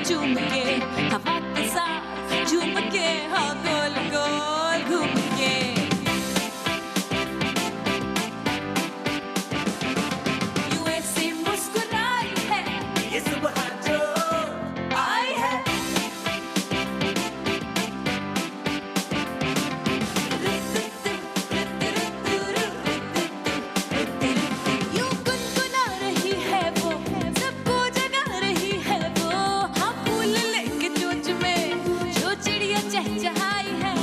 चूम के हवा के साथ झूम के हाँ गोल गोल घूम के यूं ऐसे मुस्कुराई है ये सुबह जो आई है यूं गुनगुना रही है वो सबको जगा रही है वो हाँ फूल लेके चोंच में जो चिड़िया चहचहाई है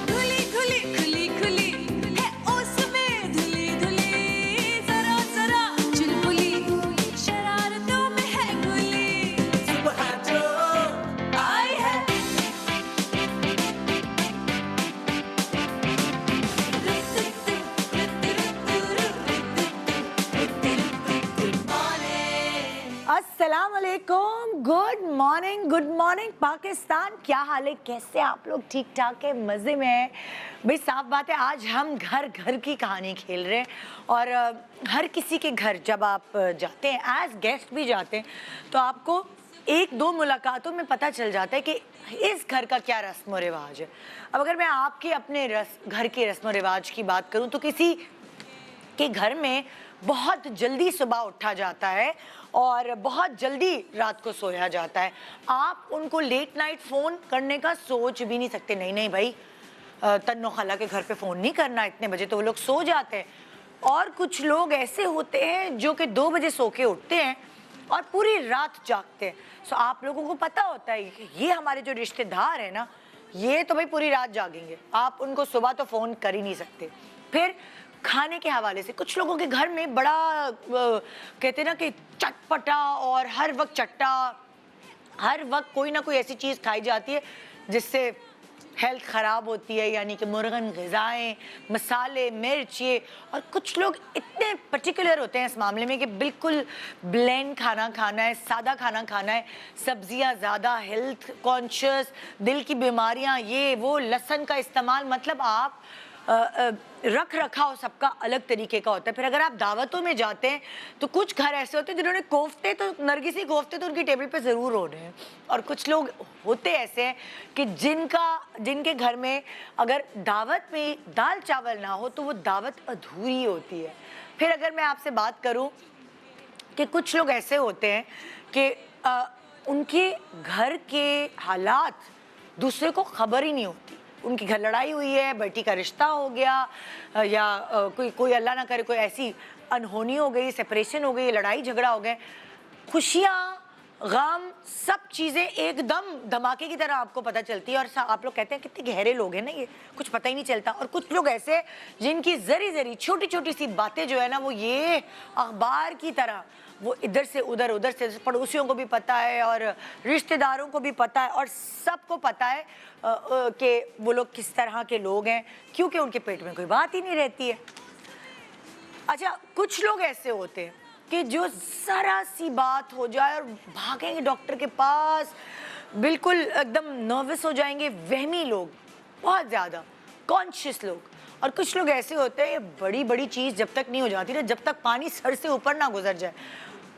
धुली धुली खुली खुली है उसमें धुली धुली जरा जरा चुलबुली शरारतों में है खुली सुबह जो आई है अस्सलाम वालेकुम, गुड मॉर्निंग पाकिस्तान। क्या हाल है, कैसे आप लोग? ठीक ठाक है, मज़े में है? भाई साफ बात है, आज हम घर घर की कहानी खेल रहे हैं और हर किसी के घर जब आप जाते हैं एज गेस्ट भी जाते हैं तो आपको एक दो मुलाकातों में पता चल जाता है कि इस घर का क्या रस्म व रिवाज है। अब अगर मैं आपके अपने घर के रस्म व रिवाज की बात करूं तो किसी के घर में बहुत जल्दी सुबह उठा जाता है और बहुत जल्दी रात को सोया जाता है। आप उनको लेट नाइट फ़ोन करने का सोच भी नहीं सकते। नहीं नहीं भाई, तन्नो खाला के घर पे फ़ोन नहीं करना, इतने बजे तो वो लोग सो जाते हैं। और कुछ लोग ऐसे होते हैं जो कि 2 बजे सो के उठते हैं और पूरी रात जागते हैं। सो आप लोगों को पता होता है कि ये हमारे जो रिश्तेदार हैं ना, ये तो भाई पूरी रात जागेंगे, आप उनको सुबह तो फ़ोन कर ही नहीं सकते। फिर खाने के हवाले से कुछ लोगों के घर में बड़ा कहते हैं ना कि चटपटा और हर वक्त चट्टा, हर वक्त कोई ना कोई ऐसी चीज़ खाई जाती है जिससे हेल्थ ख़राब होती है, यानी कि मुर्गन ग़िज़ाएँ, मसाले, मिर्च ये। और कुछ लोग इतने पर्टिकुलर होते हैं इस मामले में कि बिल्कुल ब्लेंड खाना खाना है, सादा खाना खाना है, सब्जियां ज़्यादा, हेल्थ कॉन्शियस, दिल की बीमारियां, ये वो, लहसुन का इस्तेमाल, मतलब आप रख रखाव सबका अलग तरीके का होता है। फिर अगर आप दावतों में जाते हैं तो कुछ घर ऐसे होते हैं जिन्होंने कोफ्ते, तो नरगिसी कोफ्ते तो उनकी टेबल पे ज़रूर होने हैं। और कुछ लोग होते ऐसे हैं कि जिनके घर में अगर दावत में दाल चावल ना हो तो वो दावत अधूरी होती है। फिर अगर मैं आपसे बात करूं कि कुछ लोग ऐसे होते हैं कि उनके घर के हालात दूसरे को खबर ही नहीं होती। उनकी घर लड़ाई हुई है, बेटी का रिश्ता हो गया या कोई अल्लाह ना करे कोई ऐसी अनहोनी हो गई, सेपरेशन हो गई, लड़ाई झगड़ा हो गए, खुशियाँ गम सब चीज़ें एकदम धमाके की तरह आपको पता चलती है। और आप लोग कहते हैं कितने गहरे लोग हैं ना, ये कुछ पता ही नहीं चलता। और कुछ लोग ऐसे जिनकी ज़री छोटी छोटी सी बातें जो है ना, वो ये अखबार की तरह वो इधर से उधर से पड़ोसियों को भी पता है और रिश्तेदारों को भी पता है और सबको पता है कि वो लोग किस तरह के लोग हैं, क्योंकि उनके पेट में कोई बात ही नहीं रहती है। अच्छा, कुछ लोग ऐसे होते हैं कि जो ज़रा सी बात हो जाए और भागेंगे डॉक्टर के पास, बिल्कुल एकदम नर्वस हो जाएंगे, वहमी लोग, बहुत ज़्यादा कॉन्शियस लोग। और कुछ लोग ऐसे होते हैं बड़ी बड़ी चीज़ जब तक नहीं हो जाती ना, जब तक पानी सर से ऊपर ना गुजर जाए,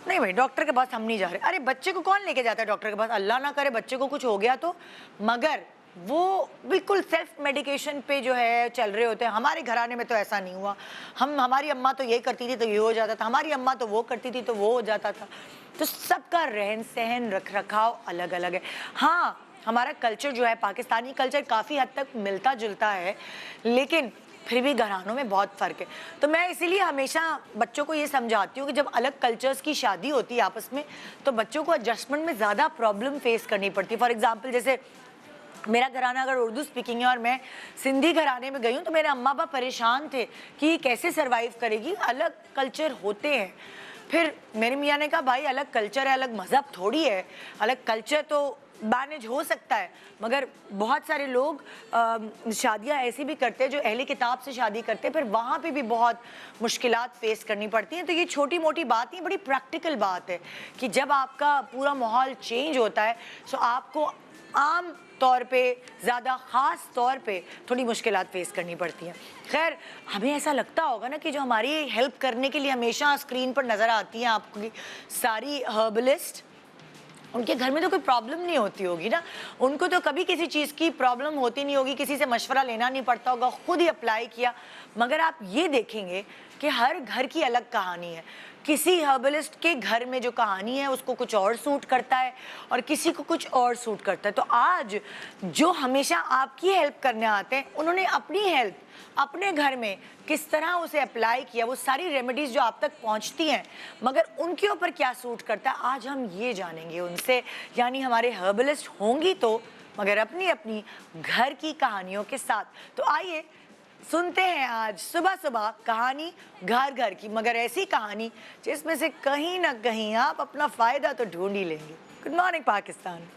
नहीं भाई डॉक्टर के पास हम नहीं जा रहे। अरे बच्चे को कौन लेके जाता है डॉक्टर के पास? अल्लाह ना करे बच्चे को कुछ हो गया तो। मगर वो बिल्कुल सेल्फ मेडिकेशन पे जो है चल रहे होते हैं। हमारे घराने में तो ऐसा नहीं हुआ, हमारी अम्मा तो ये करती थी तो ये हो जाता था, हमारी अम्मा तो वो करती थी तो वो हो जाता था। तो सबका रहन सहन रख रखाव अलग अलग है। हाँ, हमारा कल्चर जो है, पाकिस्तानी कल्चर काफ़ी हद तक मिलता जुलता है, लेकिन फिर भी घरानों में बहुत फ़र्क है। तो मैं इसीलिए हमेशा बच्चों को ये समझाती हूँ कि जब अलग कल्चर्स की शादी होती है आपस में, तो बच्चों को एडजस्टमेंट में ज़्यादा प्रॉब्लम फेस करनी पड़ती है। फॉर एग्जांपल, जैसे मेरा घराना अगर उर्दू स्पीकिंग है और मैं सिंधी घराने में गई हूँ तो मेरे अम्मा बाप परेशान थे कि कैसे सर्वाइव करेगी, अलग कल्चर होते हैं। फिर मेरे मियाँ ने कहा भाई अलग कल्चर है, अलग मज़हब थोड़ी है, अलग कल्चर तो मैनेज हो सकता है, मगर बहुत सारे लोग शादियां ऐसी भी करते हैं जो अहले किताब से शादी करते हैं, फिर वहाँ पे भी बहुत मुश्किलात फेस करनी पड़ती हैं। तो ये छोटी मोटी बात नहीं, बड़ी प्रैक्टिकल बात है कि जब आपका पूरा माहौल चेंज होता है तो आपको आम तौर पे, ज़्यादा ख़ास तौर पे थोड़ी मुश्किलात फेस करनी पड़ती हैं। खैर, हमें ऐसा लगता होगा ना कि जो हमारी हेल्प करने के लिए हमेशा स्क्रीन पर नज़र आती हैं आपको की सारी हर्बलिस्ट, उनके घर में तो कोई प्रॉब्लम नहीं होती होगी ना, उनको तो कभी किसी चीज़ की प्रॉब्लम होती नहीं होगी, किसी से मशवरा लेना नहीं पड़ता होगा, खुद ही अप्लाई किया। मगर आप ये देखेंगे कि हर घर की अलग कहानी है। किसी हर्बलिस्ट के घर में जो कहानी है उसको कुछ और सूट करता है और किसी को कुछ और सूट करता है। तो आज जो हमेशा आपकी हेल्प करने आते हैं, उन्होंने अपनी हेल्प अपने घर में किस तरह उसे अप्लाई किया, वो सारी रेमेडीज जो आप तक पहुंचती हैं मगर उनके ऊपर क्या सूट करता है, आज हम ये जानेंगे उनसे। यानी हमारे हर्बलिस्ट होंगी तो, मगर अपनी अपनी घर की कहानियों के साथ। तो आइए सुनते हैं आज सुबह सुबह कहानी घर घर की, मगर ऐसी कहानी जिसमें से कहीं ना कहीं आप अपना फायदा तो ढूंढ ही लेंगे। Good morning Pakistan,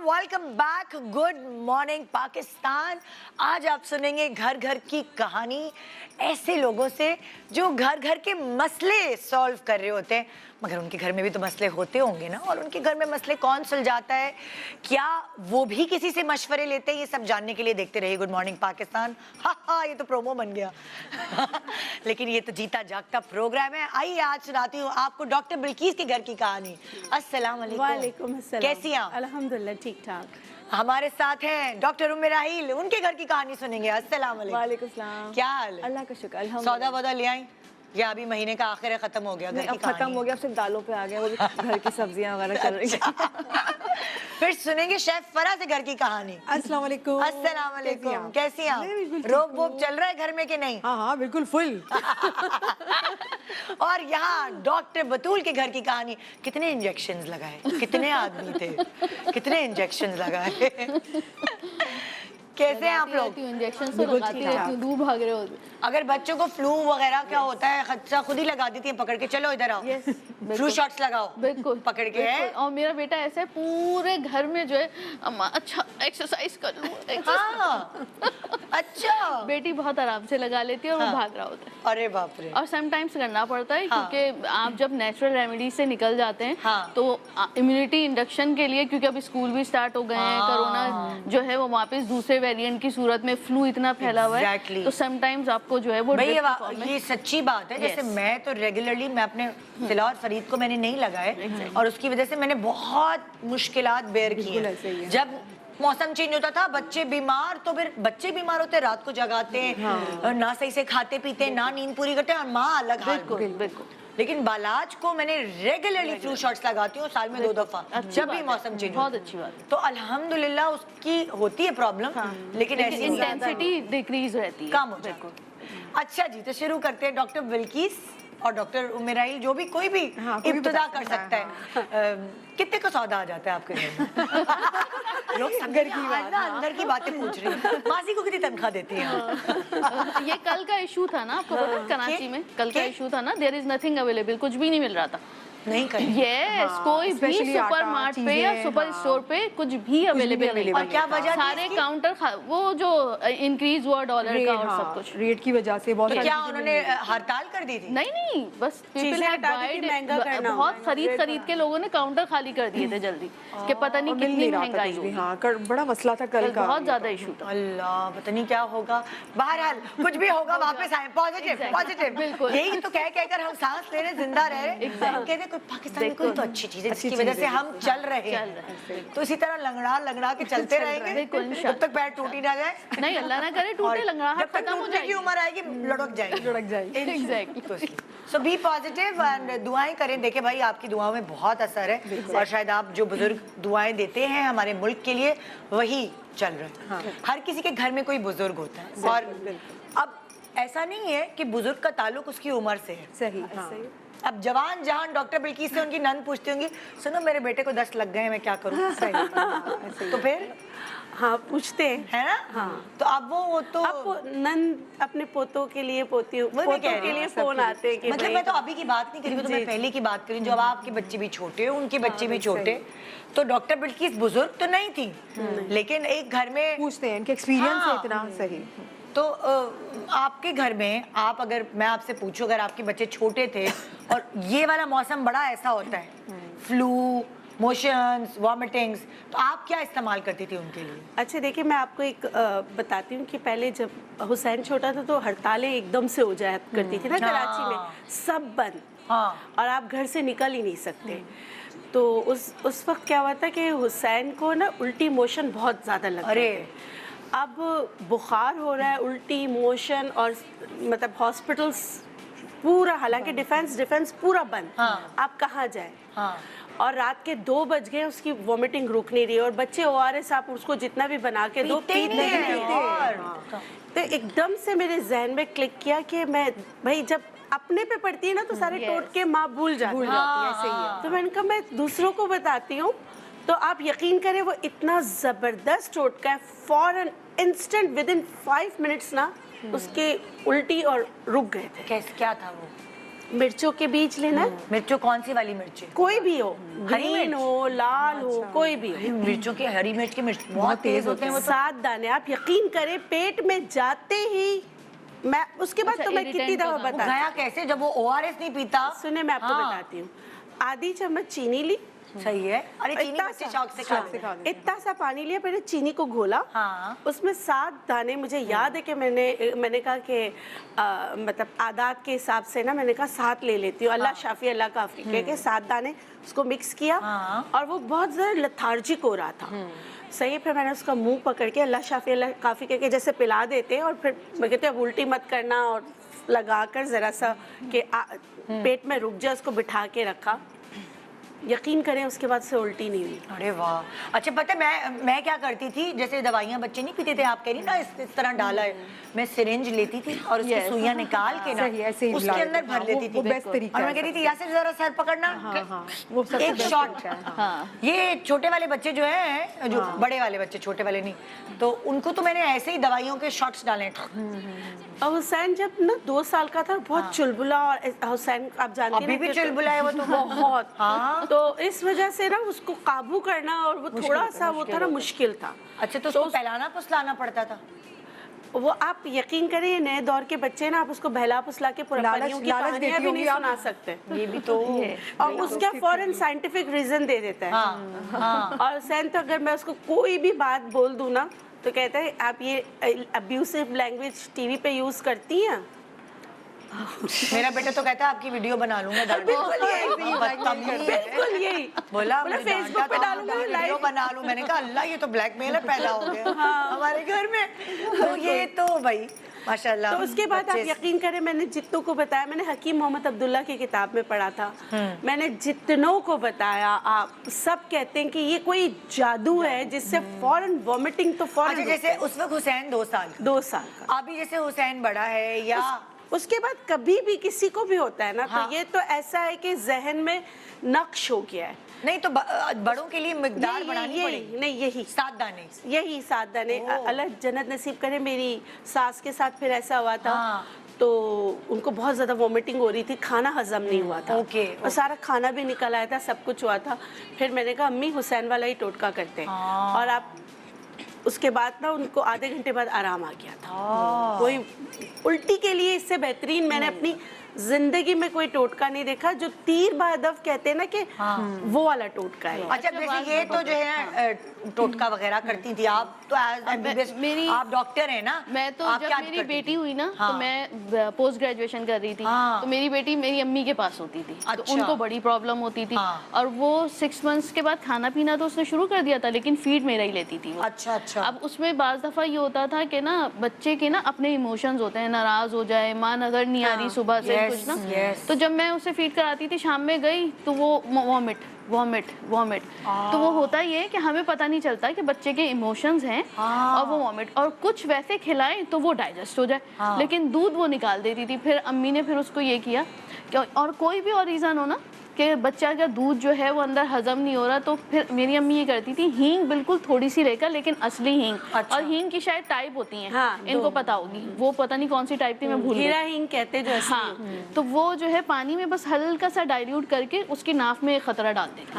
welcome back. Good morning Pakistan. आज आप सुनेंगे घर घर की कहानी ऐसे लोगों से जो घर घर के मसले सॉल्व कर रहे होते हैं, मगर उनके घर में भी तो मसले होते होंगे ना, और उनके घर में मसले कौन सुलझाता है, क्या वो भी किसी से मशवरे लेते हैं, ये सब जानने के लिए देखते रहिए गुड मॉर्निंग पाकिस्तान। हाँ, ये तो प्रोमो बन गया लेकिन ये तो जीता जागता प्रोग्राम है। आइए आज सुनाती हूँ आपको डॉक्टर बिल्किस के घर की कहानी। अस्सलाम वालेकुम। वालेकुम अस्सलाम। कैसी हैं आप? अल्हम्दुलिल्लाह ठीक ठाक। हमारे साथ हैं डॉक्टर उम्मे राहील, उनके घर की कहानी सुनेंगे। अस्सलाम वालेकुम। वालेकुम सलाम। क्या हाल है? अल्लाह का शुक्र अल्हम्दुलिल्लाह। सौदा वौदा ले आई या अभी महीने का आखिर है, खत्म हो गया घर की अब खत्म कहानी? हो गया, अब सिर्फ दालों पे आ गया, वो भी घर की सब्जियां वगैरह चल रही हैं। फिर सुनेंगे शेफ फरा से घर की कहानी। अस्सलाम वालेकुम। अस्सलाम वालेकुम। कैसी हैं मैं बिल्कुल आप? ठीक रोब हूँ। वोब चल रहा है घर में कि नहीं? हाँ हाँ बिल्कुल फुल। और यहाँ डॉक्टर बतूल के घर की कहानी। कितने इंजेक्शंस लगाए, कितने आदमी थे, कितने इंजेक्शंस लगाए कैसे हैं आप लोग? इंजेक्शन तो बिल्कुल लगाती ठीक रहती ठाक। हूँ, दूर भाग रहे होते। अगर बच्चों को फ्लू वगैरह क्या होता है, खच्चा खुद ही लगा देती है पकड़ के, चलो इधर आओ Yes, फ्लू बिल्कुल। शॉट्स लगाओ, बिल्कुल पकड़ के बिल्कुल। है। और मेरा बेटा ऐसा है, पूरे घर में जो है अम्मा अच्छा एक्सरसाइज कर लूँ हाँ अच्छा, बेटी बहुत आराम से लगा लेती है और हाँ। वो भाग रहा होता है। अरे बाप रे। और समटाइम्स करना पड़ता है हाँ। क्योंकि आप जब नेचुरल रेमेडी से निकल जाते हैं हाँ। तो इम्यूनिटी इंडक्शन के लिए, क्योंकि अब स्कूल भी स्टार्ट हो गए हैं, हाँ। कोरोना जो है वो वापस दूसरे वेरिएंट की सूरत में फ्लू इतना फैला हुआ है, Exactly. तो समटाइम्स आपको जो है वो भाई drip की form में- ये सच्ची बात है। जैसे Yes. मैं तो रेगुलरली, मैं अपने फिलहाल फरीद को मैंने नहीं लगाए और उसकी वजह से मैंने बहुत मुश्किलात बेयर की बिल्कुल हैं। ऐसे ही है। जब मौसम चेंज होता था, बच्चे बीमार, तो फिर बच्चे बीमार होते, रात को जगाते हैं, ना सही से खाते पीते, ना नींद पूरी करते हैं, और माँ अलग हाल। बिल्कुल बिल्कुल। लेकिन बालाज को मैंने रेगुलरली फ्लू शॉट्स लगाती हूँ साल में 2 दफा, अच्छी जब बात भी है, मौसम चेंज बहुत होता है। अच्छी बात है। तो अल्हम्दुलिल्लाह उसकी होती है प्रॉब्लम, लेकिन ऐसी नहीं है। इंटेंसिटी डिक्रीज रहती है। कम हो जाती है। अच्छा जी, तो शुरू करते हैं। डॉक्टर बिल्किस और डॉक्टर उम्मे राहील, जो भी कोई भी हाँ, कोई भी इब्तिदा बता कर सकता सकता है। कितने का सौदा आ जाता है आपके घर में? लोग घर की बात, ना अंदर की बातें पूछ रही हैं। मासी को कितनी तनख्वाह देती हैं? ये कल का इशू था ना, आपको पता है कराची में कल का क्या? इशू था ना, देयर इज नथिंग अवेलेबल, कुछ भी नहीं मिल रहा था। नहीं करें। यस, कोई भी especially सुपर आटा, मार्ट पे या चीज़ें, सुपर हाँ। स्टोर पे कुछ भी अवेलेबल नहीं available और क्या वजह थी सारे इसकी? काउंटर वो जो इंक्रीज हुआ डॉलर का और सब कुछ। रेट की वजह से बहुत तो सारी क्या चीज़ें उन्होंने हड़ताल कर दी थी? नहीं, बस चीज़ें people had हटा दी थी, buyed- महंगा करना बहुत होगा, खरीद रेट खरीद के लोगों ने काउंटर खाली कर दिए थे जल्दी, कि पता नहीं और मिल कितनी नहीं रहा था महंगाई कुछ भी। होगी। हाँ बड़ा मसला था कल का। बहुत ज्यादा इशू था। अल्लाह, पता नहीं क्या होगा। बहरहाल कुछ भी होगा, वापस आए पॉजिटिव Exactly. पॉजिटिव। बिल्कुल। यही तो कह कहकर हम सांस ले रहे, जिंदा रह रहे। Exactly. हम कहते कोई पाकिस्तान में कोई तो बिल्कुल। अच्छी चीज है अच्छी जिसकी वजह चीज़ से है। हम चल रहे चल हैं। तो इसी तरह लंगड़ा लंगड़ा के चलते रहेंगे बिल्कुल, जब इंशाल्लाह। तक पैर टूट ही ना जाए। नहीं, अल्लाह ना करे और टूटे, जब लंगड़ाहट तक खत्म हो टूटने की जाएगी। उम्र आएगी लुढ़क जाएगी। लुढ़क जाएगी। Exactly. So be positive and दुआएं करें। देखें भाई, आपकी दुआओं में बहुत असर है और शायद आप जो बुजुर्ग दुआएं देते हैं हमारे मुल्क के लिए, वही चल रहा है। हर किसी के घर में कोई बुजुर्ग होता है, और अब ऐसा नहीं है कि बुजुर्ग का ताल्लुक उसकी उम्र से है। सही हाँ। अब जवान जहान डॉक्टर बिल्किस से उनकी नंद पूछती होंगी, सुनो मेरे बेटे को 10 लग गए हैं, मैं क्या करूं? सही हाँ, ऐसे ही। तो फिर हाँ पूछते हैं। है ना? हाँ। तो अब वो तो अब नंद अपने पोतों के लिए वही मैं कह पोतों रही के हूँ, लिए फोन आते हैं कि मतलब भाई- मैं तो अभी की बात नहीं करी, वो तो मैं जी, पहले की बात करी, जब आपके बच्चे भी छोटे हो, उनके बच्चे भी छोटे। तो डॉक्टर बिल्किस बुजुर्ग तो नहीं थी, लेकिन एक घर में पूछते हैं, इनके एक्सपीरियंस हाँ। है इतना सही। तो आपके घर में, आप अगर मैं आपसे पूछूं, अगर आपके बच्चे छोटे थे और ये वाला मौसम बड़ा ऐसा होता है, फ्लू मोशंस, वॉमिटिंग्स, तो आप क्या इस्तेमाल करती थी उनके लिए? अच्छा देखिए, मैं आपको एक बताती हूँ कि पहले जब हुसैन छोटा था तो हड़तालें एकदम से हो जाया करती थी ना कराची में, सब बंद, हाँ। और आप घर से निकल ही नहीं सकते। तो उस वक्त क्या हुआ था कि हुसैन को ना उल्टी मोशन बहुत ज़्यादा लगते अरे। थे। अब बुखार हो रहा है, उल्टी मोशन, और मतलब हॉस्पिटल्स पूरा, हालांकि डिफेंस पूरा बंद, हाँ। आप कहाँ जाए। हाँ। और रात के 2 बज गए, उसकी वॉमिटिंग रुक नहीं रही है, और बच्चे ORS आप उसको जितना भी बना के दो, पीते ही पीते ही नहीं नहीं हैं। है। और तो एकदम से मेरे जहन में क्लिक किया कि मैं, भाई जब अपने पे पड़ती है ना तो सारे टोटके माँ भूल जाती है, ऐसे ही है। तो मैंने कहा मैं दूसरों को बताती हूँ, तो आप यकीन करें वो इतना ज़बरदस्त टोटका है, फौरन इंस्टेंट विदिन 5 मिनट्स ना उसके उल्टी और रुक गए थे। कैसे, क्या था वो? मिर्चों के बीज लेना है, मिर्चों कौन सी वाली मिर्ची? कोई भी हो, हरी ग्रीन मिर्च? हो, लाल हो, कोई भी हो। मिर्चों की, हरी मिर्च की मिर्च बहुत तेज होते हैं वो तो। 7 दाने, आप यकीन करें पेट में जाते ही, मैं उसके बाद तो मैं कितनी दफा वो बता, गया कैसे जब वो ORS नहीं पीता? सुने मैं आपको हाँ। बताती हूँ। आधी चम्मच चीनी ली, सही है। अरे चीनी इतना बच्चे सा- शौक से खाते हैं। इतना सा पानी लिया, पहले चीनी को घोला, हाँ। उसमें 7 दाने, मुझे याद है कि मैंने कहा कि मतलब आदात के हिसाब से ना, मैंने कहा 7 ले लेती हूँ, अल्लाह शाफी अल्लाह काफी, क्योंकि 7 दाने उसको मिक्स किया, हाँ। और वो बहुत ज़्यादा लथार्जिक हो रहा था। सही है, फिर मैंने उसका मुंह पकड़ के अल्लाह शाफी अल्लाह काफ़ी कह के जैसे पिला देते हैं, और फिर मैं कहती हूँ अब उल्टी मत करना, और लगा कर ज़रा सा कि पेट में रुक जाए, उसको बिठा के रखा। यकीन करें उसके बाद से उल्टी नहीं हुई। अरे वाह। अच्छा पता है मैं क्या करती थी, जैसे दवाइयाँ बच्चे नहीं पीते थे, आप कह रही ना इस तरह डाला है, मैं सिरिंज लेती थी और उसकी सुइयाँ निकाल के ना सही, ऐसे ही उसके इलाज अंदर करना, भर लेती वो थी, बेस्ट तरीका और है मैं कहती थी यासिर जरा सर पकड़ना, वो सबसे एक बेस्ट शॉट। तरीका है, हाँ। ये छोटे वाले बच्चे जो हैं, जो बड़े वाले बच्चे, छोटे वाले नहीं, तो उनको तो मैंने ऐसे ही दवाइयों के शॉट्स डाले हैं। और हुसैन जब ना 2 साल का था, बहुत चुलबुला, और हुसैन आप जानते हैं अभी ना भी कि चुलबुला है वो तो बहुत। हाँ। तो इस वजह से ना उसको काबू करना, और वो थोड़ा सा वो था ना मुश्किल था। अच्छा तो उसको पहलाना फुसलाना पड़ता था? वो आप यकीन करें, ये नए दौर के बच्चे ना, आप उसको बहला फुसला के परियों की लालच कहानियां देती भी नहीं होंगी सुना सकते। ये भी तो और उसका फौरन साइंटिफिक रीजन दे देता है। हाँ। और हुसैन तो अगर मैं उसको कोई भी बात बोल दूं ना, तो कहता है आप ये अब्यूसिव लैंग्वेज टीवी पे यूज करती हैं। मेरा बेटा तो कहता है आपकी वीडियो बना लूंगा, बिल्कुल यही बोला बोला फेसबुक पे डालूंगा वीडियो लाइव। बना लूं। मैंने कहा अल्लाह ये तो ब्लैकमेलर पैदा हो गया हमारे घर में। तो ये तो भाई माशाल्लाह। तो उसके बाद आप यकीन करें, मैंने जितनों को बताया, मैंने हकीम मोहम्मद अब्दुल्ला की किताब में पढ़ा था, मैंने जितनों को बताया, आप सब कहते हैं कि ये कोई जादू है जिससे फौरन वॉमिटिंग तो अच्छा फौरन। जैसे उस वक्त हुसैन 2 साल 2 साल का, अभी जैसे हुसैन बड़ा है या उसके बाद कभी भी किसी को भी होता है ना, हाँ। तो ये तो ऐसा है कि जहन में नक्श हो गया है। नहीं तो बड़ों के लिए मिकदार बढ़ानी पड़ेगी। नहीं, यही 7 दाने। यही 7 दाने। अल्लाह जन्नत नसीब करे, मेरी सास के साथ फिर ऐसा हुआ था। हाँ। तो उनको बहुत ज़्यादा वॉमिटिंग हो रही थी, खाना हजम नहीं हुआ था। ओके, और सारा खाना भी निकल आया था, सब कुछ हुआ था। फिर मैंने कहा अम्मी हुसैन वाला ही टोटका करते हैं। और आप उसके बाद ना उनको आधे घंटे बाद आराम आ गया था। कोई उल्टी के लिए इससे बेहतरीन मैंने अपनी जिंदगी में कोई टोटका नहीं देखा, जो तीर बहदफ कहते हैं ना कि वो वाला टोटका है। अच्छा जैसे ये तो जो है टोटका वगैरह करती थी आप, तो MBBS आप डॉक्टर हैं ना? मैं तो आप जब क्या मेरी करती बेटी थी? हुई ना, हाँ। तो मैं पोस्ट ग्रेजुएशन कर रही थी। हाँ। तो मेरी बेटी मेरी अम्मी के पास होती थी। अच्छा। तो उनको बड़ी प्रॉब्लम होती थी। हाँ। और वो 6 मंथ्स के बाद खाना पीना तो उसने शुरू कर दिया था, लेकिन फीड मेरा ही लेती थी वो। अच्छा। अब उसमें बाज दफा ये होता था कि ना बच्चे के ना अपने इमोशंस होते हैं, नाराज हो जाए, माँ नजर नहीं आ रही सुबह से Yes, कुछ ना। yes. तो जब मैं उसे फीड कराती थी, शाम में गई तो वो वॉमिट तो वो होता ये है कि हमें पता नहीं चलता कि बच्चे के इमोशंस हैं और वो वॉमिट, और कुछ वैसे खिलाएं तो वो डाइजेस्ट हो जाए, लेकिन दूध वो निकाल देती थी। फिर अम्मी ने फिर उसको ये किया कि और कोई भी और रीज़न हो ना कि बच्चा का दूध जो है वो अंदर हजम नहीं हो रहा, तो फिर मेरी अम्मी ये करती थी, हींग बिल्कुल थोड़ी सी लेकर, लेकिन असली हींग। अच्छा। और हींग की शायद टाइप होती हैं, हाँ, इनको पता होगी, वो पता नहीं कौन सी टाइप थी, मैं भूल गई। हीरा हींग कहते हैं जो असली। हाँ, तो वो जो है पानी में बस हल्का सा डाइल्यूट करके उसकी नाक में खतरा डाल देती।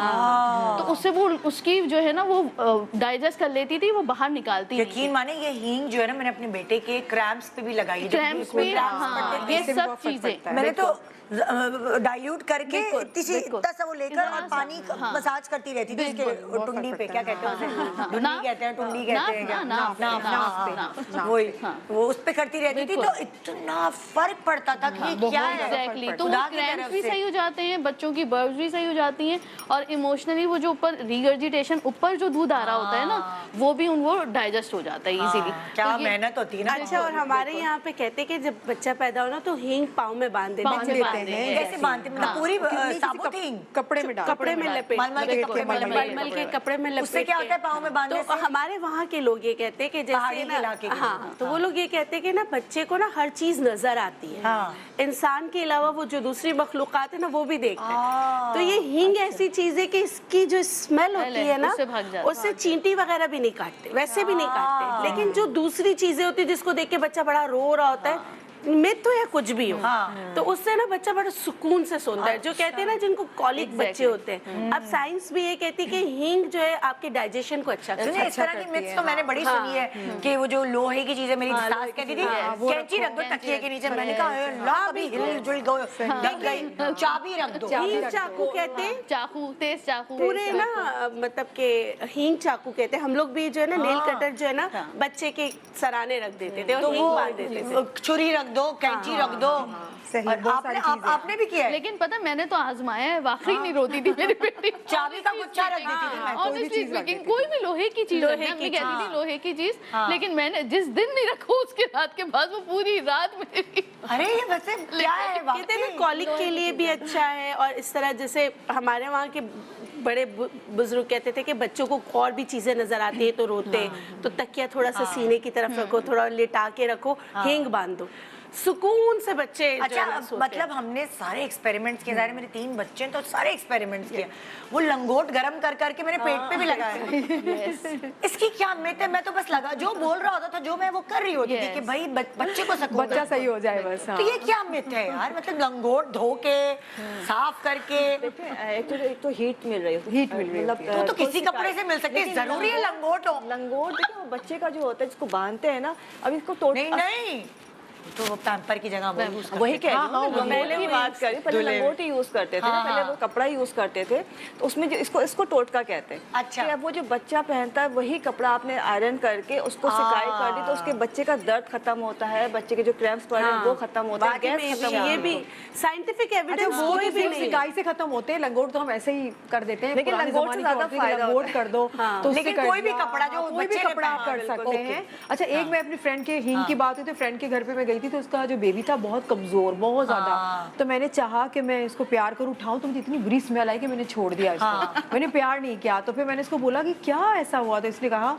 तो उससे वो उसकी जो है ना वो डाइजेस्ट कर लेती थी, वो बाहर निकालती नहीं यकीन माने ये हींग जो है ना, मैंने अपने बेटे के क्रैम्प्स पे भी लगाई है। जब क्रैम्प्स बिल्कुल भी, cramps हाँ, पड़ते थे, ये इससे भी सब बहुत फर्क चीजें। पड़ता है। मैंने तो डाइल्यूट करके इतनी नीचे इतना सा वो लेकर और पानी मसाज करती रहती थी उसके टुंडी पे, क्या कहते हैं उसे, टुंडी कहते हैं, टुंडी कहते हैं क्या, नाप, वही वो उस पे करती रहती थी, तो इतना फर्क पड़ता था कि ये क्या है। एग्जैक्टली, तो वो खुदा की क्रैम्प्स तरफ भी से। सही हो जाते हैं, बच्चों की बर्ब्स भी सही हो जाती हैं, और इमोशनली वो जो ऊपर रिगर्जिटेशन, ऊपर जो दूध आ रहा होता है ना, वो भी उनको डाइजेस्ट हो जाता है इजीली। क्या मेहनत होती है ना। अच्छा, और हमारे यहाँ पे कहते हैं कि जब बच्चा पैदा हो ना तो हींग पाँव में बांध देते बांध देते हैं। कैसे बांधते, मतलब पूरी साबुत हींग कपड़े में डाल कपड़े में लपेट, मलमल के कपड़े में लपेट, मलमल के कपड़े में लपेट उससे क्या होता है पाँव में बांधने तो से? हमारे वहाँ के लोग ये कहते हैं कि पहाड़ी जैसे के इलाके ना, के हाँ, तो वो लोग ये कहते हैं कि ना बच्चे को ना हर चीज नजर आती है, हाँ। इंसान के अलावा वो जो दूसरी मखलूकात है ना वो भी देखते हैं। तो ये हींग ऐसी चीज है कि इसकी जो स्मेल होती है ना उससे भाग जाता है। उससे चींटी वगैरह भी नहीं काटते, वैसे भी नहीं काटते, लेकिन जो दूसरी चीजें होती है जिसको देख के बच्चा बड़ा रो रहा होता है, मिथ हो या कुछ भी हो, तो उससे ना बच्चा बड़ा सुकून से सोता है। जो कहते हैं ना जिनको कॉलिक बच्चे होते हैं, अब साइंस भी ये कहती है कि हींग जो है आपके डाइजेशन को अच्छा करती सुनिए, है। इस तरह की मिथ्स तो मैंने बड़ी सुनी है कि वो जो लोहे की चीजें, मेरी सास कहती थी कैंची रख दो तकिए के नीचे, मैंने कहा अल्लाह कभी हिल जुल गई, चाबी रख दो। हींग चाकू कहते हैं, चाकू, तेज चाकू, पूरे ना मतलब के हींग चाकू कहते हैं। हम लोग भी जो है ना नेल कटर जो है ना बच्चे के सराने रख देते थे और हींग बांध देते थे। छुरी रख दो, कैंची रख दो। सही, और बहुत सारी आपने भी किया है? लेकिन पता मैंने तो आजमाया है, वाकई नहीं रोती थी मेरी बेटी। चाबी का गुच्छा रख देती थी मैं। ऑनेस्टली स्पीकिंग, कोई भी लोहे की चीज लोहे रखना, की मैं कहती थी लोहे की चीज, लेकिन मैंने जिस दिन नहीं रखा उसके रात के बाद वो पूरी रात मेरी। अरे ये वैसे क्या है, कहते हैं ना कॉलिक के लिए भी अच्छा है, और इस तरह जैसे हमारे वहाँ के बड़े बुजुर्ग कहते थे कि बच्चों को और भी चीजें नजर आती है तो रोते, तो तकिया थोड़ा सा सीने की तरफ रखो, थोड़ा लिटा के रखो, हींग बांध दो, सुकून से बच्चे जो है ना अच्छा, सोते हैं। मतलब हमने सारे एक्सपेरिमेंट्स किए, मेरे 3 बच्चे हैं तो सारे एक्सपेरिमेंट्स किए। वो लंगोट गरम कर करके मेरे पेट पे भी लगाया। इसकी क्या मिथ है? मैं तो बस लगा जो बोल रहा होता था, जो मैं वो कर रही होती थी कि भाई बच्चे को सुकून, बच्चा सही हो जाए बस। तो ये क्या मिथ है यार? मतलब लंगोट धो के साफ करके एक तो हीट मिल रही है, हीट मिल रही होती है। तो किसी कपड़े से मिल सकती है, जरूरी है लंगोट हो? लंगोट देखो बच्चे का जो होता है जिसको बांधते हैं ना, अब इसको तोड़ नहीं नहीं, तो वो पैम्पर की जगह वो यूज वही कह रही हूँ, हाँ, पहले की बात करी, पहले लंगोट ही यूज करते थे ना, पहले वो कपड़ा यूज करते थे, तो उसमें जो इसको टोटका कहते हैं। अच्छा। कि अब वो जो बच्चा पहनता है वही कपड़ा आपने आयरन करके उसको सिकाई कर दी तो उसके बच्चे का दर्द खत्म होता है, बच्चे के जो क्रैम्प्स पड़ रहे हैं वो खत्म होता है, बाकी गैस में खत्म ये होती भी है। साइंटिफिक अच्छा, एविडेंस वो कोई भी भी सिर्फ नहीं है। सिकाई से खत्म होते हैं, लंगोट तो हम ऐसे ही कर देते हैं। लेकिन पुराने लंगोट से ज़माने की ज्यादा औरतें फायदा लंगोट होता कर दो, तो उससे लेकिन कर कोई भी दिया। कपड़ा जो कोई भी बच्चे ने कपड़ा आप पहना, कर सकते बिल्कुल। हैं। अच्छा, एक मैं अपनी फ्रेंड के हींग की बात हुई तो फ्रेंड के घर पे मैं गई थी, तो उसका जो बेबी था बहुत कमजोर, बहुत ज्यादा, तो मैंने चाहा कि मैं इसको प्यार करूं, उठाऊं, तो मुझे इतनी बुरी स्मेल आई कि मैंने छोड़ दिया इसको। मैंने प्यार नहीं किया। तो फिर मैंने इसको बोला कि क्या ऐसा हुआ, तो इसने कहा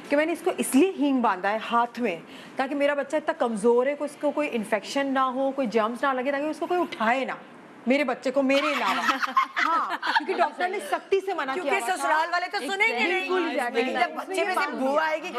कि मैंने इसको इसलिए हींग बांधा है हाथ में ताकि मेरा बच्चा इतना कमजोर है कि उसको कोई इन्फेक्शन ना हो, कोई जर्म्स ना लगे, ताकि उसको कोई उठाए ना, मेरे बच्चे को मेरे अलावा। हाँ, क्योंकि डॉक्टर ने सख्ती से मना किया क्योंकि हुआ था। ससुराल वाले तो सुनेंगे नहीं, लेकिन जब बच्चे में से बू आएगी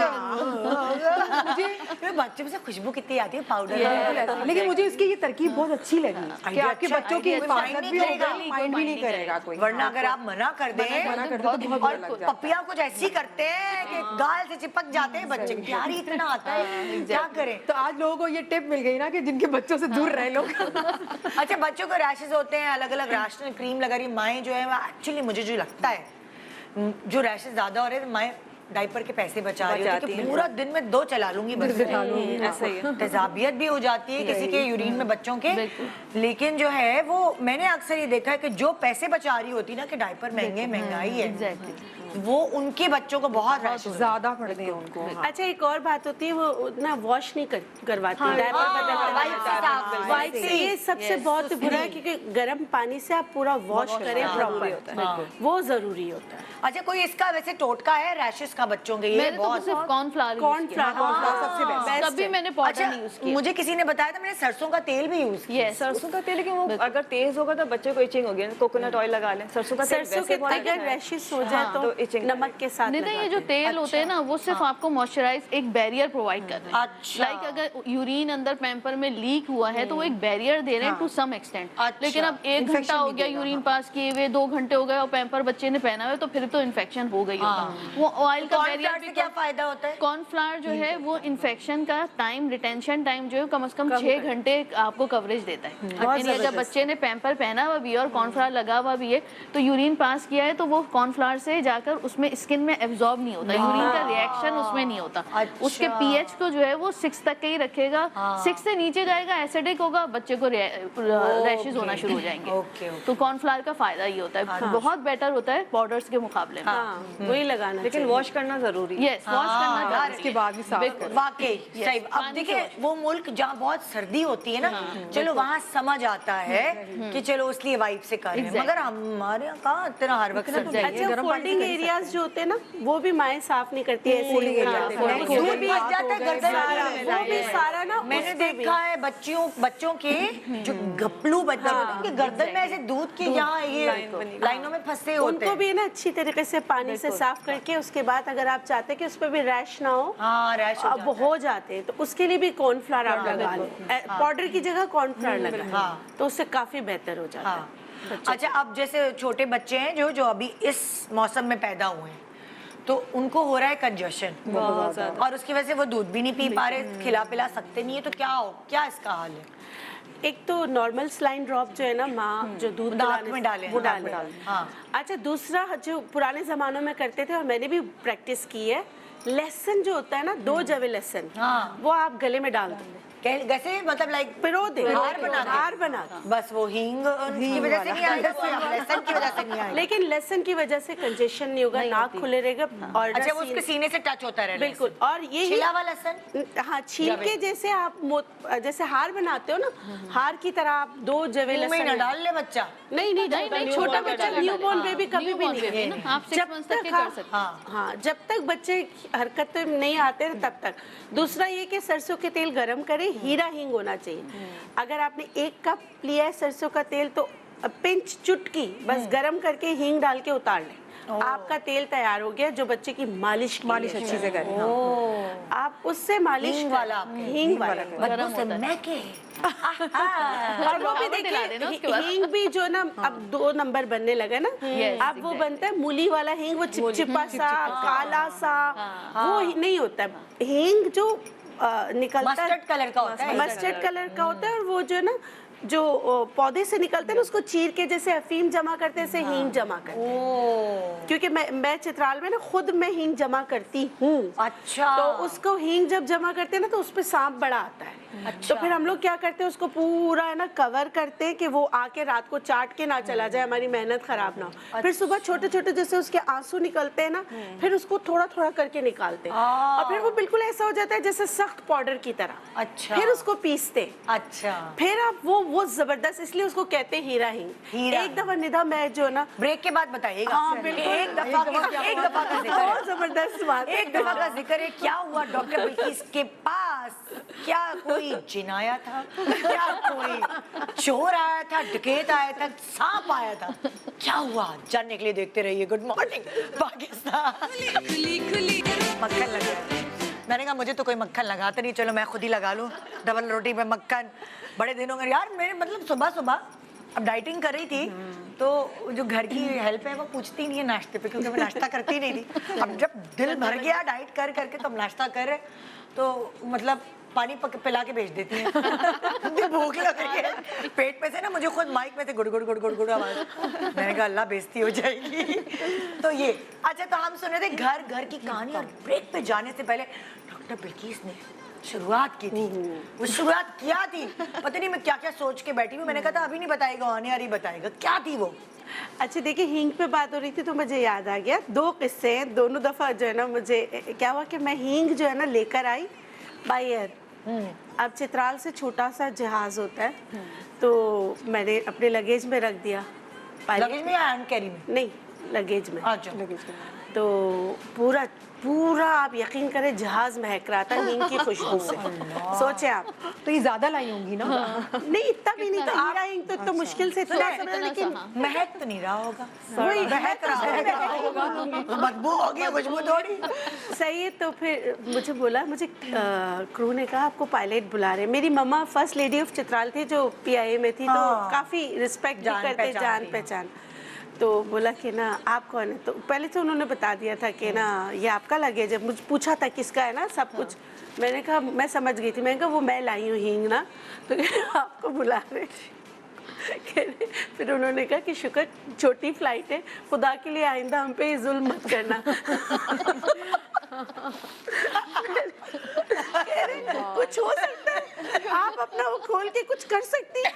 मुझे बच्चे में से खुशबू कितनी आती है, पाउडर। लेकिन मुझे इसकी ये तरकीब बहुत अच्छी लगी कि आपके बच्चों की हिफाजत भी होगा, माइंड भी नहीं करेगा कोई। वरना अगर आप मना कर दें, मना कर दो तो बहुत बुरा लग और जाता है। पपिया कुछ ऐसी करते हैं कि गाल से चिपक जाते हैं बच्चे, प्यार ही इतना आता है, क्या करें। तो आज लोगों को ये टिप मिल गई ना कि जिनके बच्चों से दूर रहे लोग। अच्छा, बच्चों को रैशेज होते हैं, अलग अलग रैशनल क्रीम लगा रही माएँ जो है, एक्चुअली मुझे जो लगता है जो रैशेज ज्यादा हो रहे हैं, माएँ डायपर के पैसे बचा रही होती है कि पूरा दिन में 2 चला लूंगी बस, ऐसा ही है। तेजाबियत भी हो जाती है किसी के यूरिन में बच्चों के। लेकिन जो है वो मैंने अक्सर ये देखा है कि जो पैसे बचा रही होती ना कि डायपर महंगाई है, वो उनके बच्चों को बहुत ज्यादा पड़ते हैं उनको। अच्छा, एक और बात होती है, वो ना वॉश नहीं करवाती, डायपर बदलते वाइप से। ये सबसे बहुत बुरा है क्योंकि गर्म पानी से आप पूरा वॉश करें प्रॉपर, वो जरूरी होता है। अच्छा, कोई इसका वैसे टोटका है रैशेस का बच्चों के? ये मैंने तो बहुत सिर्फ कॉर्नफ्लावर सबसे बेस्ट। कभी मैंने पाउडर नहीं यूज अच्छा, किया। मुझे किसी ने बताया था, मैंने सरसों का तेल भी यूज किया। यस, सरसों का तेल, लेकिन वो अगर तेज होगा तो बच्चे को इचिंग होगी, कोकोनट ऑयल लगा लें। सरसों का तेल सरसों वैसे के बहुत अगर अच्छा है। रैशेस हो जाए तो itching नमक के साथ नहीं तो ये लगाते जो हैं। तेल होते हैं ना वो सिर्फ आपको मॉइस्चराइज एक बैरियर प्रोवाइड कर रहे हैं। अच्छा। लाइक अगर यूरिन अंदर पैम्पर में लीक हुआ है तो वो एक बैरियर दे रहे हैं टू सम एक्सटेंट। अच्छा। लेकिन अब 1 घंटा हो गया यूरिन पास किए हुए, 2 घंटे हो गए और पैम्पर बच्चे ने पहना हुआ है तो फिर तो इन्फेक्शन हो गई होगा। वो ऑयल का बैरियर कॉर्नफ्लावर भी से क्या फायदा होता है? कॉर्नफ्लावर जो है वो इन्फेक्शन का टाइम, रिटेंशन टाइम जो है कम से कम 6 घंटे आपको कवरेज देता है। यानी जब बच्चे ने पैम्पर पहना हुआ भी है और कॉर्नफ्लावर लगा हुआ भी है तो यूरिन पास किया है तो वो कॉर्नफ्लावर से जाकर उसमें स्किन में एब्जॉर्ब नहीं होता, यूरिन का रिएक्शन उसमें नहीं होता। अच्छा। उसके पीएच को जो है वो 6 तक के ही रखेगा। 6 से नीचे जाएगा एसिडिक होगा, बच्चे को रैशेस होना शुरू हो जाएंगे। ओके। तो कॉर्नफ्लावर का फायदा ये होता है, बहुत बेटर होता है पाउडर्स के मुकाबले में। हाँ, वही लगाना लेकिन वॉश करना जरूरी है। यस, वॉश करना जरूरी इसके है। बाद भी साफ बिल्कुल। वाकई सही। अब पानी देखिए से वो मुल्क जहाँ बहुत सर्दी होती है ना, चलो वहाँ समझ आता है कि चलो उसलिए वाइब से कर रहे हैं, मगर हमारे यहाँ कहाँ इतना हर वक्त सर्दी है। अच्छा, फोल्डिंग एरियाज जो होते हैं ना वो भी माएँ साफ नहीं करती है, ऐसे ही हो जाते हैं। folding दूध भी लग जाता है गर्दन में। वो भी सारा ना मैंने उस पे भी। देखा है बच्चों के जो गपलू बच्चे होते हैं, उनके गर्दन में ऐसे दूध के यहाँ ये लाइनों में फंसे होते उनको हैं। भी ना अच्छी तरीके से पानी से साफ करके उसके बाद अगर आप चाहते हैं कि उस पर भी रैश ना हो, हाँ, रैश हो अब हो जाते हैं, तो उसके लिए भी कॉर्नफ्लावर आप लगा लें। पाउडर की जगह कॉर्नफ्लावर लगाएं, तो उससे काफी बेहतर हो जाता है। अच्छा, अब जैसे छोटे बच्चे हैं जो अभी इस मौसम में पैदा हुए हैं तो उनको हो रहा है कंजशन बहुत ज्यादा, और उसकी वजह से वो दूध भी नहीं पी पा रहे, खिला पिला सकते नहीं है, तो क्या इसका हाल है? एक तो नॉर्मल सलाइन ड्रॉप जो है ना, माँ जो दूध दांत पिलाने में से- डालें, वो दांत में डालें। डालें, हाँ। अच्छा, दूसरा जो पुराने जमानों में करते थे और मैंने भी प्रैक्टिस की है, लहसुन जो होता है ना, 2 जवे लहसुन, हाँ। वो आप गले में डाल दें, कैसे, मतलब लाइक पिरो दे, हार बना के? हार बना के। बस वो हींग की वजह से नहीं आएगा, लहसुन की वजह से नहीं आएगा। लेकिन लहसुन की वजह से कंजेशन नहीं होगा, नाक खुले रहेगा और अच्छा, वो उसके सीने से टच होता रहेगा। बिल्कुल। और ये छिला हुआ लहसुन, हाँ, छील के जैसे आप जैसे हार बनाते हो ना, हार की तरह आप 2 जवे मुंह में लहसुन न डाल ले बच्चा। नहीं नहीं नहीं, छोटा newborn बच्चा, बच्चा न्यूबॉर्न डाले। बेबी कभी भी newborn baby नहीं ना, आप 6 जब months तक के तक कर आप- सकते हैं। हाँ, जब तक बच्चे हरकत में नहीं आते तब तक। दूसरा ये कि सरसों के तेल गरम करें, हीरा हींग होना चाहिए। अगर आपने 1 कप लिया है सरसों का तेल तो पिंच चुटकी बस गरम करके हींग डाल के उतार लें, आपका तेल तैयार हो गया, जो बच्चे की मालिश अच्छी से करें। हाँ। आप उससे मालिश हींग वाला हींग वाला बदबू से महके। और वो भी पावर दिला देना उसके बाद। हींग भी जो ना अब 2 नंबर बनने लगा ना, Yes, अब वो बनता है मूली वाला हींग, वो चिपचिपा सा काला सा, वो नहीं होता है। हींग जो निकलता है मस्टर्ड कलर का होता है। मस्टर्ड कलर का होता है, और वो जो है ना जो पौधे से निकलते हैं ना, उसको चीर के जैसे अफीम जमा करते हैं, ऐसे हींग जमा करते हैं। क्योंकि मैं चित्राल में ना खुद मैं हींग जमा करती हूँ। अच्छा। तो उसको हींग जब जमा करते हैं ना तो उस पे सांप बड़ा आता है। अच्छा। तो फिर हम लोग क्या करते हैं, उसको पूरा है ना कवर करते हैं कि वो आके रात को चाट के ना चला जाए, हमारी मेहनत खराब ना हो। फिर सुबह छोटे छोटे जैसे उसके आंसू निकलते हैं ना, फिर उसको थोड़ा थोड़ा करके निकालते हैं, और फिर वो बिल्कुल ऐसा हो जाता है जैसे सख्त पाउडर की तरह। अच्छा। फिर उसको पीसते हैं। अच्छा, फिर आप वो जबरदस्त, इसलिए उसको कहते हैं हीरा हींग। हीरा एक दफा निधा मैं जो ना, ब्रेक के बाद बताइएगा। हाँ, बिल्कुल। एक दफा का जिक्र है। बहुत जबरदस्त बात है। एक दफा का जिक्र है। क्या हुआ डॉक्टर बिल्किस के पास? क्या कोई जिन आया था? क्या कोई चोर आया था, डकैत आया था, सांप आया था? क्या हुआ जानने के लिए देखते रहिए गुड मॉर्निंग पाकिस्तान। मक्खन लगा है। मैंने कहा मुझे तो कोई मक्खन लगाता नहीं, चलो मैं खुद ही लगा लूं। डबल रोटी में मक्खन, बड़े दिनों में यार मेरे मतलब सुबह सुबह अब डाइटिंग कर रही थी तो जो घर की हेल्प है वो पूछती नहीं है नाश्ते पे, क्योंकि मैं नाश्ता करती नहीं थी। अब जब दिल भर गया डाइट कर करके तो हम नाश्ता कर रहे, तो मतलब पानी पिला के भेज देती है। मुझे भूख लग रही है पेट में से ना, मुझे खुद माइक में से गुड़ गुड़ गुड़ गुड़ गुड़ आवाज। मैंने कहा अल्लाह बेइज्जती हो जाएगी। तो ये अच्छा, तो हम सुन रहे थे घर की कहानी, और ब्रेक पे जाने से पहले डॉक्टर बिल्किस ने शुरुआत की थी। वो शुरुआत क्या थी पता नहीं, मैं क्या क्या सोच के बैठी हूँ। मैंने कहा था अभी नहीं बताएगा, आने वाली बताएगा। क्या थी वो? अच्छा देखिए, हींग पे बात हो रही थी तो मुझे याद आ गया, 2 किस्से हैं। दोनों दफ़ा जो है ना मुझे क्या हुआ कि मैं हींग जो है ना लेकर आई बाय एयर। अब चित्राल से छोटा सा जहाज़ होता है, तो मैंने अपने लगेज में रख दिया। लगेज में या हैंड कैरी में? नहीं, लगेज में। अच्छा। तो पूरा पूरा आप यकीन करें जहाज महक रहा था हींग की खुशबू से। सोचे आप। तो ये ज्यादा लाई होंगी ना? नहीं इतना भी नहीं, तो हीरा हींग तो इतना मुश्किल से थोड़ा सा, लेकिन महक तो नहीं रहा होगा, वही महक रहा होगा, बदबू होगी, खुशबू थोड़ी। सही है। तो फिर मुझे बोला, मुझे क्रू ने कहा आपको पायलट बुला रहे हैं। मेरी मम्मा फर्स्ट लेडी ऑफ चित्राल थी जो PIA में थी, तो काफ़ी रिस्पेक्ट भी करते, जान पहचान। तो बोला कि ना आप कौन है, तो पहले से उन्होंने बता दिया था कि ना ये आपका लगेज है। मुझे पूछा था किसका है ना सब कुछ। मैंने कहा मैं समझ गई थी, मैंने कहा वो मैं लाई हूँ हींग ना, तो आपको बुला रहे। फिर उन्होंने कहा कि शुक्र छोटी फ्लाइट है, खुदा के लिए आइंदा हम पे जुल्म मत करना। कुछ हो सकता है, आप अपना वो खोल के कुछ कर सकती हैं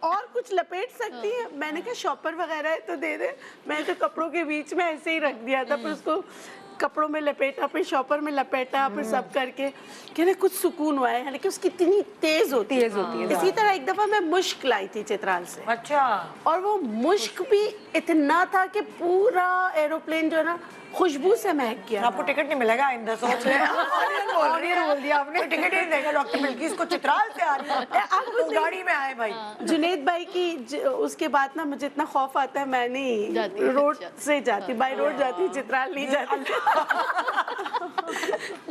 और कुछ लपेट सकती हैं। मैंने कहा शॉपर वगैरह है तो दे दे। मैं तो कपड़ों के बीच में ऐसे ही रख दिया था, फिर उसको कपड़ों में लपेटा, फिर शॉपर में लपेटा, फिर सब करके कहने कुछ सुकून हुआ है। हालांकि उसकी इतनी तेज होती है। इसी तरह एक दफा मैं मुश्क लाई थी चित्राल से। अच्छा। और वो मुश्क भी इतना था कि पूरा एरोप्लेन जो है ना खुशबू से महक गया। आपको टिकट नहीं मिलेगा आइंदा, सोच ले। बोल दिया आपने, टिकट ही नहीं देगा डॉक्टर बिल्किस को, चित्राल से आ रही है, आप उस गाड़ी में आए भाई। जुनेद भाई की उसके बाद ना मुझे इतना खौफ आता है, मैं नहीं रोड से जाती, बाय रोड जाती, चित्राल नहीं जाती।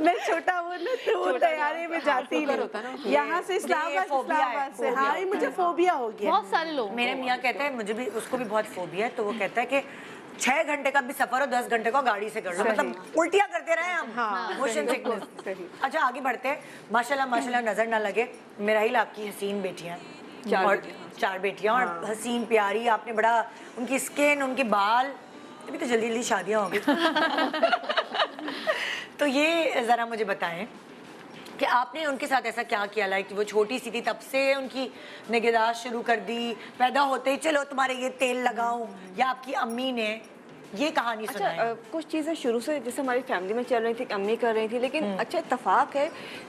मैं छोटा वो ना तो वो तैयारी में जाती नहीं, यहाँ से इस्लामाबाद से। हाँ, ये मुझे फोबिया हो गया। बहुत सारे लोग, मेरे मियाँ कहते हैं, मुझे भी, उसको भी बहुत फोबिया है, तो वो कहता है कि 6 घंटे का भी सफर हो 10 घंटे को गाड़ी से कर लो, मतलब उल्टियाँ करते रहे हम। Motion sickness. अच्छा आगे बढ़ते हैं। माशाल्लाह माशाल्लाह, नजर ना लगे मेराहिल आपकी हसीन बेटियां, 4 बेटियां और हसीन प्यारी। आपने बड़ा उनकी स्किन, उनके बाल, अभी तो जल्दी जल्दी शादियां होंगी। तो ये जरा मुझे बताएं कि आपने उनके साथ ऐसा क्या किया, लाइक वो छोटी सी थी तब से उनकी निगहदाश्त शुरू कर दी, पैदा होते ही चलो तुम्हारे ये तेल लगाऊं, या आपकी अम्मी ने ये कहानी सुनाई? कुछ चीज़ें शुरू से जैसे हमारी फैमिली में चल रही थी, अम्मी कर रही थी, लेकिन अच्छा इत्तेफाक है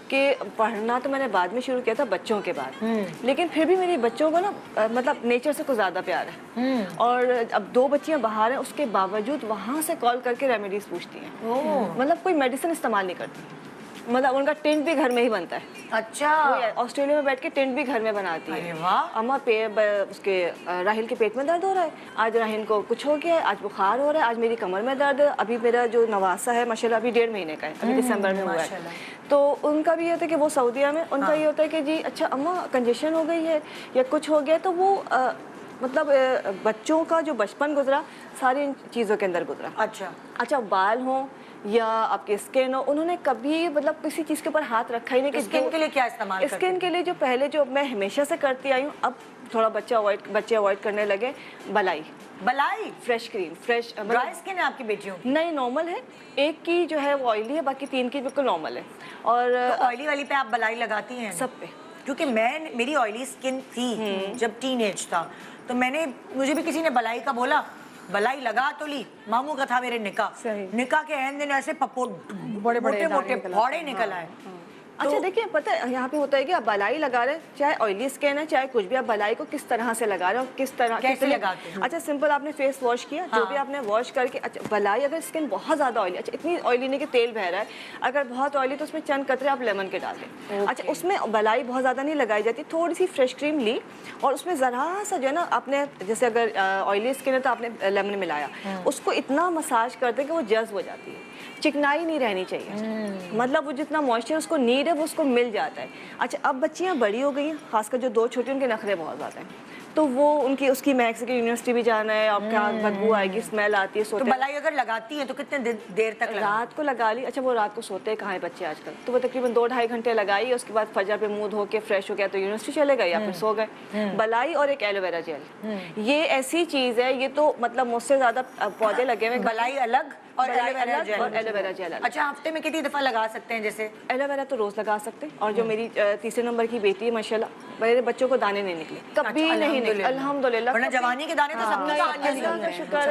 कि पढ़ना तो मैंने बाद में शुरू किया था, बच्चों के बाद। लेकिन फिर भी मेरी बच्चों को ना मतलब नेचर से कुछ ज़्यादा प्यार है। और अब 2 बच्चियां बाहर हैं, उसके बावजूद वहाँ से कॉल करके रेमेडीज पूछती हैं। मतलब कोई मेडिसिन इस्तेमाल नहीं करती, मतलब उनका टेंट भी घर में ही बनता है। अच्छा। ऑस्ट्रेलिया में बैठ के टेंट भी घर में बनाती है। अरे वाह। अम्मा उसके राहिल के पेट में दर्द हो रहा है, आज राहिल को कुछ हो गया है, आज बुखार हो रहा है, आज मेरी कमर में दर्द है। अभी मेरा जो नवासा है माशाल्लाह अभी 1.5 महीने का है, अभी दिसंबर में हुआ है। तो उनका भी ये होता है कि वो सऊदीया में, उनका ये होता है कि जी अच्छा अम्मा कंजेशन हो गई है या कुछ हो गया, तो वो मतलब बच्चों का जो बचपन गुजरा सारी इन चीज़ों के अंदर गुजरा। अच्छा बाल हों या आपके स्किन हो, उन्होंने कभी मतलब किसी चीज़ के ऊपर हाथ रखा ही नहीं। कि स्किन के लिए क्या इस्तेमाल करते? स्किन के लिए जो पहले जो मैं हमेशा से करती आई हूँ, अब थोड़ा बच्चे अवॉइड करने लगे। बलाई fresh cream, fresh. Dry skin है आपकी बेटियों की? नहीं, नॉर्मल है। एक की जो है वो ऑयली है, बाकी 3 की बिल्कुल नॉर्मल है। और तो ऑयली वाली पे आप बलाई लगाती हैं? सब पे। क्योंकि मेरी ऑयली स्किन थी जब टीनेज था, तो मुझे भी किसी ने बलाई का बोला, बलाई लगा तो ली। मामू का था मेरे निकाह के एंड दिन ऐसे बड़े मोटे फोड़े निकल आए। अच्छा देखिए, पता है यहाँ पे होता है कि आप बलाई लगा रहे हैं, चाहे ऑयली स्किन है चाहे कुछ भी, आप बलाई को किस तरह से लगा रहे हो, किस तरह कैसे लगाते हैं? अच्छा सिंपल, आपने फेस वॉश किया, जो भी आपने वॉश करके, अच्छा बलाई अगर स्किन बहुत ज़्यादा ऑयली, अच्छा इतनी ऑयली नहीं कि तेल बह रहा है, अगर बहुत ऑयली तो उसमें चंद कतरे आप लेमन के डाल दें। अच्छा उसमें बलाई बहुत ज़्यादा नहीं लगाई जाती, थोड़ी सी फ्रेश क्रीम ली और उसमें ज़रा सा जो है ना, आपने जैसे अगर ऑयली स्किन है तो आपने लेमन मिलाया, उसको इतना मसाज कर दें कि वो जज्ब हो जाती है, चिकनाई नहीं रहनी चाहिए, मतलब वो जितना मॉइस्चर उसको नीड है वो उसको मिल जाता है। अच्छा अब बच्चियां बड़ी हो गई हैं, खासकर जो 2 छोटी, उनके नखरे बहुत ज़्यादा हैं, तो वो उसकी मैक्स की यूनिवर्सिटी भी जाना है, अब क्या बदबू आएगी, स्मेल आती है। तो बलाई अगर लगाती है तो कितने देर तक रात को लगा ली। अच्छा वो रात को सोते हैं कहाँ है बच्चे आजकल, तो वो तकरीबन 2-2.5 घंटे लगाई, उसके बाद फजर पे मुंह धो के फ्रेश हो गया तो यूनिवर्सिटी चले गए या फिर सो गए। बलाई और एक एलोवेरा जेल, ये ऐसी चीज़ है, ये तो मतलब मुझसे ज़्यादा पौधे लगे हुए। बलाई अलग और एलोवेरा जेल। अच्छा हफ्ते में कितनी दफ़ा लगा सकते हैं? जैसे एलोवेरा तो रोज़ लगा सकते हैं। और जो मेरी 3 नंबर की बेटी है माशाल्लाह, मेरे बच्चों को दाने नहीं निकले, कभी नहीं निकले, अल्हम्दुलिल्लाह। वरना जवानी के दाने तो सबके शुक्र है,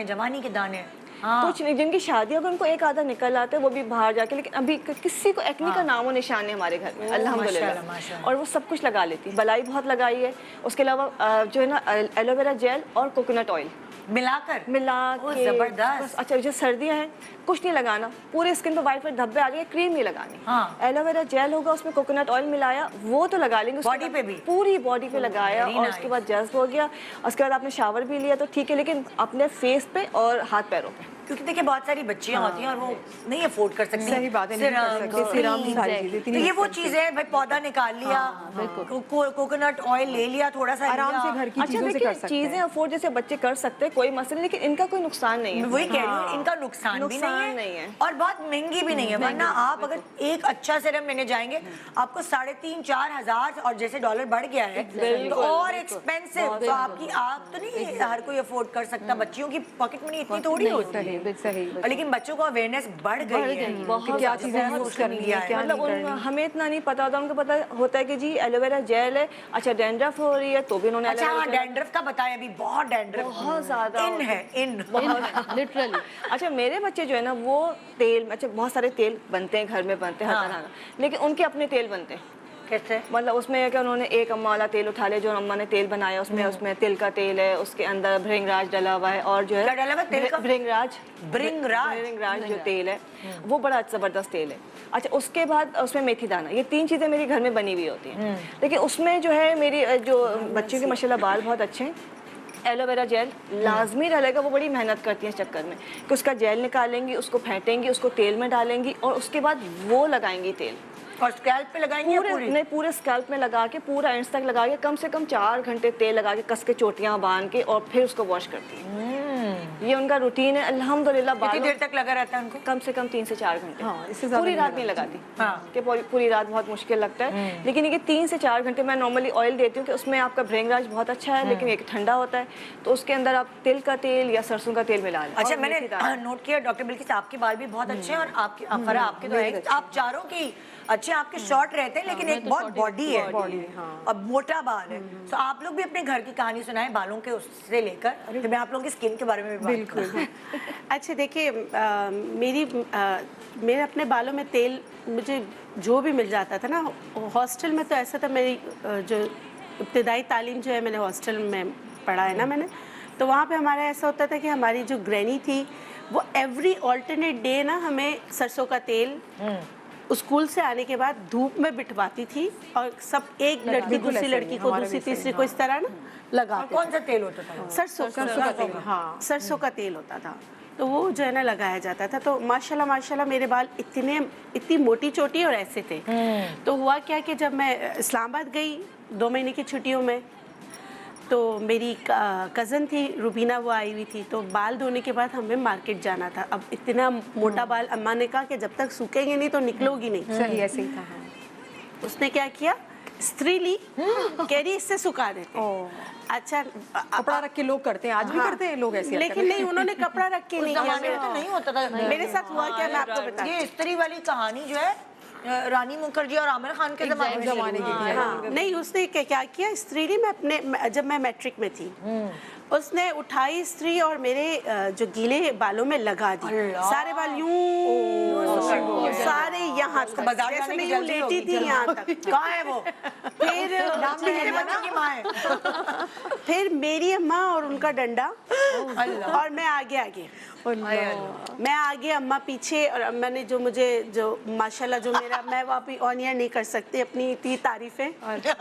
जवानी के दाने कुछ नहीं, जिनकी शादी अगर उनको एक आधा निकल आते हैं वो भी बाहर जाके, लेकिन अभी किसी को एक्ने का नामो निशान है हमारे घर में अल्हम्दुलिल्लाह। और वो सब कुछ लगा लेती, बलाई बहुत लगाई है। उसके अलावा जो है ना एलोवेरा जेल और कोकोनट ऑयल, मिला ओह, के जबरदस्त। बस। अच्छा जो सर्दियाँ हैं कुछ नहीं लगाना, पूरे स्किन पे वाइट वाइट धब्बे आ जाएंगे, क्रीम नहीं लगानी। हाँ। एलोवेरा जेल होगा, उसमें कोकोनट ऑयल मिलाया, वो तो लगा लेंगे। उसके बॉडी बाद पे भी? पूरी बॉडी पे लगाया very और उसके nice। बाद जस्ट हो गया। उसके बाद आपने शावर भी लिया तो ठीक है, लेकिन अपने फेस पे और हाथ पैरों पे। क्योंकि देखिए बहुत सारी बच्चियां होती हैं और वो नहीं अफोर्ड कर सकती। सही बात है, नहीं कर सकती। सिरम, सारी चीजें तो इतनी ये वो expensive। चीज है भाई, पौधा निकाल लिया, कोकोनट ऑयल ले लिया, थोड़ा सा आराम लिया। से घर की अच्छा चीजों से देखिए, कर सकते चीजें हैं। अफोर्ड जैसे बच्चे कर सकते हैं, कोई मसला नहीं, लेकिन इनका कोई नुकसान नहीं मैं है। वही कह रही हूँ, इनका नुकसान भी नुकसान नहीं नहीं है है। और बहुत महंगी भी नहीं है। वरना आप अगर एक अच्छा सीरम लेने जाएंगे आपको 3,500-4 हजार, और जैसे डॉलर बढ़ गया है तो और एक्सपेंसिव। तो आपकी आप तो नहीं हर कोई अफोर्ड कर सकता, बच्चियों की पॉकेट मनी इतनी थोड़ी होती है। सही और लेकिन बच्चों को अवेयरनेस बढ़ गई है बहुत कि क्या ज़्यादा, चीजें बहुत यूज करनी है, क्या मतलब नहीं करनी। हमें इतना नहीं पता होता, उनको पता होता है कि जी एलोवेरा जेल है। अच्छा डैंड्रफ हो रही है तो भी उन्होंने अच्छा हाँ, एलोवेरा जेल- डैंड्रफ का बताया, अभी बहुत डैंड्रफ बहुत ज्यादा इन है इन। लिटरली। अच्छा मेरे बच्चे जो है ना वो तेल, अच्छा बहुत सारे तेल बनते हैं घर में, बनते हैं हर हाँ। तरह का, लेकिन उनके अपने तेल बनते हैं। कैसे? मतलब उसमें क्या, उन्होंने एक अम्मा वाला तेल उठा लिया, जो अम्मा ने तेल बनाया, उसमें तिल का तेल है, उसके अंदर भृंगराज डला हुआ है, और जो है क्या डला हुआ है तेल का? भृंगराज भृंगराज। जो तेल है वो बड़ा जबरदस्त तेल है। अच्छा उसके बाद उसमें मेथी दाना, ये 3 चीजें मेरे घर में बनी हुई होती हैं। लेकिन उसमें जो है मेरी जो बच्चों के माशाल्लाह बाल बहुत अच्छे हैं। एलोवेरा जेल लाजमी डालेगा, वो बड़ी मेहनत करती है इस चक्कर में कि उसका जेल निकालेंगी, उसको फेंटेंगी, उसको तेल में डालेंगी और उसके बाद वो लगाएंगी तेल। और स्कैल्प पे लगाएंगे या पूरी? नहीं, पूरे स्कैल्प में लगा के, पूरा एंड तक लगा के, कम से कम 4 घंटे तेल लगा के कस के चोटियां बांध के और फिर उसको वॉश करती है। ये उनका रूटीन है अल्हम्दुलिल्लाह। कितनी बालों देर तक लगा रहता है उनको? कम से कम 3 से 4 घंटे। हाँ, इससे ज्यादा पूरी नहीं रात नहीं लगाती। हाँ। कि पूरी रात बहुत मुश्किल लगता है, लेकिन ये 3 से 4 घंटे मैं नॉर्मली ऑयल देती हूँ कि उसमें आपका भृंगराज बहुत अच्छा है, लेकिन एक ठंडा होता है, तो उसके अंदर आप तिल का तेल या सरसों का तेल मिला लें। अच्छा और मैंने मेथी दाना। नोट किया डॉक्टर बिल्किस, आपके बाल भी बहुत अच्छे हैं और आपके फरा आपके तो है, आप चारों की अच्छे, आपके शॉर्ट रहते हैं लेकिन एक बहुत बॉडी है, और मोटा बाल है। तो आप लोग भी अपने घर की कहानी सुनाएं बालों के उससे लेकर, फिर मैं आप लोगों की स्किन के बारे में भी बात करूं। अच्छा देखिए, मेरे अपने बालों में तेल मुझे जो भी मिल जाता था ना, हॉस्टल में तो ऐसा था, मेरी जो इब्तदाई तालीम जो है मैंने हॉस्टल में पढ़ा है ना मैंने, तो वहाँ पे हमारा ऐसा होता था कि हमारी जो ग्रैनी थी वो एवरी ऑल्टरनेट डे ना हमें सरसों का तेल स्कूल से आने के बाद धूप में बिठवाती थी, और सब एक लड़की दूसरी लड़की को, दूसरी तीसरी को इस तरह ना लगाते कौन सा तेल होता था? सरसों का तेल, हाँ सरसों का तेल होता था, तो वो जो है ना लगाया जाता था। तो माशाल्लाह माशाल्लाह मेरे बाल इतनी मोटी चोटी और ऐसे थे। तो हुआ क्या कि जब मैं इस्लामाबाद गई 2 महीने की छुट्टियों में, तो मेरी कज़न थी रुबीना, वो आई हुई थी, तो बाल धोने के बाद हमें मार्केट जाना था। अब इतना मोटा बाल, अम्मा ने कहा कि जब तक सूखेंगे नहीं तो निकलोगी नहीं। सही ऐसे ही था। उसने क्या किया, स्त्री ली, कह रही इससे सुखा देते। अच्छा कपड़ा रख के लोग करते हैं, आज भी करते हैं लोग ऐसे। लेकिन नहीं, उन्होंने कपड़ा रख के नहीं जमाने में किया। तो नहीं होता था। मेरे साथ हुआ क्या, मैं आपको बताती ये स्त्री वाली कहानी जो है रानी मुखर्जी और आमिर खान के जमाने में जमाने की थी। हाँ, नहीं उसने क्या किया, स्त्री ने, मैं जब मैं मैट्रिक में थी, उसने उठाई स्त्री और मेरे जो गीले बालों में लगा दी। सारे बाल यूं सारे यहाँ तक, बाजार जैसे जाने मैं की यूं जल्दी लेटी होगी। थी यहाँ तक। कहाँ है वो? फिर नाम मेरे बच्चों की माँ है। फिर मेरी अम्मा और उनका डंडा, और मैं आगे मैं आगे, अम्मा पीछे, और अम्मा ने जो मुझे जो माशाल्लाह जो मेरा, मैं वापस ऑन एयर नहीं कर सकती अपनी इतनी तारीफें,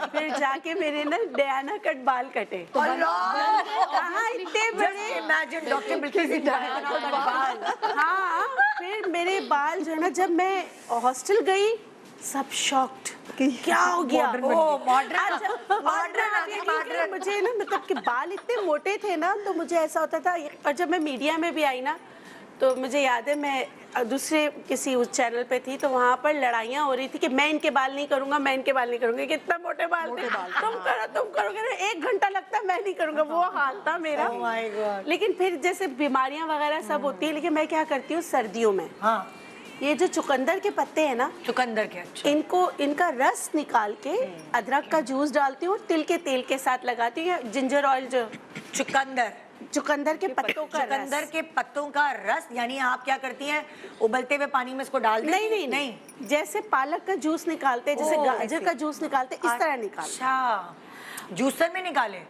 फिर जाके मेरे ना डयाना कट बाल कटे। कहाँ इतने बड़े, इमेजिन डॉक्टर बिल्किस बाल। हाँ फिर मेरे बाल जो है ना, जब मैं हॉस्टल गई सब शॉक्ड कि क्या हो गया। मॉडर्न मुझे ना, मतलब कि बाल इतने मोटे थे ना, तो मुझे ऐसा होता था। और जब मैं मीडिया में भी आई ना, तो मुझे याद है मैं दूसरे किसी उस चैनल पे थी, तो वहाँ पर लड़ाइयाँ हो रही थी कि मैं इनके बाल नहीं करूँगा, मैं इनके बाल नहीं करूँगी, कितना मोटे बाल थे, तुम करोगे, 1 घंटा लगता है, मैं नहीं करूँगा, वो हाल था मेरा। लेकिन फिर जैसे बीमारियाँ वगैरह सब होती है, लेकिन मैं क्या करती हूँ सर्दियों में, ये जो चुकंदर के पत्ते हैं ना, चुकंदर के, अच्छा, इनका रस निकाल के अदरक का जूस डालती हूँ, तिल के तेल के साथ लगाती हूँ, या जिंजर ऑयल, जो चुकंदर के पत्तों का चुकंदर के पत्तों का रस। यानी आप क्या करती हैं, उबलते हुए पानी में इसको डाल देती? नहीं, जैसे पालक का जूस निकालते हैं, जैसे गाजर का जूस निकालते, इस तरह निकालते। अच्छा, जूसर में निकाले?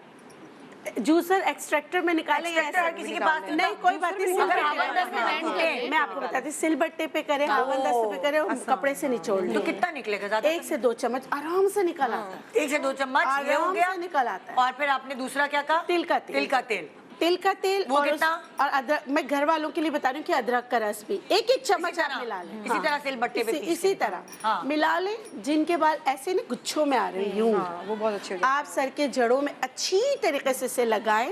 जूसर एक्सट्रैक्टर में निकाले या Extractor ऐसे किसी के पास नहीं, कोई बात नहीं, अगर सिलबट्टे हवन दस्त में पे- टूटे, मैं आपको बताती हूँ, सिलबट्टे पे करे, हवन दस्त पे करे और कपड़े से निचोड़ तो ले, कितना निकलेगा ज्यादा? 1 से 2 चम्मच आराम से निकल आता है। 1 से 2 चम्मच ये हो आराम गया। से निकल आता है। और फिर आपने दूसरा क्या कहा? तिल का तेल। तिल का तेल। तिल का तेल वो और कितना? और अदरक, मैं घर वालों के लिए बता रही हूँ कि अदरक का रस भी 1-1 चम्मच इसी तरह- आप मिला लें। इसी तरह सिलबट्टे पे पीस इसी के। तरह हाँ। मिला लें। जिनके बाल ऐसे ना गुच्छों में आ रहे हैं यूं, हाँ, वो बहुत अच्छे हो जाते आप सर के जड़ों में अच्छी तरीके से इसे लगाएं।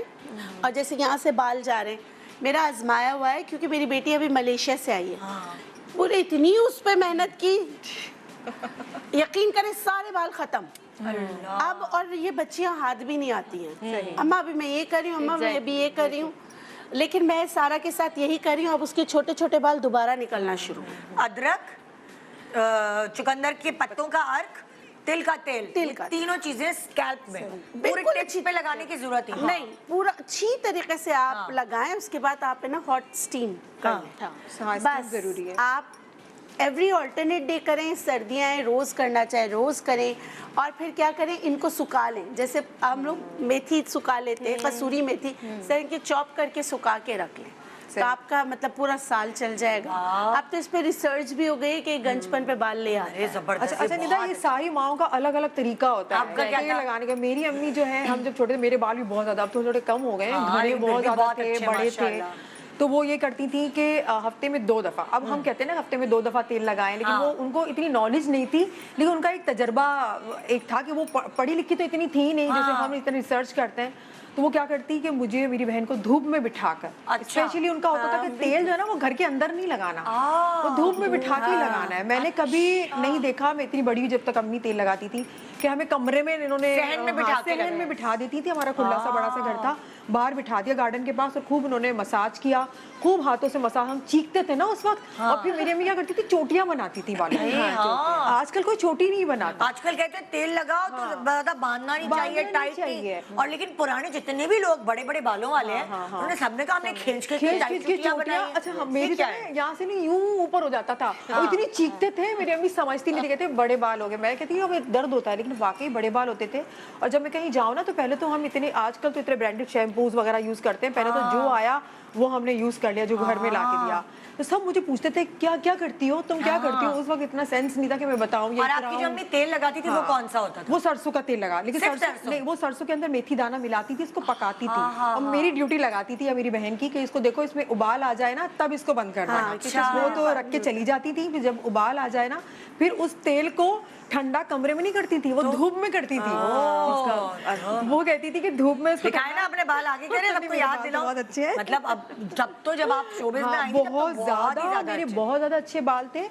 और जैसे यहाँ से बाल जा रहे हैं, मेरा आजमाया हुआ है क्योंकि मेरी बेटी अभी मलेशिया से आई है। पूरे इतनी उस पर मेहनत की, यकीन करें सारे बाल खत्म। अब और ये बच्चियां हाथ भी नहीं आती हैं, अम्मा अभी मैं ये कर रही हूँ, अम्मा मैं अभी ये कर रही हूँ, लेकिन मैं सारा के साथ यही कर रही हूँ। अब उसके छोटे छोटे बाल दोबारा निकलना शुरू। अदरक, चुकंदर के पत्तों का अर्क, तिल का तेल, तिल ये का तीनों चीजें स्कैल्प में पूरे बिल्कुल टिप्स पे लगाने की जरूरत ही नहीं, पूरा अच्छी तरीके से आप लगाएं। उसके बाद आप है ना हॉट स्टीम कर लें। हाँ, बस जरूरी है। आप एवरी ऑल्टरनेट डे करें, सर्दियाँ हैं रोज़ करना चाहे रोज़ करें। और फिर क्या करें, इनको सुखा लें। जैसे हम लोग मेथी सुखा लेते हैं, कसूरी मेथी, सर इनके चॉप करके सुखा के रख लें, तो आपका मतलब पूरा साल चल जाएगा। अब तो इस पे रिसर्च भी हो गई कि गंजपन पे बाल ले आए। जबरदस्त। अच्छा निदा, ये सारी माओं का अलग अलग तरीका होता है आपका क्या तेल था? लगाने का। मेरी अम्मी जो है, हम जब छोटे थे मेरे बाल भी बहुत ज्यादा, अब तो थोड़े कम हो गए हैं, हाँ, घने लेकिन बहुत फिर भी ज्यादा बहुत थे, अच्छे, बड़े थे। माशाल्लाह। तो वो ये करती थी कि हफ्ते में 2 दफा, अब हम कहते हैं ना हफ्ते में 2 दफा तेल लगाएं, लेकिन वो उनको इतनी नॉलेज नहीं थी, लेकिन उनका एक तजर्बा एक था कि वो पढ़ी लिखी तो इतनी थी नहीं जैसे हम इतना रिसर्च करते हैं। तो वो क्या करती कि मुझे मेरी बहन को धूप में बिठाकर, अच्छा। स्पेशली उनका होता था कि तेल जो है ना वो घर के अंदर नहीं लगाना, वो धूप में बिठा के ही लगाना है। मैंने कभी नहीं देखा, मैं इतनी बड़ी हुई जब तक अम्मी तेल लगाती थी, कि हमें कमरे में इन्होंने सहन में बिठा के सहन में बिठा देती थी। हमारा खुला सा बड़ा सा घर था, बाहर बिठा दिया गार्डन के पास, और खूब उन्होंने मसाज किया, खूब हाथों से मसाज, हम चीखते थे ना उस वक्त। और फिर मेरी अम्मी क्या करती थी, चोटियां बनाती थी बालों में। आजकल कोई चोटी नहीं बनाता। आजकल कहते हैं तेल लगाओ तो ज्यादा बांधना नहीं बांधना चाहिए, नहीं टाइट चाहिए। नहीं। और लेकिन पुराने जितने भी लोग बड़े बड़े बालों वाले हैं, उन्होंने सबने कहा हमने खींच के खींच टाइट के चुटियां बनाई चोटियां। हैं। अच्छा ये मेरी क्या तो है? यहाँ से नहीं यूं ऊपर हो जाता था, वो इतनी चीखते थे, मेरी अम्मी समझती नहीं थी, कहते बड़े बाल हो गए। मैं कहती हूँ अब दर्द होता है, लेकिन वाकई बड़े बाल होते थे। और जब मैं कहीं जाऊँ ना, तो पहले तो हम इतने, आजकल तो इतने ब्रांडेड शैम्पूज वगैरह यूज करते हैं, पहले तो जो आया वो हमने यूज कर लिया, जो घर में ला के दिया। तो सब मुझे पूछते थे क्या क्या करती हो तुम, क्या करती हो। उस वक्त इतना सेंस नहीं था कि मैं बताऊं। और आपकी जो अम्मी तेल लगाती थी वो कौन सा होता था? वो सरसों का तेल लगा, लेकिन सिर्फ सरसों सरसों? नहीं, वो सरसों के अंदर मेथी दाना मिलाती थी, इसको पकाती थी। और मेरी ड्यूटी लगाती थी या मेरी बहन की कि इसको देखो, इसमें उबाल आ जाए ना तब इसको बंद करना है। अच्छा। वो तो रख के चली जाती थी, फिर जब उबाल आ जाए ना, फिर उस तेल को ठंडा कमरे में नहीं करती थी, वो धूप में करती थी। वो कहती थी कि धूप में इसको दिखाए ना अपने बाल आगे करे, सबको याद दिलाओ। बहुत अच्छे हैं। मतलब अब तब तो जब आप शोबिज में आई थी, तब तो बहुत ही ज्यादा मेरे अच्छे। बहुत ज्यादा अच्छे बाल थे।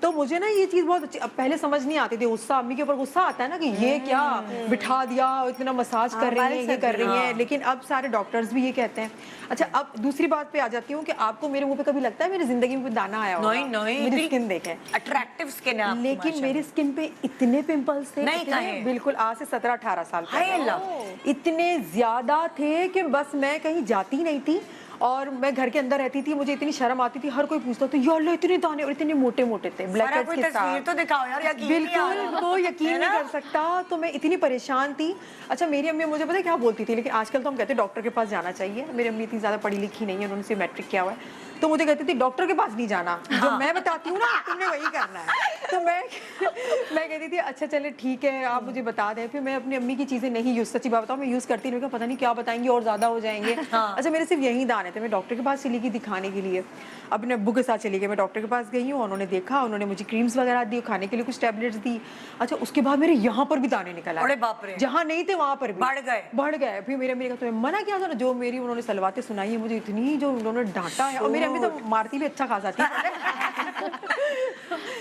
तो मुझे ना ये चीज बहुत अच्छी, अब पहले समझ नहीं आती थी, गुस्सा अम्मी के ऊपर गुस्सा आता है ना कि ये क्या बिठा दिया, इतना मसाज कर रही है, ये कर रही है, लेकिन अब सारे डॉक्टर्स भी ये कहते हैं। अच्छा अब दूसरी बात पे आ जाती हूँ कि आपको मेरे मुंह पे कभी लगता है मेरी जिंदगी में कोई दाना आया होगा? नहीं, मेरी स्किन देखें, अट्रैक्टिव स्किन है आपकी, लेकिन माशाल्लाह। मेरी स्किन पे इतने पिंपल्स थे, नहीं इतने, कहे। बिल्कुल आज से 17-18 साल हाय पहले अल्लाह। इतने ज्यादा थे कि बस मैं कहीं जाती नहीं थी, और मैं घर के अंदर रहती थी, मुझे इतनी शर्म आती थी, हर कोई पूछता था यार इतने दाने, और इतने मोटे मोटे थे, ब्लैक सारा कोई के तस्वीर साथ। तो दिखाओ यार, यकीन नहीं आ बिल्कुल, रहा। तो यकीन है नहीं ना? कर सकता। तो मैं इतनी परेशान थी। अच्छा मेरी अम्मी मुझे पता है क्या बोलती थी, लेकिन आजकल तो हम कहते हैं डॉक्टर के पास जाना चाहिए। मेरी अम्मी इतनी ज्यादा पढ़ी लिखी नहीं है, उन्होंने सिर्फ मैट्रिक किया हुआ है, तो मुझे कहती थी डॉक्टर के पास नहीं जाना, जो मैं बताती हूँ ना तुमने वही करना है। तो मैं कहती थी अच्छा चले ठीक है, आप मुझे बता दें। फिर मैं अपनी अम्मी की चीजें नहीं यूज, सच्ची बात बताऊँ मैं यूज करती नहीं, पता नहीं क्या बताएंगे और ज्यादा हो जाएंगे। अच्छा मेरे सिर्फ यही दाने थे, मैं डॉक्टर के पास चली गई दिखाने के लिए, अपने अब्बू के साथ चली गई, मैं डॉक्टर के पास गई हूँ, उन्होंने देखा, उन्होंने मुझे क्रीम्स वगैरह दी, खाने के लिए कुछ टैबलेट्स दी। अच्छा उसके बाद मेरे यहाँ पर भी दाने निकल आए, अरे बाप रे। जहाँ नहीं थे वहाँ पर भी बढ़ गए। फिर मेरे अम्मी ने कहा तुम्हें मना किया था ना, जो मेरी उन्होंने सलवातें सुनाई है मुझे, इतनी जो उन्होंने डांटा है, और मेरी अम्मी तो मारती भी अच्छा खासा थी।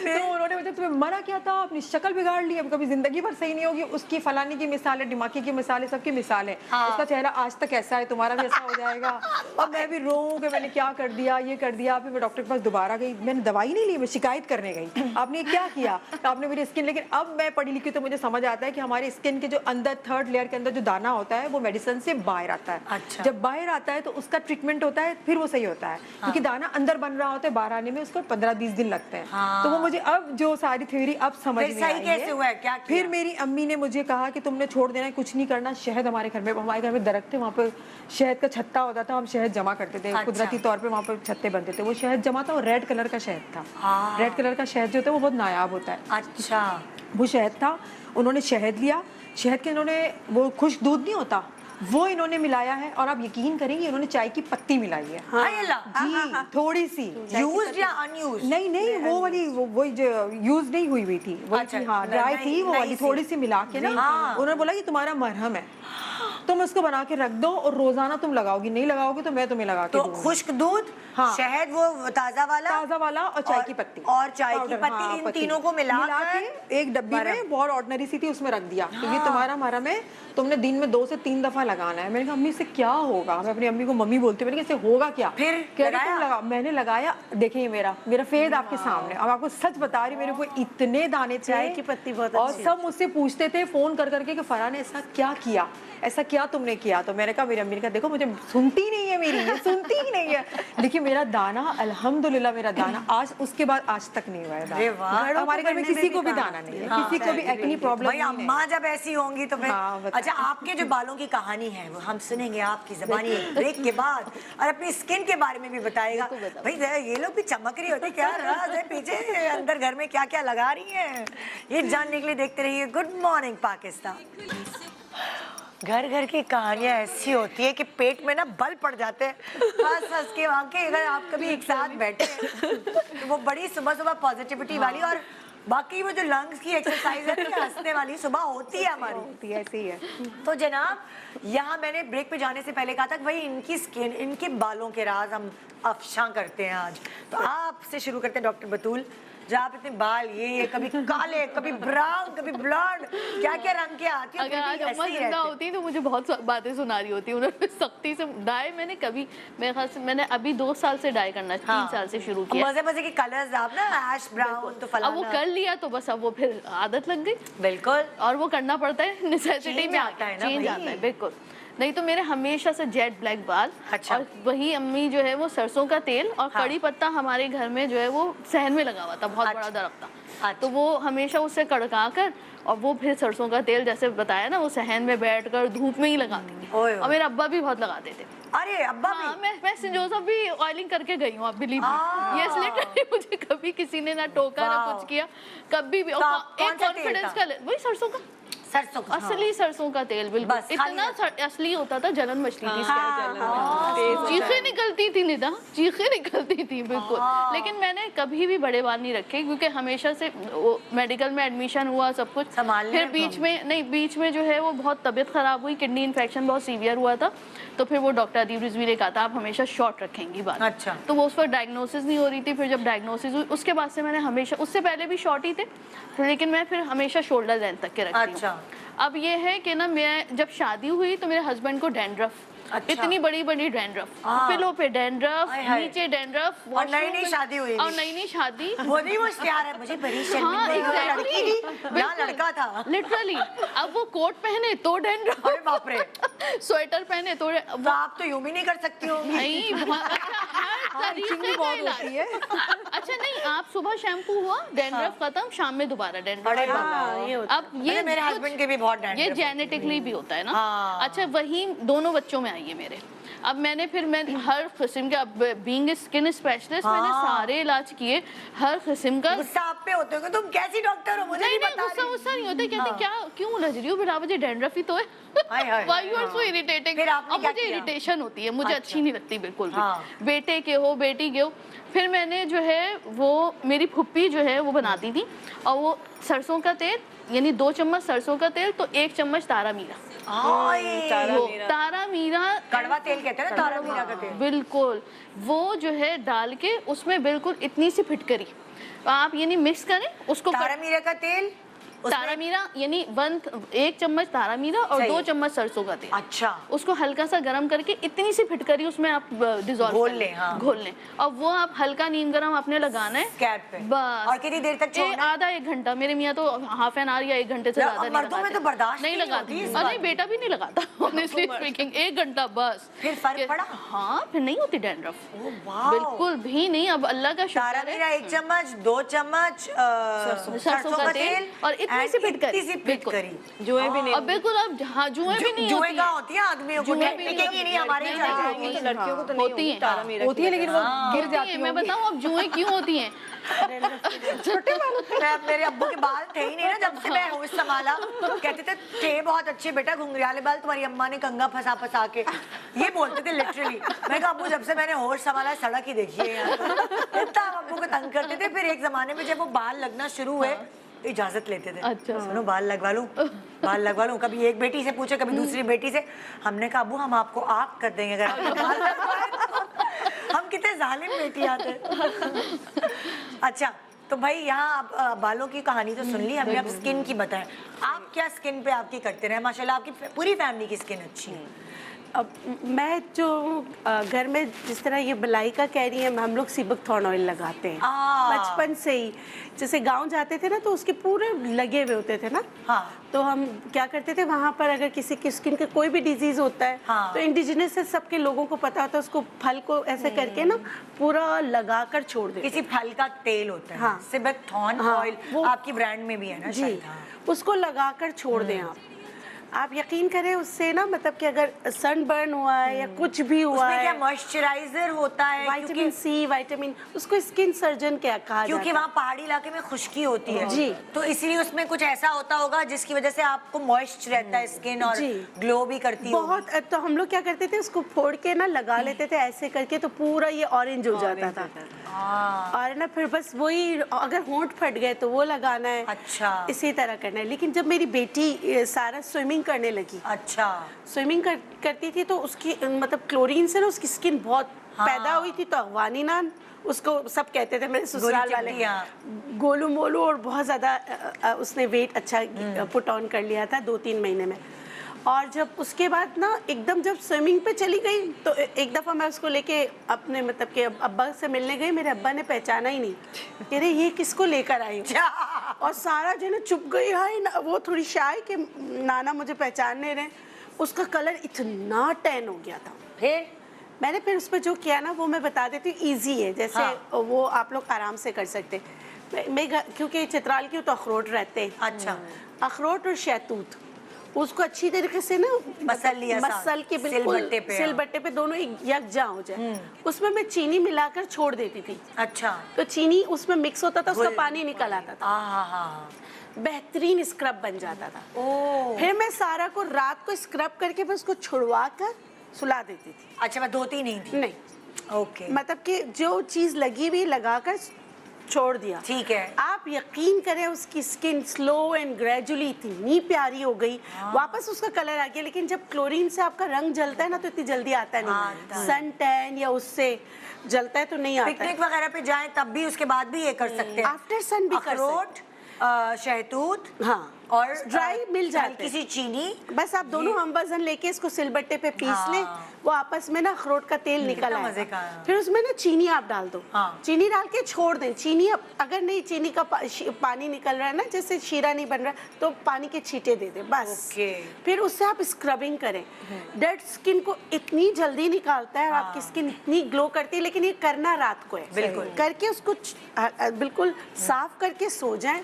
तो उन्होंने मुझे तुम्हें मना किया था, अपनी शक्ल बिगाड़ ली, अब कभी जिंदगी भर सही नहीं होगी। उसकी फलानी की मिसाल है, दिमागी की मिसाल है, सबकी मिसाल है। उसका चेहरा आज तक ऐसा है, तुम्हारा भी ऐसा हो जाएगा। और मैं भी रोऊं कि मैंने क्या कर दिया, ये कर दिया। फिर मैं डॉक्टर के पास दोबारा गई, मैंने दवाई नहीं ली, मैं शिकायत करने गई, आपने क्या किया, तो आपने मेरी स्किन। लेकिन अब मैं पढ़ी लिखी तो मुझे समझ आता है कि हमारी स्किन के जो अंदर थर्ड लेयर के अंदर जो दाना होता है वो मेडिसिन से बाहर आता है। अच्छा। जब बाहर आता है तो उसका ट्रीटमेंट होता है, फिर वो सही होता है, क्योंकि दाना अंदर बन रहा होता है, बाहर आने में उसको 15-20 दिन लगते हैं। तो वो मुझे मुझे अब जो सारी थ्योरी अब समझ फिर में सही आई कैसे है। हुआ है? क्या किया? फिर मेरी अम्मी ने मुझे कहा कि तुमने छोड़ देना है, कुछ नहीं करना। शहद हमारे घर में दरख्त थे, वहाँ पे शहद का छत्ता होता था, हम शहद जमा करते थे। अच्छा। कुदरती तौर पे वहाँ पे छत्ते बनते थे, वो शहद जमा था, और रेड कलर का शहद था। रेड कलर का शहद जो होता है वो बहुत नायाब होता है। अच्छा, वो शहद था, उन्होंने शहद लिया, शहद के इन्होंने वो खुश्क दूध नहीं होता वो इन्होंने मिलाया है, और आप यकीन करेंगे इन्होंने चाय की पत्ती मिलाई है। हाय अल्लाह, जी, थोड़ी सी यूज्ड या अनयूज्ड? नहीं नहीं, वो वाली वही जो यूज नहीं हुई हुई थी, वही अच्छा, थी, हाँ, नहीं, ड्राई नहीं, थी वो नहीं वाली, सी। थोड़ी सी मिला के ना। हाँ। उन्होंने बोला ये तुम्हारा मरहम है, तुम उसको बना के रख दो और रोजाना तुम लगाओगी, नहीं लगाओगे तो मैं तुम्हें लगा के तो दूंगी। खुश्क दूध, हाँ। शहद वो ताजा वाला और चाय की पत्ती और चाय की पाउडर, पत्ती, हाँ, इन पत्ती। तीनों को मिला के एक डब्बी में बहुत ऑर्डिनरी सी थी, उसमें रख दिया कि ये तुम्हारा मरहम है, तुमने दिन में 2 से 3 दफा लगाना है। मैंने कहा अम्मी से क्या होगा, मैं अपनी अम्मी को मम्मी बोलती हूँ, मैंने कहा इससे होगा क्या? फिर कह रही लगाया? तुम लगा। मैंने लगाया, देखिए मेरा फेद आपके सामने, अब आपको सच बता रही, मेरे को इतने दाने थे। चाय की पत्ती बहुत और अच्छी है। सब मुझसे पूछते थे फोन कर करके कि फरहान ने ऐसा क्या किया, ऐसा क्या तुमने किया? तो मैंने कहा, मेरी अम्मी ने कहा देखो मुझे सुनती नहीं है, मेरी ये सुनती ही नहीं है। देखिए मेरा दाना अल्हम्दुलिल्लाह, मेरा दाना आज उसके बाद आज तक नहीं हुआ है अरे दाना। वाह। हमारे घर में किसी को भी दाना नहीं है, किसी को भी एक्नी प्रॉब्लम भाई नहीं है। अम्मा जब ऐसी होंगी तो फिर हाँ, बताओ। अच्छा, आपके जो बालों की कहानी है वो हम सुनेंगे आपकी ज़बानी एक ब्रेक के बाद, और अपनी स्किन के बारे में भी बताएगा। भाई ये लोग भी चमक रही होती, क्या राज है पीछे, अंदर घर में क्या क्या लगा रही हैं, ये जानने के लिए देखते रहिए गुड मॉर्निंग पाकिस्तान। घर घर की कहानियां ऐसी होती है कि पेट में ना बल पड़ जाते हैं, हंस हंस के वहाँ के। अगर आप कभी एक साथ बैठे तो वो बड़ी सुबह सुबह पॉजिटिविटी वाली, और बाकी वो जो लंग्स की एक्सरसाइज है ना, हंसने वाली सुबह होती है हमारी। होती है, ऐसे ही है। तो जनाब, यहाँ मैंने ब्रेक पे जाने से पहले कहा था कि भाई इनकी स्किन, इनके बालों के राज हम अफशा करते हैं आज। तो आपसे शुरू करते हैं डॉक्टर बतूल, जो आप इतने बाल ये कभी काले, कभी ब्राउन, कभी ब्लॉन्ड, क्या क्या रंग के आती है, अगर आज अम्मा जिंदा होती तो मुझे बहुत बातें सुना रही होती। उन्होंने सख्ती से डाई मैंने कभी, मेरे ख्याल से मैंने अभी 2 साल से डाई करना, 3 साल से शुरू किया। मजे मजे के कलर्स आप ना, ऐश ब्राउन तो फलाना। अब वो कर लिया तो बस अब वो फिर आदत लग गई, बिल्कुल, और वो करना पड़ता है, नेसेसिटी Change में आता है ना चेंज भाई। आता है, बिल्कुल। नहीं तो मेरे हमेशा से जेट ब्लैक बाल। अच्छा। और वही अम्मी जो है वो सरसों का तेल और हाँ। कड़ी पत्ता हमारे घर में जो है वो सहन में लगा हुआ था, बहुत अच्छा। बड़ा दरख्त था। अच्छा। तो वो हमेशा उससे कड़का कर, और वो फिर सरसों का तेल जैसे बताया ना, वो सहन में बैठकर धूप में ही लगाती थी। ओए ओए। और मेरे अब्बा भी बहुत लगाते थे। अरे अब्बा हाँ, भी। मैं सेंट जोसेफ भी ऑयलिंग करके गई हूँ, आप बिलीव हाँ। Yes literally. मुझे कभी किसी ने ना टोका ना वाह। कुछ किया, कभी भी। तो और आप कौन एक सा तेल कॉन्फिडेंस था? का वही सरसों का, सरसों का। असली सरसों का तेल, बिल्कुल बस, खाली इतना असली होता था, जलन मचती थी हाँ। चीखें निकलती थी निदा, चीखें निकलती थी बिल्कुल। लेकिन मैंने कभी भी बड़े बाल नहीं रखे, क्योंकि हमेशा से मेडिकल में एडमिशन हुआ, सब कुछ संभालने फिर में बीच में नहीं, बीच में जो है वो बहुत तबीयत खराब हुई, किडनी इन्फेक्शन बहुत सीवियर हुआ था, तो फिर वो डॉक्टर अदीब रिजवी ने कहा था आप हमेशा शॉर्ट रखेंगी बाल। अच्छा। तो वो उस पर डायग्नोसिस नहीं हो रही थी। फिर जब डायग्नोसिस हुई उसके बाद से मैंने हमेशा, उससे पहले भी शॉर्ट ही थे, लेकिन मैं फिर हमेशा शोल्डर लेंथ तक के रखती हूँ। अच्छा। अब ये है कि ना, मैं जब शादी हुई तो मेरे हस्बैंड को डैंड्रफ, अच्छा। इतनी बड़ी बड़ी डैंड्रफ, पिलो पे डैंड्रफ, हाय हाय। नीचे डैंड्रफ, और नई-नई शादी हुई और थी। नई शादी। वो नहीं, वो प्यार है, मुझे बड़ी हाँ, शर्मिंदा, exactly, लड़की थी, यहाँ लड़का था। लिटरली। अब वो कोट पहने तो डैंड्रफ, अरे बाप रे। स्वेटर पहने तो तो आप तो यूं भी नहीं कर सकती होंगी। नहीं, बहुत अच्छा, हर तरीके का बहुत इलाज। होती है। अच्छा नहीं, आप सुबह शैम्पू हुआ, डैंड्रफ खत्म, शाम में दोबारा डैंड्रफ। अरे बाप हाँ, ये होता अब ये मेरे कुछ- हस्बैंड के भी बहुत ये डैंड्रफ जेनेटिकली भी होता है ना। हाँ। अच्छा, वही दोनों बच्चों में आई है मेरे। अब मैं हर किस्म के, अब बीइंग स्किन स्पेशलिस्ट मैंने सारे इलाज किए, हर किस्म का। गुस्सा आप पे होते हो, तुम कैसी डॉक्टर हो, मुझे नहीं नहीं नहीं, बता गुस्सा रही। गुस्सा नहीं होता, कहते हाँ। क्या क्यों उलझ रही हो बेटा, मुझे डैंड्रफ ही तो है। हाय, हाय, Why you are so irritating? फिर आपने अब क्या मुझे किया? इरिटेशन होती है, मुझे अच्छा। अच्छी नहीं लगती बिल्कुल भी। हाँ। बेटे के हो, बेटी के हो। फिर मैंने जो है वो, मेरी फुप्पी जो है वो बनाती थी, और वो सरसों का तेल, यानी 2 चम्मच सरसों का तेल तो 1 चम्मच तारा मीरा। हाय। वो तारा मीरा, कड़वा तेल कहते हैं ना, तारा मीरा का तेल। बिल्कुल, वो जो है डाल के उसमें बिल्कुल इतनी सी फिटकरी आप यानी मिक्स करें उसको। तारा मीरा का तेल तारा मीरा यानी 1 चम्मच तारा मीरा और सही। 2 चम्मच सरसों का तेल। अच्छा, उसको हल्का सा गरम करके इतनी सी फिटकरी उसमें आप डिजोल्व घोल लें, हाँ। घोल लें और वो आप हल्का नीम गरम आपने लगाना है स्कैल्प पे। बस। और कितनी देर तक छोड़ना है? आधा 1 घंटा। मेरे मियाँ तो हाफ एन आवर या 1 घंटे से यार, ज्यादा अब नहीं मर्दों में लगाते। तो बर्दाश्त नहीं ही नहीं लगाते। होती इस और बात नहीं, बेटा भी नहीं लगाता ऑनेस्टली स्पीकिंग। 1 घंटा बस। फिर फर्क पड़ा? हाँ, फिर नहीं होती डैंड्रफ। वाह। बिल्कुल भी नहीं। अब अल्लाह का तारा शुक्र मीरा है। 1 चम्मच, 2 चम्मच सरसों का तेल और इतनी सी फिटकरी। फिटकरी। जुए भी नहीं अब बिल्कुल अब हाँ, जुएं भी नहीं जुए होती का हैं। होती है आदमियों को, जुएं भी टिकेगी नहीं, हमारे नहीं, चल नहीं, जाएगी। नहीं, लड़कियों को तो नहीं होती हैं। तारा मीरा होती है, लेकिन वो गिर होती जाती हैं। है। मैं बताऊँ अब जुएं क्यों होती हैं? मेरे अब्बू के बाल थे ही नहीं ना जब से मैं होश संभाला। कहते थे बहुत अच्छे बेटा, घुंघराले बाल तुम्हारी अम्मा ने कंघा फंसा फंसा के, ये बोलते थे लिटरली। मैं कहा अब्बू जब से मैंने होश संभाला सड़क ही देखी है यार। इतना हम अब्बू को तंग करते थे। फिर एक जमाने में जब वो बाल लगना शुरू हुए तो इजाजत लेते थे। अच्छा। सुनो बाल लगवा लूं, बाल लगवा लूं। कभी एक बेटी से पूछे, कभी दूसरी बेटी से। हमने कहा अब्बू हम आपको आप कर देंगे अगर आपके बाल लगवाए तो। हम कितने जालिम बेटियां थे। अच्छा, तो भाई यहाँ आप बालों की कहानी तो सुन ली हमने, अब स्किन की बताएं। आप क्या स्किन पे आपकी करते रहे? माशाल्लाह आपकी पूरी फैमिली की स्किन अच्छी है। अब मैं जो घर में जिस तरह ये बलाई का कह रही है, हम लोग सीबकथॉर्न ऑयल लगाते हैं बचपन से ही। जैसे गांव जाते थे ना तो उसके पूरे लगे हुए होते थे ना। हाँ। तो हम क्या करते थे, वहाँ पर अगर किसी की स्किन का कोई भी डिजीज होता है हाँ। तो इंडिजिनस से सबके लोगों को पता होता है, उसको फल को ऐसे करके ना पूरा लगा कर छोड़ देते। किसी फल का तेल होता है, हाँ। सीबकथॉर्न हाँ, ऑयल, वो आपकी ब्रांड में भी है ना जी, शायद? हाँ। उसको लगा कर छोड़ दें आप यकीन करें उससे ना, मतलब कि अगर सनबर्न हुआ है या कुछ भी हुआ उसमें क्या है, मॉइस्चराइजर होता है? विटामिन सी, विटामिन, उसको स्किन सर्जन क्या कहा क्योंकि जाता है। वहाँ पहाड़ी इलाके में खुश्की होती है जी। तो इसलिए उसमें कुछ ऐसा होता होगा जिसकी वजह से आपको मॉइस्ट रहता है स्किन और जी। ग्लो भी करती है। बहुत। तो हम लोग क्या करते थे, उसको फोड़ के ना लगा लेते थे ऐसे करके, तो पूरा ये ऑरेंज हो जाता था। और ना फिर बस वही, अगर होंठ फट गए तो वो लगाना है। अच्छा। इसी तरह करना है। लेकिन जब मेरी बेटी सारा स्विमिंग करने लगी, अच्छा। स्विमिंग करती थी तो उसकी मतलब क्लोरीन से ना उसकी स्किन बहुत पैदा हुई थी। तो अगवानी ना उसको सब कहते थे मेरे ससुराल वाले, गोलू मोलू, और बहुत ज़्यादा उसने वेट अच्छा पुट ऑन कर लिया था 2-3 महीने में। और जब उसके बाद ना एकदम जब स्विमिंग पे चली गई तो एक दफ़ा मैं उसको लेके अपने मतलब कि अब्बा से मिलने गई, मेरे अब्बा ने पहचाना ही नहीं, कह रहे ये किसको लेकर आई हो? और सारा जो है चुप गई है, वो थोड़ी शाय कि नाना मुझे पहचान नहीं रहे। उसका कलर इतना टैन हो गया था। फिर उस पर जो किया ना वो मैं बता देती हूँ, ईजी है, जैसे हाँ। वो आप लोग आराम से कर सकते। मैं क्योंकि चित्राल की हूँ तो अखरोट रहते हैं। अच्छा। अखरोट और शहतूत, उसको अच्छी तरीके से ना मसल के बिल्कुल सिलबट्टे पे दोनों यकजा हो जाए। उसमें मैं चीनी मिलाकर छोड़ देती थी। अच्छा। तो चीनी उसमें मिक्स होता था, उसका पानी निकल आता था, बेहतरीन स्क्रब बन जाता था। फिर मैं सारा को रात को स्क्रब करके फिर उसको छुड़वा कर सुला देती थी। अच्छा, मैं धोती नहीं थी? नहीं। ओके। मतलब कि जो चीज लगी हुई लगाकर छोड़ दिया। ठीक है। आप यकीन करें उसकी स्किन स्लो एंड ग्रेजुअली इतनी प्यारी हो गई। वापस उसका कलर आ गया। लेकिन जब क्लोरीन से आपका रंग जलता है ना तो इतनी जल्दी आता नहीं। सन टैन या उससे जलता है तो नहीं आता। पिकनिक वगैरह पे जाएं तब भी उसके बाद भी ये कर सकते हैं? आफ्टर सन भी कर सकते अखरोट, शहतूत, हाँ, और ड्राई मिल जाते किसी चीनी, बस आप दोनों हम वजन लेके इसको सिलबट्टे पे पीस लें। वो आपस में ना अखरोट का तेल निकल कितना मजे का आएगा। है। फिर उसमें ना चीनी आप डाल दो। हाँ। चीनी डाल के छोड़ दें। चीनी अगर नहीं चीनी का पानी निकल रहा है ना, जैसे शीरा नहीं बन रहा तो पानी के छींटे दे दें बस। फिर उससे आप स्क्रबिंग करें। डेड स्किन को इतनी जल्दी निकालता है और आपकी स्किन इतनी ग्लो करती है। लेकिन ये करना रात को है, बिल्कुल करके उसको बिल्कुल साफ करके सो जाएं।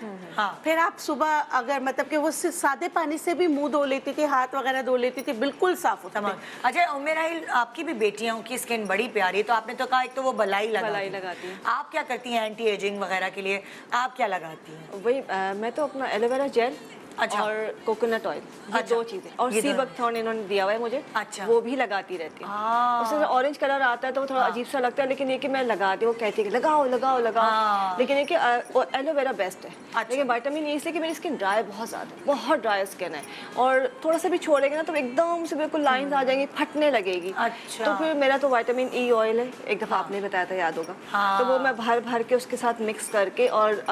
फिर आप सुबह अगर मतलब कि वो सादे पानी से भी मुंह धो लेती थी, हाथ वगैरह धो लेती थी, बिल्कुल साफ होता है। अच्छा उम्मेराहिल, आपकी भी बेटियों की स्किन बड़ी प्यारी है, तो आपने तो कहा एक तो वो बलाई लगाती है, आप क्या करती हैं एंटी एजिंग वगैरह के लिए? आप क्या लगाती हैं? वही मैं तो अपना एलोवेरा जेल अच्छा। और कोकोनट ऑयल, ये अच्छा। 2 चीजें, और ये सी दोनों। बकथॉर्न इन्होंने दिया हुआ है मुझे, अच्छा। वो भी लगाती रहती हूँ। हाँ। उससे ऑरेंज कलर आता है तो वो थोड़ा अजीब सा लगता है, लेकिन ये कि मैं लगाती हूँ, वो कहती है कि लगाओ लगाओ लगाओ, हाँ। लेकिन ये कि एलोवेरा बेस्ट है। अच्छा। लेकिन विटामिन ई इसलिए कि मेरी स्किन ड्राई बहुत ज़्यादा, बहुत ड्राई स्किन है, और थोड़ा सा भी छोड़ेंगे ना तो एकदम से बिल्कुल लाइंस आ जाएंगी, फटने लगेगी। अच्छा। तो फिर मेरा तो विटामिन ई ऑयल है, एक दफ़ा आपने बताया था, याद होगा। हाँ। तो वो मैं भर भर के उसके साथ मिक्स करके, और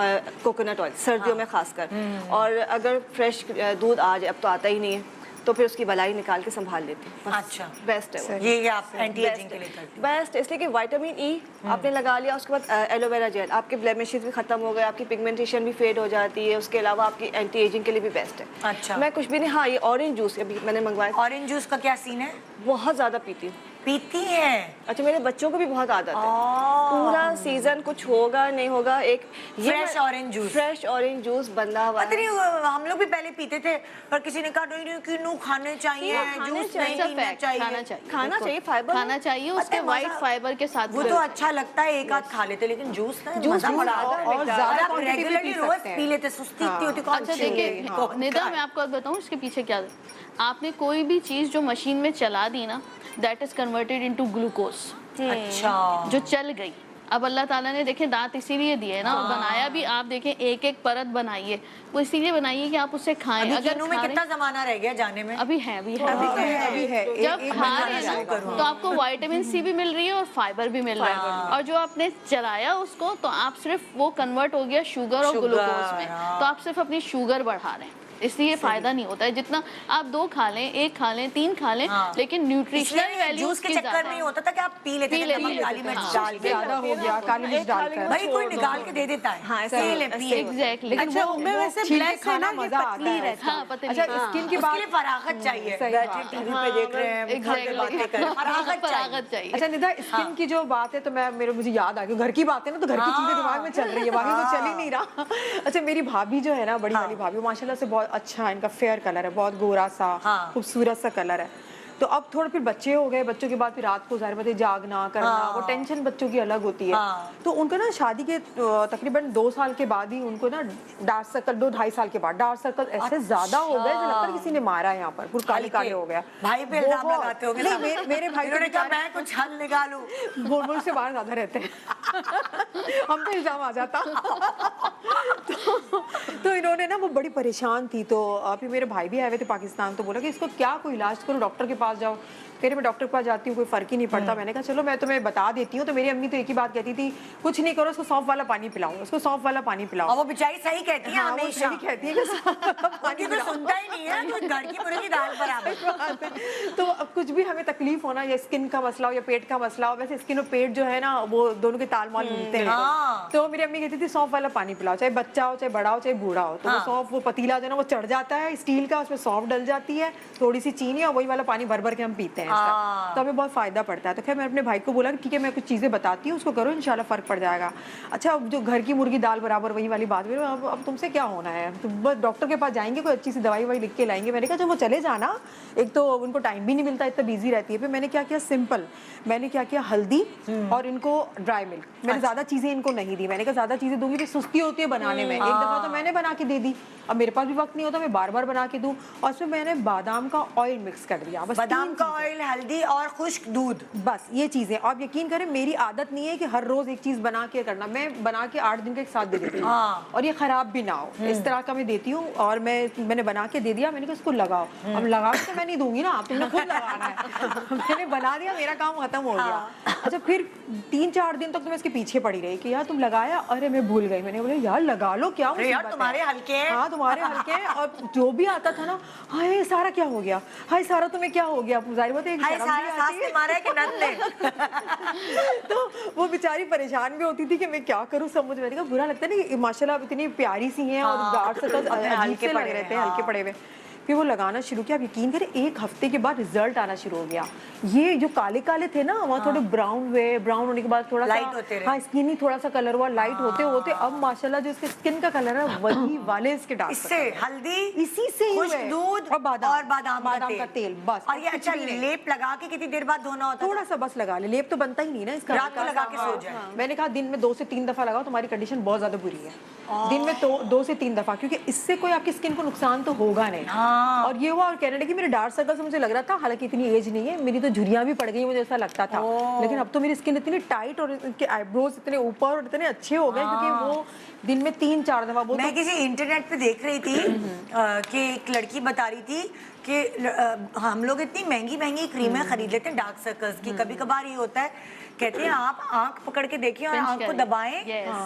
कोकोनट ऑयल सर्दियों में खासकर, और अगर फ्रेश दूध आ जाए, अब तो आता ही नहीं है, तो फिर उसकी बलाई निकाल के संभाल लेती हूँ। अच्छा। बेस्ट है वो। ये आप एंटी एजिंग के लिए करती बेस्ट, इसलिए कि विटामिन ई आपने लगा लिया, उसके बाद एलोवेरा जेल, आपके ब्लेमिशेस भी खत्म हो गए, आपकी पिगमेंटेशन भी फेड हो जाती है, उसके अलावा आपकी एंटी एजिंग के लिए भी बेस्ट है। अच्छा। मैं कुछ भी नहीं, हाँ ये ऑरेंज जूस अभी मैंने मंगवाया, ऑरेंज जूस का क्या सीन है? बहुत ज़्यादा पीती हूँ। पीती है? अच्छा, मेरे बच्चों को भी बहुत आदत है, पूरा सीजन कुछ होगा नहीं होगा, एक fresh orange juice, fresh orange juice बंदा हुआ पता नहीं हम लोग भी पहले पीते थे, पर किसी ने कहा नहीं नहीं क्यों खाने चाहिए, जूस नहीं पीना चाहिए, खाना चाहिए, फाइबर खाना चाहिए, उसके वाइट फाइबर के साथ वो तो अच्छा लगता है, एक आध खा लेते, लेकिन जूस ना जूस मजा बड़ा और आता है। ज्यादा और आप quantity में रेगुलरली पी रोज सकते हैं। पी लेते, सुस्ती इतनी होती, कौन अच्छा पिएगा? देखिए कौन निदा, खाए? मैं आपको बात बताऊं इसके पीछे क्या है। आपने कोई भी चीज़ जो मशीन में चला दी ना, that is converted into glucose, अच्छा। जो चल गई। अब अल्लाह ताला ने देखे दांत इसीलिए दिए ना, और बनाया भी आप देखें एक एक परत बनाइए, वो इसीलिए बनाइए कि आप उसे खाएं। अभी अगर किन्नू में खा कितना रहे- जमाना रह गया जाने में? अभी है अभी है जब एक खा महीना रहे हैं जाएगा। ना तो आपको विटामिन सी भी मिल रही है और फाइबर भी मिल रहा है, और जो आपने चलाया उसको तो आप सिर्फ वो कन्वर्ट हो गया शुगर और शुगर, ग्लूकोज में, हाँ। तो आप सिर्फ अपनी शुगर बढ़ा रहे हैं, इसलिए फायदा नहीं होता है। जितना आप 2 खा लें, 1 खा लें, 3 खा लें, हाँ। लेकिन न्यूट्रिशनल इसलिए वैल्यू जूस के चक्कर में ही होता था कि आप पी लेते पी थे, लेते नमक थे, काली मिर्च हाँ। डाल के। ज्यादा हो गया काली मिर्च डालकर, भाई कोई निकाल के दे देता है, हाँ, पी ले, पी ले। एग्जैक्टली। अच्छा उनमें वैसे छील के ब्लैक है खाना ना, ये मजा आता पतली है। रहती हाँ पता अच्छा नहीं। स्किन की उसके बात, लिए फरागत चाहिए, सही बैठे बात टीवी पे देख रहे हैं, घर पे बातें कर रहे हैं, फरागत चाहिए। फरागत चाहिए। अच्छा निदा, स्किन की जो बात है तो मुझे याद आ गई, घर की बात है ना, तो घर की चीजें दिमाग में चल रही है, बाकी तो चल ही नहीं रहा। अच्छा मेरी भाभी जो है ना, बड़ी वाली भाभी, माशाल्लाह से बहुत अच्छा, इनका फेयर कलर है, बहुत गोरा सा, खूबसूरत सा कलर है। तो अब थोड़ा फिर बच्चे हो गए, बच्चों के बाद फिर रात को ज़ाहिर बात है जागना करना, वो टेंशन बच्चों की अलग होती है। तो उनको ना शादी के तकरीबन 2 साल के बाद ही उनको ना डार्क सर्कल, 2-2.5 साल के बाद डार्क सर्कल ऐसे ज्यादा हो गए, जैसे लगता है किसी ने मारा है, यहाँ पर पूरे काले काले हो गया। भाई पे इल्जाम बहुत- लगाते होंगे नहीं, सब। मेरे भाई इन्होंने कहा मैं कुछ हल निकालूं। मुल्क से बाहर ज्यादा रहते हैं हम तो इल्जाम आ जाता तो इन्होंने ना, वो बड़ी परेशान थी, तो अभी मेरे भाई भी आए हुए थे पाकिस्तान, तो बोला कि इसको क्या कोई इलाज करो, डॉक्टर के पास जाओ। कह रहे मैं डॉक्टर के पास जाती हूँ, कोई फर्क ही नहीं पड़ता। मैंने कहा चलो मैं तुम्हें बता देती हूँ। तो मेरी अम्मी तो एक ही बात कहती थी, कुछ नहीं करो, उसको सौंफ वाला पानी पिलाओ, उसको सौंफ वाला पानी पिलाओ। और वो बेचारी सही कहती है हाँ, वो हमेशा, सही कहती है कि सौंफ वाला पानी उनकी तो सुनता ही नहीं है, तो घर की मुर्गी दाल बराबर। तो अब कुछ भी हमें तकलीफ होना, या स्किन का मसला हो या पेट का मसला हो, वैसे स्किन और पेट जो है ना, वो दोनों के तालमाल मिलते हैं। हाँ। तो मेरी अम्मी कहती थी सौंफ वाला पानी पिलाओ, चाहे बच्चा हो, चाहे बड़ा हो, चाहे बूढ़ा हो। तो वो सौंफ, वो पतीला जो है ना, वो चढ़ जाता है स्टील का, उसमें सौंफ डल जाती है, थोड़ी सी चीनी, और वही वाला पानी भर भर के हम पीते हैं इसका। तो हमें बहुत फायदा पड़ता है। तो खैर मैं अपने भाई को बोला कि ठीक है, मैं कुछ चीजें बताती हूँ, उसको करो, इंशाल्लाह फर्क पड़ जाएगा। अच्छा, अब जो घर की मुर्गी दाल बराबर, वही वाली बात, अब तुमसे क्या होना है, तुम बस डॉक्टर के पास जाएंगे, कोई अच्छी सी दवाई वाई लिख के लाएंगे। मैंने कहा जब वो चले जाना, एक तो उनको टाइम भी नहीं मिलता, इतना बिजी रहती है। फिर मैंने क्या किया, सिंपल, मैंने क्या किया, हल्दी और इनको ड्राई मिल्क, मैंने ज्यादा चीजें इनको नहीं दी। मैंने कहा ज्यादा चीजें दूंगी तो सुस्ती होती है बनाने में, एक दफा तो मैंने बना के दे दी, अब मेरे पास भी वक्त नहीं होता, मैं बार बार बना के दूं। और उसमें मैंने बादाम का ऑयल मिक्स कर दिया, बस बादाम का ऑयल, हल्दी और खुश्क दूध, बस ये चीजें। आप यकीन करें, मेरी आदत नहीं है कि हर रोज एक चीज बना के करना, मैं बना के 8 दिन का एक साथ दे देती हूँ, और ये खराब भी ना हो, इस तरह का मैं देती हूँ। और मैंने बना के दे दिया, मैंने कहा इसको लगाओ। अब लगा के मैं नहीं दूंगी ना, आप तुमने खुद लगाना है मैंने बना दिया, मेरा काम खत्म हो गया। अच्छा, फिर 3-4 दिन तक तो मैं इसके पीछे पड़ी रही कि यार तुम लगाया, अरे मैं भूल गई। मैंने बोला यार लगा लो, क्या यार तुम्हारे हल्के हैं। हाँ तुम्हारे हल्के हैं। और जो भी आता था ना, हाय सारा क्या हो गया, हाय सारा तुम्हें क्या हो गया, जाहिर बात है एक हाय शर्म सारा भी सास आती ने है। मारा है कि नंद ने? तो वो बेचारी परेशान भी होती थी कि मैं क्या करूं, समझ में नहीं आता। बुरा लगता है ना, माशाल्लाह अब इतनी प्यारी सी हैं और डार्क सर्कल अजीब से लग रहे थे, हल्के पड़े हुए। फिर वो लगाना शुरू किया। आप यकीन करें 1 हफ्ते के बाद रिजल्ट आना शुरू हो गया। ये जो काले काले थे ना वहाँ थोड़े ब्राउन हुए, ब्राउन होने के बाद थोड़ा Light होते रहे। हाँ स्किन ही थोड़ा सा कलर हुआ, लाइट होते होते अब माशाल्लाह जो इसके स्किन का कलर है वही वाले इसके डार्क इससे हल्दी, इसी से ही खुश्क हुए। दूध और बादाम बादाम का तेल बस। और ये अच्छा लेप लगा के कितनी देर बाद धोना होता है? थोड़ा सा बस लगा ले, लेप तो बनता ही नहीं ना इसका। रात को लगा के सो जाए। मैंने कहा दिन में 2 से 3 दफा लगाओ, तुम्हारी कंडीशन बहुत ज्यादा बुरी है। दिन में तो 2 से 3 दफा, क्योंकि इससे कोई आपकी स्किन को नुकसान तो होगा नहीं। और ये हुआ। और कनाडा की मेरे डार्क सर्कल्स मुझे लग रहा था, हालांकि इतनी एज नहीं है मेरी, तो झुर्रियां भी पड़ गई मुझे ऐसा लगता था, लेकिन अब तो मेरी स्किन इतनी टाइट और इनके आईब्रोज इतने ऊपर और इतने अच्छे हो गए, क्योंकि वो दिन में 3-4 दफा वो मैं किसी इंटरनेट पे देख रही थी कि एक लड़की बता रही थी कि हम लोग इतनी महंगी महंगी क्रीमें खरीद लेते हैं डार्क सर्कल्स की। कभी कभार ये होता है, कहते हैं आप आंख पकड़ के देखिए और आंख को दबाएं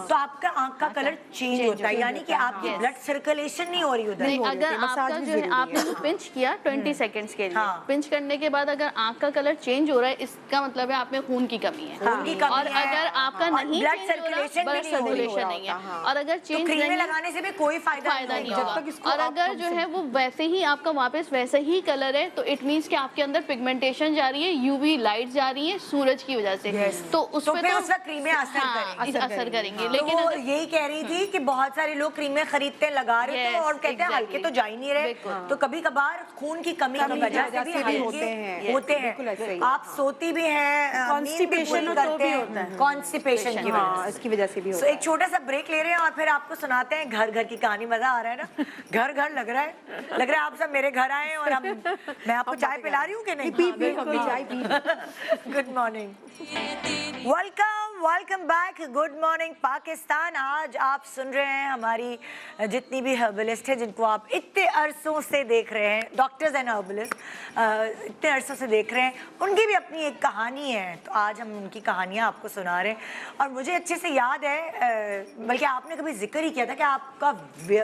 तो आपका आंख का कलर चेंज होता है, यानी कि आपकी ब्लड सर्कुलेशन नहीं हो रही उधर। नहीं, अगर आपका जो है आपने जो पिंच किया 20 सेकंड्स के लिए, पिंच करने के बाद अगर आंख का कलर चेंज हो रहा है, इसका मतलब है आप में खून की कमी है। खून की कमी और है, अगर आपका और नहीं blood change हो रहा, circulation भी blood नहीं हो रही circulation नहीं है, और अगर तो चेंज क्रीमें लगाने से भी कोई फायदा नहीं होगा। होगा। और अगर जो है वो वैसे ही आपका वापस वैसे ही कलर है, तो इट मींस कि आपके अंदर पिगमेंटेशन जा रही है, यूवी लाइट जा रही है सूरज की वजह से, तो उसमें फिर उस वक्त क्रीमें असर करेंगे। तो लेकिन वो यही कह रही थी कि बहुत सारे लोग क्रीमें खरीदते हैं, लगा रहे थे और कहते हैं हल्के तो जा ही नहीं रहे, तो कभी कभार खून की कमी की वजह से भी हल्के होते हैं। आप सोती भी हैं, कॉन्स्टिपेशन तो भी होता है, कॉन्स्टिपेशन की वजह से, इसकी वजह से भी तो होता है। एक छोटा सा ब्रेक ले रहे हैं और फिर आपको सुनाते हैं घर घर की कहानी। मजा आ रहा है ना? घर घर लग रहा है आप सब मेरे घर आए और मैं आपको चाय पिला रही हूँ कि नहीं? पी चाय P. Good morning, welcome back, good morning Pakistan. आज आप सुन रहे हैं हमारी जितनी भी हर्बलिस्ट है, जिनको आप इतने अरसों से देख रहे हैं, डॉक्टर्स एंड हर्बलिस्ट इतने अरसों से देख रहे हैं, उनकी भी अपनी एक कहानी है, तो आज हम उनकी कहानियाँ आपको सुना रहे हैं। और मुझे अच्छे से याद है, बल्कि आपने कभी जिक्र ही किया था कि आपका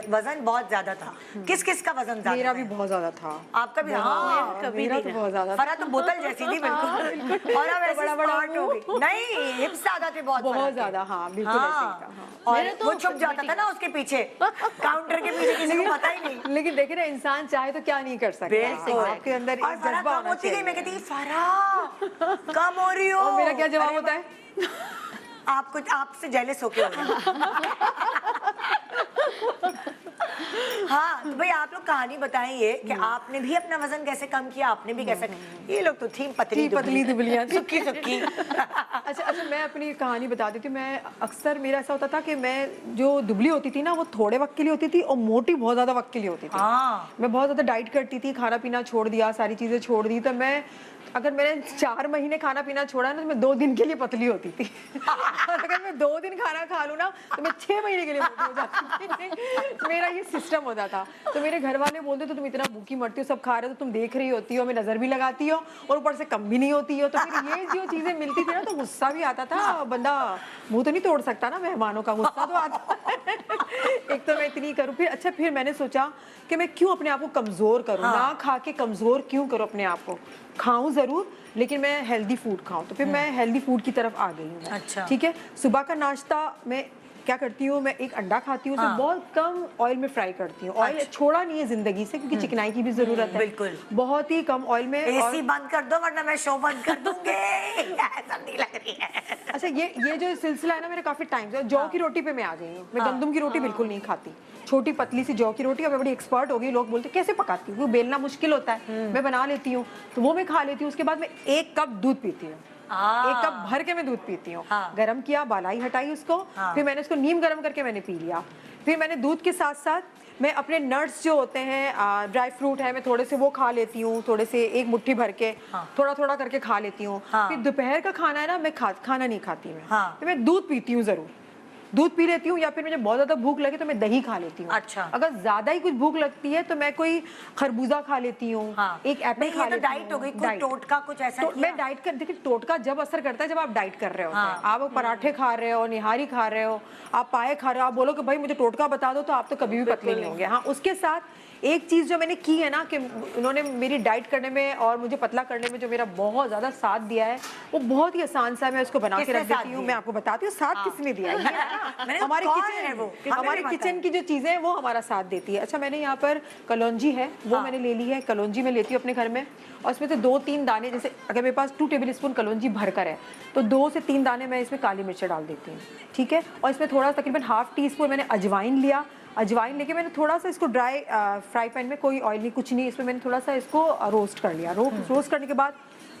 वजन बहुत ज्यादा था। किस किस का वजन ज्यादा? मेरा भी बहुत ज्यादा था। आपका भी? हाँ, मेरा तो बहुत ज्यादा। फरा तो बोतल जैसी थी बिल्कुल, और अब ऐसे स्मार्ट हो गई। नहीं, हिप्स ज्यादा थे, बहुत ज्यादा। हाँ बिल्कुल ऐसे ही था। हाँ। और वो छुप जाता था ना उसके पीछे, काउंटर के पीछे, किसी को पता ही नहीं। लेकिन देखिए ना, इंसान चाहे तो क्या नहीं कर सकता, आपके अंदर और एक फरा जज्बा कम होना होती गई, चाहिए। मैं कहती फरा कम हो रही हो। और मेरा क्या जवाब होता है? आपको आपसे जेलस होके हो गया। हाँ, तो भाई आप लोग कहानी बताइए कि आपने भी अपना वजन कैसे कम किया, आपने भी कैसे। ये लोग तो थी पतली दुबलियां सुक्की सुक्की। अच्छा, मैं अपनी कहानी बता देती हूँ। मैं अक्सर मेरा ऐसा होता था कि मैं जो दुबली होती थी ना, वो थोड़े वक्त के लिए होती थी और मोटी बहुत ज्यादा वक्त के लिए होती थी। मैं बहुत ज्यादा डाइट करती थी, खाना पीना छोड़ दिया, सारी चीजें छोड़ दी। तो मैं अगर मैंने 4 महीने खाना पीना छोड़ा ना, तो मैं 2 दिन के लिए पतली होती थी। और अगर मैं 2 दिन खाना खा लूँ ना, तो मैं 6 महीने के लिए मोटी हो जाती थी। मेरा ये सिस्टम होता था। तो मेरे घर वाले बोलते तो तुम इतना भूखी मरती हो, सब खा रहे हो तो तुम देख रही होती हो, मैं नजर भी लगाती हो और ऊपर से कम भी नहीं होती हो। तो फिर ये जो चीजें मिलती थी ना, तो गुस्सा भी आता था। बंदा मुंह तो नहीं तोड़ सकता ना, मेहमानों का गुस्सा तो आता। एक तो मैं इतनी करूँ, फिर मैंने सोचा कि मैं क्यों अपने आप को कमजोर करूँ, ना खा के कमजोर क्यों करूँ अपने आप को। खाऊं जरूर, लेकिन मैं हेल्दी फूड खाऊं। तो फिर मैं हेल्दी फूड की तरफ आ गई हूँ। अच्छा। ठीक है, सुबह का नाश्ता मैं क्या करती हूँ, मैं एक अंडा खाती हूँ, उसे बहुत कम ऑयल में फ्राई करती हूँ। ऑयल छोड़ा नहीं है जिंदगी से, क्योंकि चिकनाई की भी जरूरत है। बिल्कुल, बहुत ही कम ऑयल में। एसी बंद कर दो वरना मैं शो बंद कर दूंगी। सर्दी लग रही है। अच्छा, ये जो सिलसिला है ना, मेरे काफी टाइम से जौ की रोटी पे मैं आ गई हूँ। मैं गंदम की रोटी बिल्कुल नहीं खाती, छोटी पतली सी जौ की रोटी। अब मैं बड़ी एक्सपर्ट हो गई, लोग बोलते कैसे पकाती हूँ, बेलना मुश्किल होता है, मैं बना लेती हूँ, तो वो मैं खा लेती हूँ। उसके बाद मैं 1 कप दूध पीती हूँ, 1 कप भर के मैं दूध पीती हूँ। गरम किया, बालाई हटाई उसको, फिर मैंने उसको नीम गरम करके मैंने पी लिया। फिर मैंने दूध के साथ साथ मैं अपने नट्स जो होते हैं, ड्राई फ्रूट है, मैं थोड़े से वो खा लेती हूँ, थोड़े से 1 मुट्ठी भर के थोड़ा थोड़ा करके खा लेती हूँ। फिर दोपहर का खाना है ना, मैं खाना नहीं खाती मैं, तो मैं दूध पीती हूँ, जरूर दूध पी लेती हूँ। या फिर मुझे बहुत ज्यादा भूख लगे तो मैं दही खा लेती हूँ। अच्छा। अगर ज्यादा ही कुछ भूख लगती है तो मैं कोई खरबूजा खा लेती हूँ, एक एप्पल खा लेती हूँ। डाइट हो गई, कोई टोटका कुछ ऐसा किया? मैं डाइट कर, देखिए टोटका जब असर करता है जब आप डाइट कर रहे होते हैं। आप पराठे खा रहे हो, निहारी खा रहे हो, आप पाए खा रहे हो, आप बोलो कि भाई मुझे टोटका बता दो, तो आप तो कभी भी पतले नहीं होंगे। हाँ, उसके साथ एक चीज़ जो मैंने की है ना कि उन्होंने मेरी डाइट करने में और मुझे पतला करने में जो मेरा बहुत ज़्यादा साथ दिया है, वो बहुत ही आसान सा है, मैं उसको बना के किसने रख साथ देती हूँ। दिया? मैं आपको बताती हूँ साथ किसने दिया है। ये है ना, मैंने हमारे कौन किचन है वो? हमारे हमें नहीं किचन की जो चीज़ें हैं वो हमारा साथ देती है। अच्छा, मैंने यहाँ पर कलौंजी है वो मैंने ले ली है। कलौंजी मैं लेती हूँ अपने घर में, और इसमें से 2-3 दाने, जैसे अगर मेरे पास 2 टेबल स्पून कलौंजी भरकर है तो 2 से 3 दाने मैं इसमें काली मिर्च डाल देती हूँ, ठीक है। और इसमें थोड़ा तकरीबन ½ टीस्पून मैंने अजवाइन लिया। अजवाइन लेके मैंने थोड़ा सा इसको ड्राई फ्राई पैन में, कोई ऑयल नहीं कुछ नहीं, इसमें मैंने थोड़ा सा इसको रोस्ट कर लिया। रोस्ट करने के बाद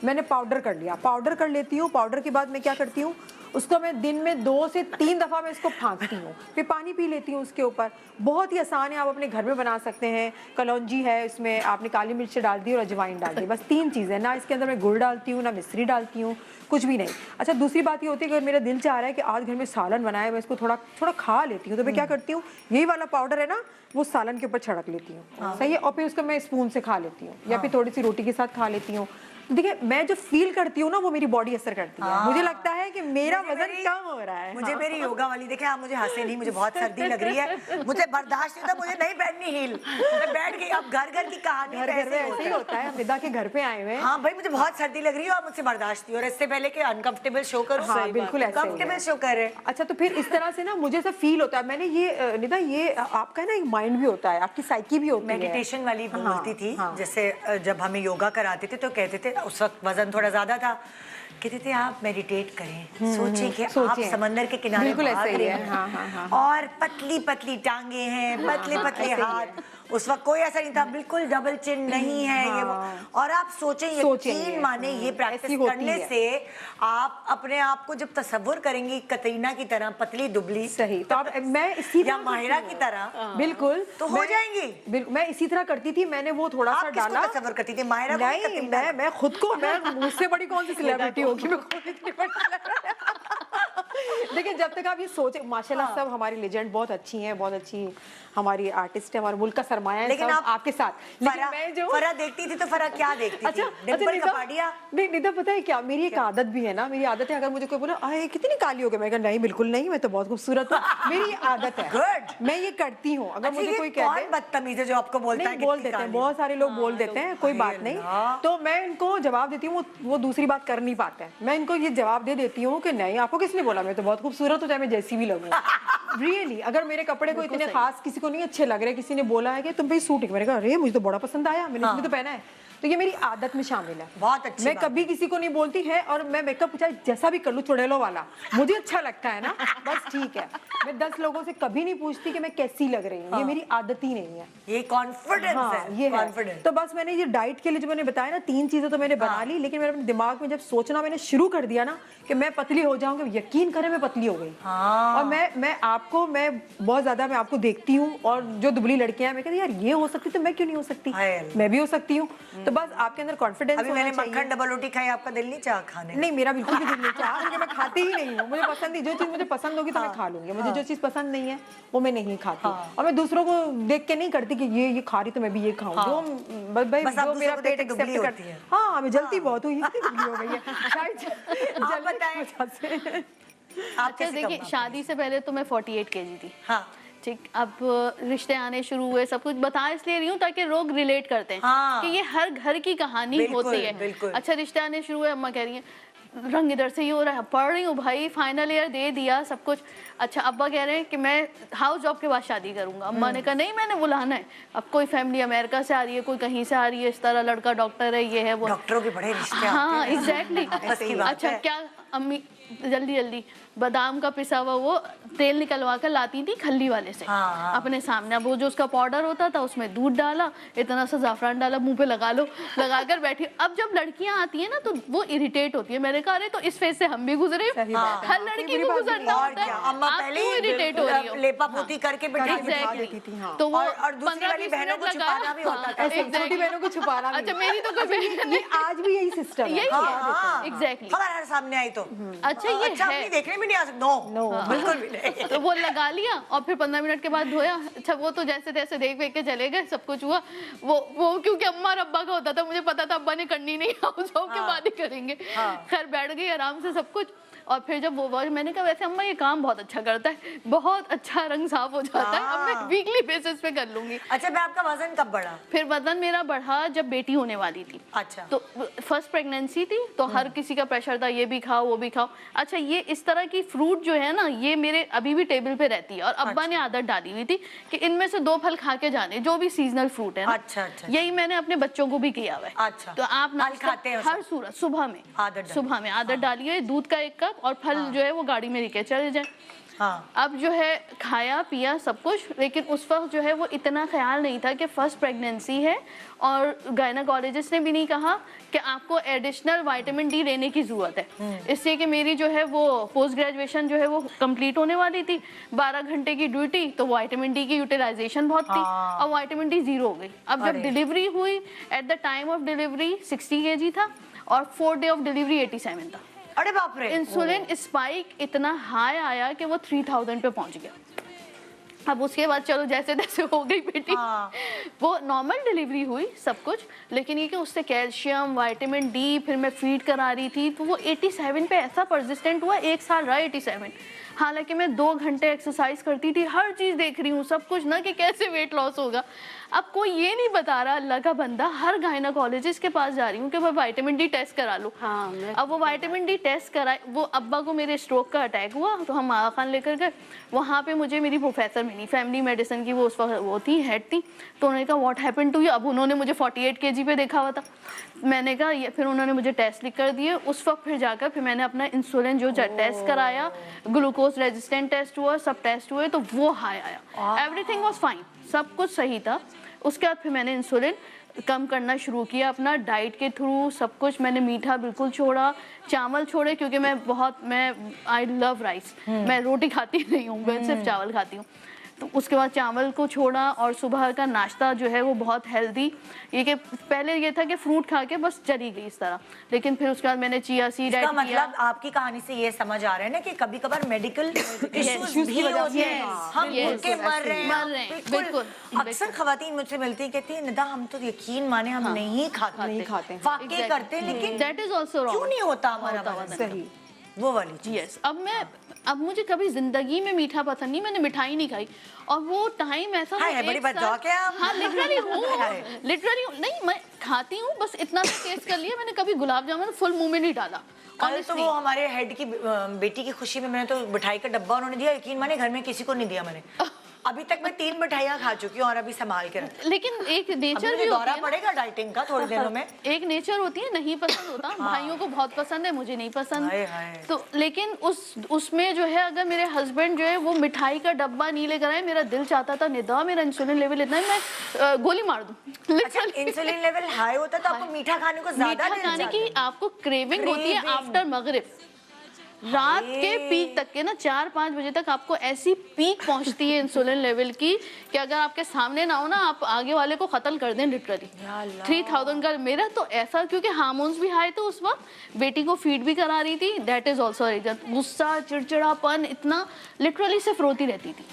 मैंने पाउडर कर लिया। पाउडर कर लेती हूँ। पाउडर के बाद मैं क्या करती हूँ, उसको मैं दिन में 2 से 3 दफ़ा मैं इसको फाँकती हूँ, फिर पानी पी लेती हूँ उसके ऊपर। बहुत ही आसान है, आप अपने घर में बना सकते हैं। कलौंजी है, इसमें आपने काली मिर्च डाल दी और अजवाइन डाल दी, बस 3 चीज़ें। ना इसके अंदर मैं गुड़ डालती हूँ, ना मिश्री डालती हूँ, कुछ भी नहीं। अच्छा, दूसरी बात ये होती है कि अगर मेरा दिल चाह रहा है कि आज घर में सालन बनाए, मैं इसको थोड़ा थोड़ा खा लेती हूँ, तो मैं क्या करती हूँ, यही वाला पाउडर है ना, वो सालन के ऊपर छिड़क लेती हूँ, सही है। और फिर उसको मैं स्पून से खा लेती हूँ, या फिर थोड़ी सी रोटी के साथ खा लेती हूँ। देखिए, मैं जो फील करती हूँ ना, वो मेरी बॉडी असर करती है। मुझे लगता है कि मेरा वजन कम हो रहा है। मुझे मेरी योगा वाली, देखे आप मुझे हंसे नहीं, मुझे बहुत सर्दी लग रही है, मुझे बर्दाश्त नहीं होता, मुझे नहीं पहननी हील, मैं बैठ गई। अब घर की कहानी घर में ऐसे ही होता है। हम निदा के घर पे आए हुए हैं। हाँ भाई, मुझे बहुत सर्दी लग रही है और मुझसे बर्दाश्त नहीं, और इससे पहले कि अनकंफर्टेबल शो करूं। हाँ, बिल्कुल ऐसे ही है। कंफर्टेबल शो कर रहे। अच्छा, तो फिर इस तरह से ना मुझे ऐसा फील होता है। मैंने ये निदा, ये आपका ना एक माइंड भी होता है, आपकी साइकी भी होती है। मेडिटेशन वाली बोलती थी, हाँ। जैसे जब हमें योगा कराते थे तो कहते थे, उस वक्त वजन थोड़ा ज्यादा था, कहते थे आप मेडिटेट करें, सोचिए कि आप समंदर के किनारे बिल्कुल भाग ऐसे ही रही है। हैं, हाँ, हाँ, हाँ। और पतली पतली टांगे हैं, पतले पतले ऐसे ही हाथ। उस वक्त कोई ऐसा नहीं था, बिल्कुल डबल चिन नहीं है ये वो। और आप सोचें, यकीन माने, ये प्रैक्टिस करने से आप अपने आप को जब तसव्वुर करेंगी कतरीना की तरह पतली दुबली, सही, तो अब मैं इसी या माहिरा की तरह, बिल्कुल तो हो जाएंगी। बिल्कुल, मैं इसी तरह करती थी। मैंने वो थोड़ा सा आप किसको डाला। तसव्वुर करती थी, माहिरा को? नहीं, मैं खुद को, मैं मुझसे बड़ी कौन सी सेलिब्रिटी होगी, मैं खुद इतनी बड़ी। देखिए, जब तक आप ये सोचे, माशाल्लाह सब हमारी लेजेंड बहुत अच्छी हैं, बहुत अच्छी हमारी आर्टिस्ट है, हमारे मुल्क का सरमाया है। लेकिन सब आप आपके साथ। लेकिन मैं जो फरा देखती थी तो फरा क्या देखती थी? डिंपल कपाड़िया? नहीं निदा, पता है क्या, मेरी एक आदत भी है ना, मेरी आदत है, अगर मुझे कोई बोला आए कितनी काली हो गई, मैं कहा नहीं बिल्कुल नहीं, मैं तो बहुत खूबसूरत हूँ। मेरी आदत है, गुड, मैं ये करती हूँ। अगर मुझे कोई कह दे, बदतमीज है जो आपको बोलता है, बोल देते हैं, बहुत सारे लोग बोल देते हैं, कोई बात नहीं, तो मैं इनको जवाब देती हूँ, वो दूसरी बात कर नहीं पाते हैं। मैं इनको ये जवाब दे देती हूँ कि नहीं, आपको किसने बोला, मैं तो बहुत खूबसूरत हूँ, चाहे मैं जैसी भी लगूँ। रियली, अगर मेरे कपड़े को इतने खास किसी को नहीं अच्छे लग रहे, किसी ने बोला है कि तुम पे सूट है, मैंने कहा अरे मुझे तो बड़ा पसंद आया, मैंने इसमें तो पहना है, तो ये मेरी आदत में शामिल है। बहुत अच्छी मैं बात कभी किसी को नहीं बोलती है, और मैं मेकअप चाहे जैसा भी कर लूँ, चुड़ैलों वाला, मुझे अच्छा लगता है ना, बस ठीक है। मैं 10 लोगों से कभी नहीं पूछती कि मैं कैसी लग रही हूँ, ये मेरी आदत ही नहीं है। ये कॉन्फिडेंस है, ये कॉन्फिडेंस। है। तो बस मैंने ये डाइट के लिए जो मैंने बताया ना, 3 चीजें तो मैंने बना ली, लेकिन मेरे अपने दिमाग में जब सोचना मैंने शुरू कर दिया ना कि मैं पतली हो जाऊंगी, यकीन करें मैं पतली हो गई। और मैं बहुत ज्यादा मैं आपको देखती हूँ, और जो दुबली लड़कियां हैं, मैं कहती यार ये हो सकती तो मैं क्यों नहीं हो सकती, मैं भी हो सकती हूँ। तो बस आपके अंदर कॉन्फिडेंस अभी मैंने मक्खन डबल रोटी खाई, आपका दिल नहीं चाहा खाने? नहीं, मेरा बिल्कुल भी दिल नहीं चाहा, क्योंकि मैं खाती ही नहीं हूँ, मुझे पसंद नहीं। जो चीज मुझे पसंद होगी तो मैं खा लूंगी, मुझे जो चीज पसंद नहीं है वो मैं नहीं खाती। और मैं दूसरों को देख के नहीं करती कि ये खा रही तो मैं भी ये खाऊं। जो भाई जो मेरा पेट एक्सेप्ट करती है। हाँ, मैं जल्दी बहुत हुई, दुबली हो गई है शायद। आप बताएं। अच्छा, देखिए, शादी से पहले तो मैं 48 kg थी। हाँ, ठीक, अब रिश्ते आने शुरू हुए, सब कुछ बता इसलिए रही हूँ ताकि लोग रिलेट करते हैं कि ये हर घर की कहानी होती है। अच्छा, रिश्ते आने शुरू हुए, अम्मा कह रही है रंग इधर से ही हो रहा है, पढ़ रही हूँ भाई, फाइनल ईयर दे दिया सब कुछ। अच्छा, अब्बा कह रहे हैं कि मैं हाउस जॉब के बाद शादी करूंगा। अम्मा ने कहा नहीं, मैंने बुलाना है। अब कोई फैमिली अमेरिका से आ रही है, कोई कहीं से आ रही है, इस तरह लड़का डॉक्टर है, ये है वो। डॉक्टरों के बड़े रिश्ते हाँ, आते हैं। एग्जैक्टली। अच्छा, क्या अम्मी जल्दी जल्दी बादाम का पिसा हुआ वो तेल निकलवा कर लाती थी खल्ली वाले से अपने सामने। अब वो जो उसका पाउडर होता था, उसमें दूध डाला, इतना सा जाफरान डाला, मुंह पे लगा लो, लगा कर बैठी। अब जब लड़कियां आती है ना तो वो इरिटेट होती है। मैंने कहा अरे तो इस फेज से हम भी गुजरे, हर लड़की को गुजरना होता है, आप क्यों इरिटेट हो रही हो? लेपा पोती करके बिठा देती थी। हाँ, तो वो और दूसरी वाली बहनों को छुपाना भी होता था। छोटी बहनों को छुपाना। अच्छा, मेरी तो कोई बहन आज भी यही सिस्टम है। यही है, एग्जैक्टली। खबर हर सामने आई तो अच्छा, अच्छा ये अच्छा है। अपनी देखने भी नहीं आ सकते? नो बिल्कुल भी नहीं। तो वो लगा लिया और फिर 15 मिनट के बाद धोया। अच्छा वो तो जैसे तैसे देख वेख के चले गए, सब कुछ हुआ। वो क्योंकि अम्मा और अब्बा का होता था, मुझे पता था अब्बा ने करनी नहीं, हाउस वाइफ के बाद ही करेंगे। खैर बैठ गई आराम से सब कुछ। और फिर जब वो वॉश, मैंने कहा वैसे अम्मा ये काम बहुत अच्छा करता है, बहुत अच्छा रंग साफ हो जाता है, अब मैं वीकली बेसिस पे कर लूंगी। अच्छा मैं आपका वजन कब बढ़ा? फिर वजन मेरा बढ़ा जब बेटी होने वाली थी। अच्छा तो फर्स्ट प्रेगनेंसी थी तो हर किसी का प्रेशर था, ये भी खाओ वो भी खाओ। अच्छा ये इस तरह की फ्रूट जो है ना, ये मेरे अभी भी टेबल पे रहती है और अब्बा ने आदत डाली हुई थी कि इनमें से 2 फल खा के जाने, जो भी सीजनल फ्रूट है ना। अच्छा, अच्छा। यही मैंने अपने बच्चों को भी किया हुआ है। अच्छा। तो आप फल नाश्ता खाते हैं हर सूरत सुबह में आदत डालिए, दूध का 1 कप और फल जो है वो गाड़ी में लेके चले जाए। हाँ। अब जो है खाया पिया सब कुछ, लेकिन उस वक्त जो है वो इतना ख्याल नहीं था कि फर्स्ट प्रेगनेंसी है, और गायनेकोलॉजिस्ट ने भी नहीं कहा कि आपको एडिशनल विटामिन डी लेने की ज़रूरत है। इसलिए कि मेरी जो है वो पोस्ट ग्रेजुएशन जो है वो कंप्लीट होने वाली थी, 12 घंटे की ड्यूटी, तो विटामिन डी की यूटिलाइजेशन बहुत थी और विटामिन डी 0 हो गई। अब जब डिलीवरी हुई, at the time of delivery 60 kg था और 4th डे ऑफ डिलीवरी 87 था। अरे बाप रे। इंसुलिन स्पाइक इतना हाई आया कि वो 3000 पे पहुंच गया। अब उसके बाद चलो जैसे तैसे हो गई बेटी। वो नॉर्मल डिलीवरी हुई सब कुछ, लेकिन ये कि उससे कैल्शियम विटामिन डी फिर मैं फीड करा रही थी, तो वो 87 पे ऐसा परसिस्टेंट हुआ, 1 साल रहा 87। हालांकि मैं 2 घंटे एक्सरसाइज करती थी, हर चीज़ देख रही हूँ सब कुछ ना कि कैसे वेट लॉस होगा। अब कोई ये नहीं बता रहा, अल्लाह का बंदा, हर गायनेकोलॉजिस्ट के पास जा रही हूँ कि भाई विटामिन डी टेस्ट करा लो। अब वो विटामिन डी टेस्ट कराए, वो अब्बा को मेरे स्ट्रोक का अटैक हुआ तो हम आगा खान लेकर गए। वहाँ पे मुझे मेरी प्रोफेसर मिली, फैमिली मेडिसिन की, वो उस वक्त वो थी हेड थी। तो उन्होंने कहा व्हाट हैपेंड टू यू। अब उन्होंने मुझे 48 kg पे देखा हुआ था। मैंने कहा ये, फिर उन्होंने मुझे टेस्ट लिख कर दिए। उस वक्त फिर जाकर फिर मैंने अपना इंसुलिन जो टेस्ट कराया, ग्लूकोज रेजिस्टेंट टेस्ट हुआ, सब टेस्ट हुए, तो वो हाई आया। एवरीथिंग वाज फाइन, सब कुछ सही था। उसके बाद फिर मैंने इंसुलिन कम करना शुरू किया अपना डाइट के थ्रू, सब कुछ। मैंने मीठा बिल्कुल छोड़ा, चावल छोड़े, क्योंकि मैं आई लव राइस, मैं रोटी खाती नहीं हूँ, मैं सिर्फ चावल खाती हूँ। तो उसके बाद चावल को छोड़ा और सुबह का नाश्ता जो है वो बहुत हेल्दी, ये कि पहले ये था कि फ्रूट खा के बस चली गई इस तरह, लेकिन फिर उसके बाद मैंने चिया सीड ऐड किया। मतलब आपकी कहानी से ये समझ आ रहा है ना कि कभी कभार मेडिकल इश्यूज भी होते हैं, हम भूखे मर रहे हैं। बिल्कुल। अक्सर खवातीन मुझसे मिलती हैं, कहती है निदा हम तो यकीन माने हम नहीं खाते, वाकई करते हैं, लेकिन दैट इज आल्सो रॉन्ग। क्यों नहीं होता हमारा वजन? सही वो वाली चीज। यस। अब मुझे कभी जिंदगी में मीठा पसंद नहीं, मैंने मिठाई नहीं खाई, और वो टाइम ऐसा हाय हाय, बड़ी बात क्या आप? हाँ लिटरली नहीं, मैं खाती हूँ बस इतना सा टेस्ट कर लिया। मैंने कभी गुलाब जामुन फुल मुंह में नहीं डाला। कल तो वो हमारे हेड की बेटी की खुशी में मैंने तो मिठाई का डब्बा उन्होंने दिया, यकीन माने घर में किसी को नहीं दिया मैंने। अभी तक मैं 3 मिठाइयाँ खा चुकी हूँ और अभी संभाल के रख। लेकिन एक नेचर भी दौरा होती है, पड़ेगा डाइटिंग का थोड़े दिनों में। एक नेचर होती है, नहीं पसंद होता। भाइयों को बहुत पसंद है, मुझे नहीं पसंद। हाय हाय। तो लेकिन उसमें जो है, अगर मेरे हस्बैंड जो है वो मिठाई का डब्बा नहीं लेकर आए, मेरा दिल चाहता था निदा मेरा इंसुलिन लेवल इतना है मैं गोली मार दूं। अच्छा, इंसुलिन लेवल हाई होता है तो आपको मीठा खाने को ज्यादा मीठा खाने की आपको क्रेविंग होती है आफ्टर मगरिब, रात के पीक तक के ना 4-5 बजे तक आपको ऐसी पीक पहुंचती है इंसुलिन लेवल की कि अगर आपके सामने ना हो ना, आप आगे वाले को खत्म कर दें लिटरली। 3000 का मेरा तो ऐसा, क्योंकि हार्मोन्स भी हाई थे उस वक्त, बेटी को फीड भी करा रही थी, दैट इज ऑल्सो रीजन। गुस्सा चिड़चिड़ापन इतना, लिटरली सिर्फ रोती रहती थी,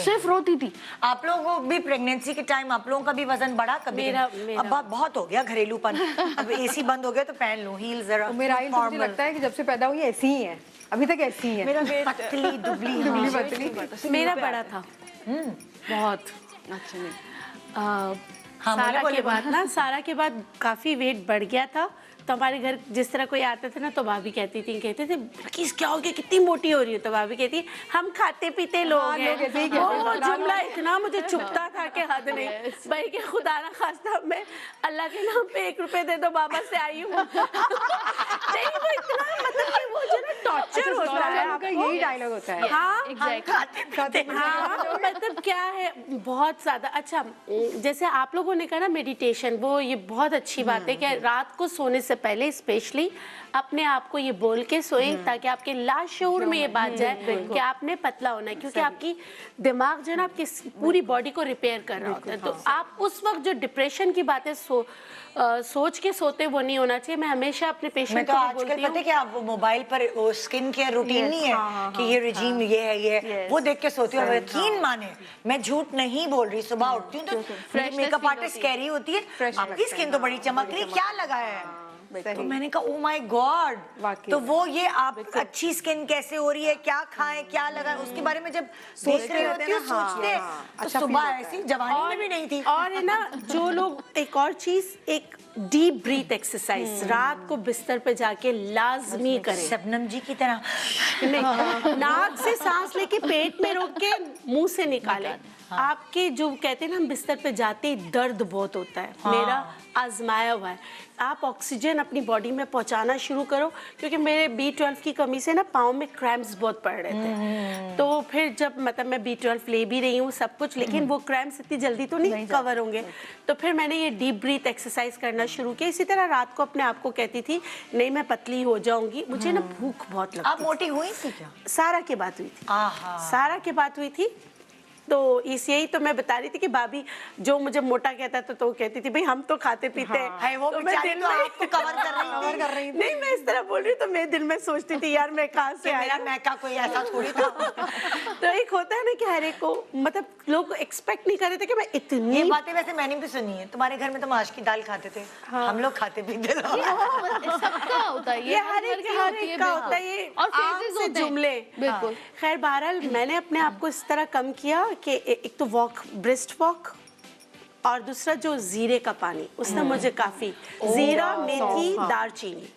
सिर्फ रोती थी। आप लोगों को भी प्रेगनेंसी के टाइम आप लोगों का भी वजन बढ़ा कभी? अब बहुत हो गया घरेलूपन, अब एसी बंद हो गया तो पहन लूं हील जरा। मेरा आइल मुझे लगता है कि जब से पैदा हुई ऐसी ही है, अभी तक ऐसी ही है। मेरा वेट पतली दुबली पतली। मेरा बड़ा था बहुत। अच्छा नहीं, सारा के बाद काफी वेट बढ़ गया था। तो हमारे घर जिस तरह कोई आता था ना, तो भाभी कहते थे किस क्या हो गया, कितनी मोटी हो रही हो? तो भाभी कहती हम खाते पीते लोग हैं। वो जुमला इतना मुझे चुभता था कि हद नहीं। भाई के खुदा ना खास्ता मैं अल्लाह के नाम पे 1 रुपए दे दो, बाबा से आई हूँ। नहीं वो इतना मतलब कि वो जो ना टॉर्चर होता है। आपका यही डायलॉग होता है। हाँ एग्जैक्टली। हाँ तो मतलब क्या है, बहुत ज्यादा अच्छा। जैसे आप लोगों ने कहा ना मेडिटेशन, वो ये बहुत अच्छी बात है कि रात को सोने से पहले स्पेशली अपने आप को ये बोल के सोएं ताकि आपके लाशऊर में ये बात जाए कि आपने पतला होना है, क्योंकि आपकी दिमाग जो है ना आपकी पूरी बॉडी को रिपेयर कर रहा होता है। तो आप उस वक्त जो डिप्रेशन की बातें सोच के सोते वो नहीं होना चाहिए। मैं हमेशा अपने मैं पेशेंट तो को आजकल बोलती पता हूँ है कि आप वो मोबाइल पर वो स्किन केयर रूटीन नहीं है कि ये रिजीम ये है ये है, वो देख के सोती हूँ। यकीन माने मैं झूठ नहीं बोल रही, सुबह उठती हूँ तो मेकअप आर्टिस्ट कह रही होती है आपकी स्किन तो बड़ी चमक रही, क्या लगाया है? तो मैंने कहा ओ माय गॉड। तो वो ये आप अच्छी स्किन कैसे हो रही है, क्या खाएं क्या लगाएं, उसके बारे में जब देख रहे होते हो सोचते हैं तो सुबह ऐसी जवानी में भी नहीं थी। और है ना जो लोग, एक और चीज, एक डीप ब्रीथ एक्सरसाइज रात को बिस्तर पे जाके लाजमी करें। शबनम जी की तरह नहीं, नाक से सांस लेके पेट में रोक के मुंह से निकालें। आपके जो कहते हैं ना हम बिस्तर पे जाते ही दर्द बहुत होता है, मेरा आजमाया हुआ है। आप ऑक्सीजन अपनी बॉडी में पहुंचाना शुरू करो, क्योंकि मेरे B12 की कमी से ना पाँव में क्रैम्प्स बहुत पड़ रहे थे। तो फिर जब मतलब मैं B12 ले भी रही हूँ सब कुछ, लेकिन वो क्रैम्प्स इतनी जल्दी तो नहीं कवर होंगे। तो फिर मैंने ये डीप ब्रीथ एक्सरसाइज करना शुरू किया। इसी तरह रात को अपने आप को कहती थी नहीं मैं पतली हो जाऊंगी, मुझे ना भूख बहुत लगती। आप मोटी हुई थी क्या? सारा के बात हुई थी, सारा के बात हुई थी। तो इस यही तो मैं बता रही थी कि भाभी जो मुझे मोटा कहता था तो वो कहती थी भाई हम तो खाते पीते हैं। वो तो बेचारी तो आपको कवर कर रही थी। नहीं मैं इस तरह बोल रही हूँ तो मैं दिल में सोचती थी यार मैं कहाँ से मेरा आया। मैका कोई ऐसा थोड़ी था। तो एक होता है ना कि हर एक को मतलब लोग एक्सपेक्ट नहीं कर रहे थे कि मैं इतनी ये बातें वैसे मैंने भी सुनी है, तुम्हारे घर में तो माश की दाल खाते थे, हम लोग खाते पीते थे। सबका होता है ये हर एक का होता है, ये और आम phases से होते हैं। जुमले। बिल्कुल। खैर बहरहाल मैंने अपने आप को इस तरह कम किया कि एक तो वॉक, ब्रिस्ट वॉक, और दूसरा जो जीरे का पानी, उसने मुझे काफी, जीरा मेथी दालचीनी,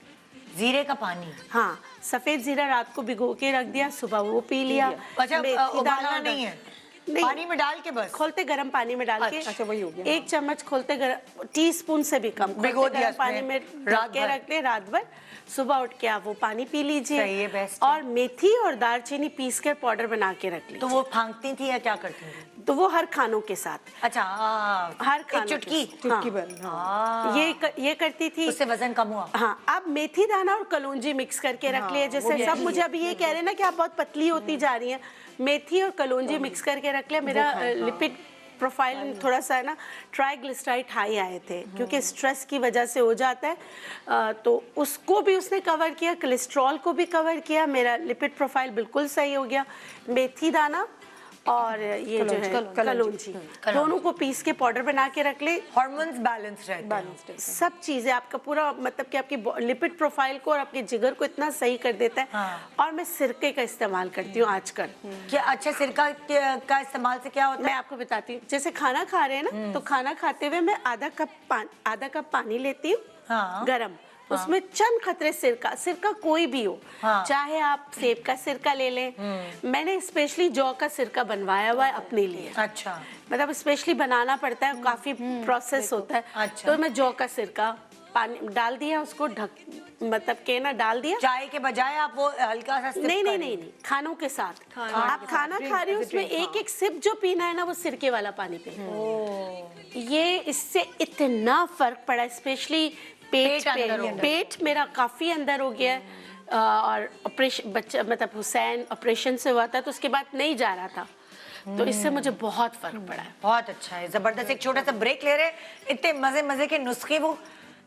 जीरे का पानी, हाँ सफेद जीरा रात को भिगो के रख दिया, सुबह वो पी लिया। अच्छा मेथी उबालना दाना नहीं है, नहीं, पानी में डाल के बस खोलते गर्म पानी में डाल के, अच्छा वही हो गया। 1 चम्मच खोलते गर्म, टीस्पून से भी कम भिगो खोलते दिया गर्म पानी उसमें, में रात के भर। रख ले रात भर। सुबह उठ के आप वो पानी पी लीजिए। सही है, बेस्ट है। और मेथी और दालचीनी पीस कर पाउडर बना के रख लीजिए। तो वो फांकती थी या क्या करती थी? तो वो हर खानों के साथ, अच्छा हर एक खानों चुटकी के साथ। चुटकी हाँ। भर, हाँ। ये करती थी। उससे वजन कम हुआ? हाँ, आप मेथी दाना और कलौंजी मिक्स करके रख लिए। जैसे सब मुझे अभी ये कह रहे हैं ना कि आप बहुत पतली होती जा रही हैं, मेथी और कलौंजी मिक्स करके रख लिया। मेरा लिपिड प्रोफाइल थोड़ा सा है ना, ट्राइग्लिसराइड हाई आए थे क्योंकि स्ट्रेस की वजह से हो जाता है। तो उसको भी उसने कवर किया, कोलेस्ट्रॉल को भी कवर किया, मेरा लिपिड प्रोफाइल बिल्कुल सही हो गया। मेथी दाना और ये जो है कलौंजी, दोनों को पीस के पाउडर बना के रख ले। हार्मोन्स बैलेंस रहते हैं, सब चीजें आपका पूरा मतलब कि आपकी लिपिड प्रोफाइल को और आपके जिगर को इतना सही कर देता है। और मैं सिरके का इस्तेमाल करती हूँ आजकल। क्या अच्छा सिरका का इस्तेमाल से क्या होता मैं है? आपको बताती हूँ, जैसे खाना खा रहे हैं ना, तो खाना खाते हुए मैं आधा कप पानी लेती हूँ, हाँ। गरम, उसमें चंद खतरे सिरका कोई भी हो, चाहे आप सेब का सिरका ले लें। मैंने स्पेशली जौ का सिरका बनवाया हुआ है अपने लिए। अच्छा, मतलब स्पेशली बनाना पड़ता है, काफी प्रोसेस होता है। अच्छा। तो मैं जौ का सिरका पानी डाल दिया, उसको मतलब के ना डाल दिया। चाय के बजाय आप वो हल्का सा नहीं, खानों के साथ। आप खाना खा रहे हो, उसमें एक सिप जो पीना है ना, वो सिरके वाला पानी पीना। ये इससे इतना फर्क पड़ा, स्पेशली पेट मेरा काफी अंदर हो गया है। और ऑपरेशन बच्चा मतलब हुसैन ऑपरेशन से हुआ था, तो उसके बाद नहीं जा रहा था, तो इससे मुझे बहुत फर्क पड़ा है। बहुत अच्छा है, जबरदस्त। एक छोटा सा ब्रेक ले रहे, इतने मजे के नुस्खे, वो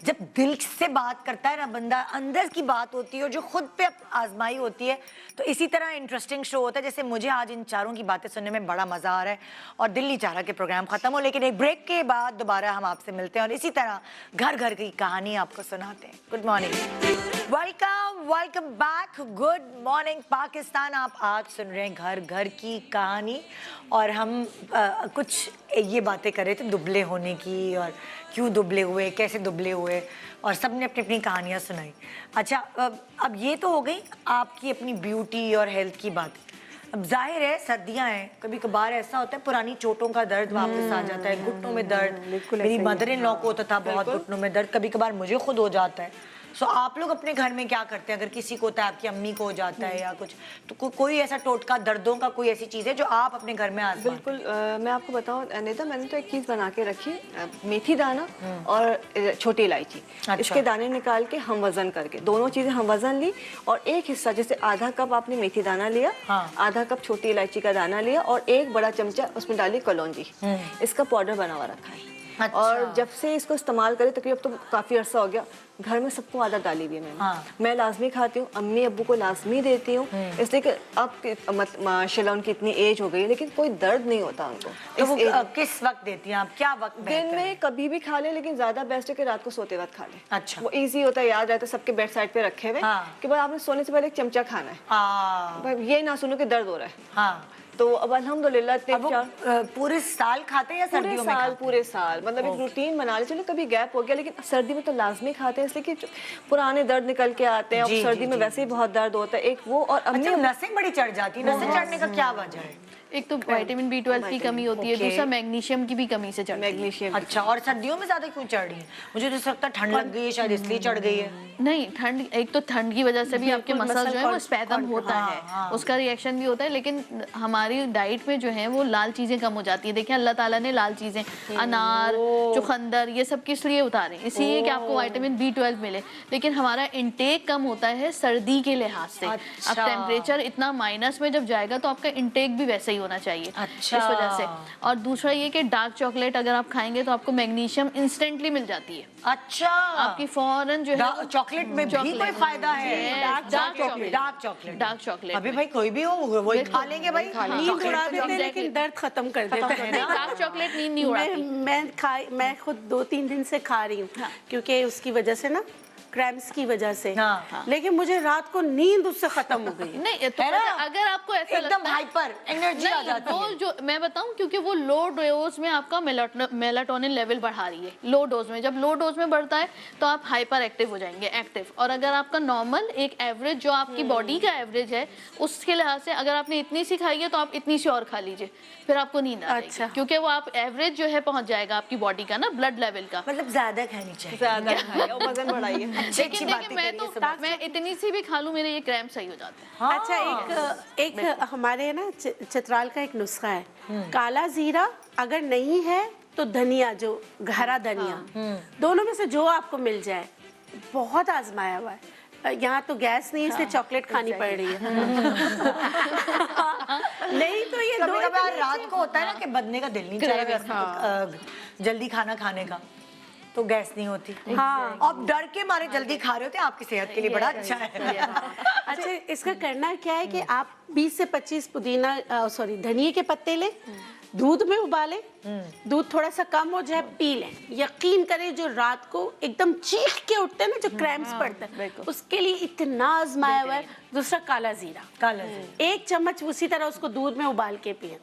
जब दिल से बात करता है ना बंदा, अंदर की बात होती है और जो खुद पे आजमाई होती है, तो इसी तरह इंटरेस्टिंग शो होता है। जैसे मुझे आज इन चारों की बातें सुनने में बड़ा मजा आ रहा है और दिल नहीं चाह रहा कि प्रोग्राम खत्म हो, लेकिन एक ब्रेक के बाद दोबारा हम आपसे मिलते हैं और इसी तरह घर घर की कहानी आपको सुनाते हैं। Good morning, welcome back, good morning Pakistan. आप आज सुन रहे हैं घर घर की कहानी और हम कुछ ये बातें कर रहे थे दुबले होने की, और क्यों दुबले हुए, कैसे दुबले हुए, और सब ने अपनी अपनी कहानियाँ सुनाई। अच्छा, अब ये तो हो गई आपकी अपनी ब्यूटी और हेल्थ की बात। अब जाहिर है सर्दियाँ हैं, कभी कभार ऐसा होता है पुरानी चोटों का दर्द वापस आ जाता है, घुटनों में दर्द। मेरी मदर इन लॉ को होता था बहुत घुटनों में दर्द, कभी कभार मुझे खुद हो जाता है। सो आप लोग अपने घर में क्या करते हैं अगर किसी को होता है, आपकी अम्मी को हो जाता है या कुछ, तो कोई ऐसा टोटका, दर्दों का कोई ऐसी चीज़ है जो आप अपने घर में आजमाते हैं? बिल्कुल। मैं आपको बताऊं अनीता, मैंने तो एक चीज़ बना के रखी, मेथी दाना और छोटी इलायची। अच्छा। इसके दाने निकाल के हम वज़न करके दोनों चीज़ें हम वज़न ली, और एक हिस्सा जैसे आधा कप आपने मेथी दाना लिया, हाँ। आधा कप छोटी इलायची का दाना लिया, और एक बड़ा चमचा उसमें डाली कलौंजी। इसका पाउडर बना हुआ रखा है। अच्छा। और जब से इसको इस्तेमाल करें, तकरीबन अब तो काफ़ी अरसा हो गया, घर में सबको आदत डाली हुई है मैंने। हाँ। मैं लाजमी खाती हूँ, अम्मी अब्बू को लाजमी देती हूँ, इसलिए कि अब माशाल्लाह उनकी इतनी एज हो गई है, लेकिन कोई दर्द नहीं होता उनको। तो वो इस age में। किस वक्त देती हैं आप, क्या वक्त दिन बेहतर है? में कभी भी खा ले, लेकिन ज्यादा बेस्ट है कि रात को सोते वक्त खा ले। अच्छा। वो इजी होता है, याद रहता है, सबके बेड साइड पे रखे हुए हाँ। कि भाई आपने सोने से पहले एक चमचा खाना है, हाँ भाई ये ना सुनो कि दर्द हो रहा है। हाँ। तो अब अल्हम्दुलिल्लाह इतने अब वो पूरे साल खाते हैं या पूरे सर्दियों में साल, खाते हैं? पूरे साल, मतलब एक रूटीन बना ले। चलो कभी गैप हो गया, लेकिन सर्दी में तो लाजमी खाते हैं, इसलिए कि पुराने दर्द निकल के आते हैं, और जी, सर्दी जी, में जी, वैसे ही बहुत दर्द होता है। एक वो, और अम्मी अच्छा, नसें बड़ी चढ़ जाती हैं, नसें चढ़ने का क्या वजह है? एक तो विटामिन B12 की कमी होती है, ओके। दूसरा मैग्नीशियम की भी कमी से चढ़ती है। मैग्नीशियम। अच्छा, और सर्दियों में ज्यादा क्यों चढ़ रही है? मुझे तो लगता है ठंड लग गई है, शायद इसलिए चढ़ गई है। नहीं, ठंड, एक तो ठंड की वजह से भी आपके बिल्कुल, मसल जो है वो मसल स्पैदम होता है, उसका रिएक्शन भी होता है, लेकिन हमारी डाइट में जो है वो लाल चीजें कम हो जाती है। देखिए अल्लाह ताला ने लाल चीजें, अनार, चुकंदर, ये सब किस लिए उतारे? इसीलिए कि आपको विटामिन B12 मिले, लेकिन हमारा इंटेक कम होता है सर्दी के लिहाज से। अब अच्छा। टेम्परेचर इतना माइनस में जब जाएगा तो आपका इंटेक भी वैसे ही होना चाहिए, अच्छा। इस वजह से। और दूसरा ये कि डार्क चॉकलेट अगर आप खाएंगे तो आपको मैग्नीशियम इंस्टेंटली मिल जाती है, अच्छा, आपकी फौरन जो है चॉकलेट में भी कोई फायदा है? Dark chocolate, dark chocolate, dark chocolate. अभी भाई कोई भी हो वही खा लेंगे भाई। नींद चॉकलेट उड़ा तो देते हैं, exactly। लेकिन दर्द खत्म कर देते हैं। नहीं, डार्क चॉकलेट नींद नहीं उड़ाती। मैं खुद 2-3 दिन से खा रही हूँ, क्योंकि उसकी वजह से ना, क्रैम्प्स की वजह से। हाँ। लेकिन मुझे रात को नींद उससे खत्म हो गई। नहीं तो है ना? अगर आपको ऐसा एकदम लगता है, हाइपर एनर्जी आ नहीं, जाती वो है। जो मैं बताऊं, क्योंकि वो लो डोज में आपका मेलाटोनिन लेवल बढ़ा रही है। लो डोज में, जब लो डोज में बढ़ता है तो आप हाइपर एक्टिव हो जाएंगे, एक्टिव। और अगर आपका नॉर्मल एक एवरेज, जो आपकी बॉडी का एवरेज है, उसके लिहाज से अगर आपने इतनी सी खाई है तो आप इतनी सी और खा लीजिए, फिर आपको नींद आ अच्छा। जाएगी, क्योंकि वो आप एवरेज जो है पहुंच जाएगा आपकी बॉडी का ना, ब्लड लेवल का। मतलब ज्यादा खानी चाहिए। ज्यादा खाइए और वजन बढ़ाइए। अच्छी लेकिन बातें देखिए मैं करिए तो सब। मैं इतनी सी भी खा लूं, मेरे ये क्रैम्प सही हो जाते हैं। हाँ। अच्छा, एक हमारे ना चित्राल का एक नुस्खा है, काला जीरा अगर नहीं है तो धनिया, जो हरा धनिया, दोनों में से जो आपको मिल जाए। बहुत आजमाया हुआ है, यहाँ तो गैस नहीं है, इसलिए चॉकलेट खानी पड़ रही है। नहीं तो ये कभी दो कभी रात को होता है ना कि बदने का दिल नहीं चाहेगा जल्दी खाना खाने का, तो गैस नहीं होती। हाँ। आप डर के मारे जल्दी खा रहे होते, आपकी सेहत के लिए बड़ा अच्छा है। अच्छा, इसका करना क्या है कि आप 20 से 25 धनिए के पत्ते लें, दूध में उबालें, दूध थोड़ा सा कम हो जाए, पी लें। यकीन करें, जो रात को एकदम चीख के उठते हैं ना, जो क्रैम्प्स पड़ते हैं, उसके लिए इतना आजमाया हुआ है। दूसरा काला जीरा, काला 1 चम्मच उसी तरह उसको दूध में उबाल के पिए।